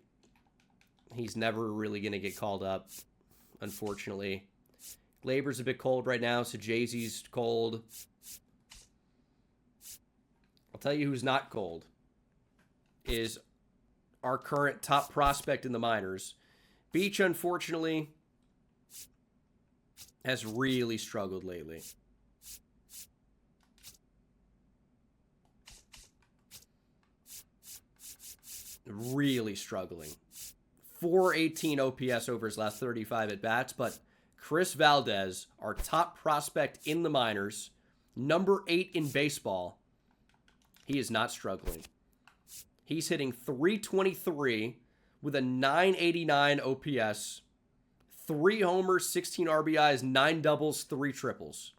he's never really going to get called up, unfortunately. Glaber's a bit cold right now, so Jay-Z's cold. I'll tell you who's not cold is our current top prospect in the minors. Beach, unfortunately, has really struggled lately. Really struggling. 418 OPS over his last 35 at-bats, but Chris Valdez, our top prospect in the minors, number 8 in baseball, he is not struggling. He's hitting .323 with a .989 OPS, 3 homers, 16 RBIs, 9 doubles, 3 triples.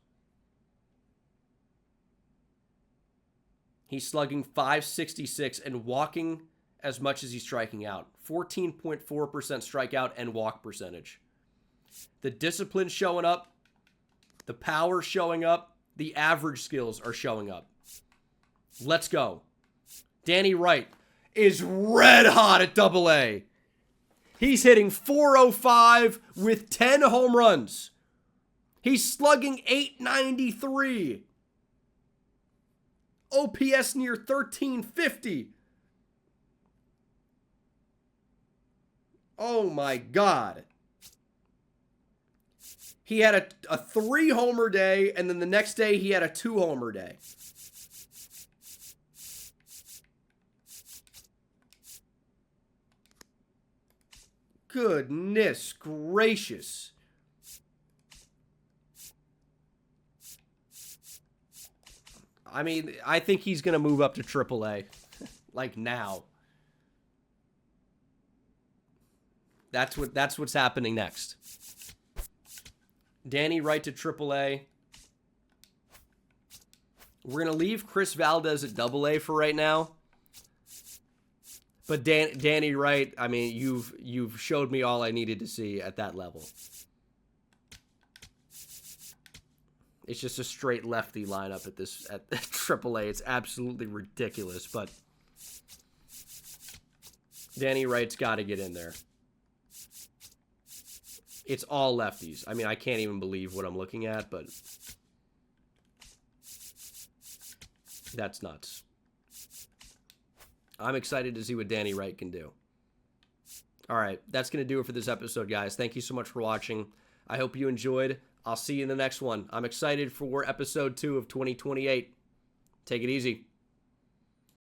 He's slugging .566 and walking as much as he's striking out. 14.4% strikeout and walk percentage. The discipline's showing up. The power's showing up. The average skills are showing up. Let's go. Danny Wright is red hot at AA. He's hitting .405 with 10 home runs. He's slugging .893. OPS near 1350. Oh my God. He had a 3-homer day, and then the next day he had a 2-homer day. Goodness gracious. I mean, I think he's going to move up to AAA. Like now. That's what's happening next. Danny Wright to AAA. We're going to leave Chris Valdez at AA for right now. But Danny Wright, I mean, you've showed me all I needed to see at that level. It's just a straight lefty lineup at AAA. It's absolutely ridiculous, but Danny Wright's got to get in there. It's all lefties. I mean, I can't even believe what I'm looking at, but that's nuts. I'm excited to see what Danny Wright can do. All right, that's going to do it for this episode, guys. Thank you so much for watching. I hope you enjoyed. I'll see you in the next one. I'm excited for episode 2 of 2028. Take it easy.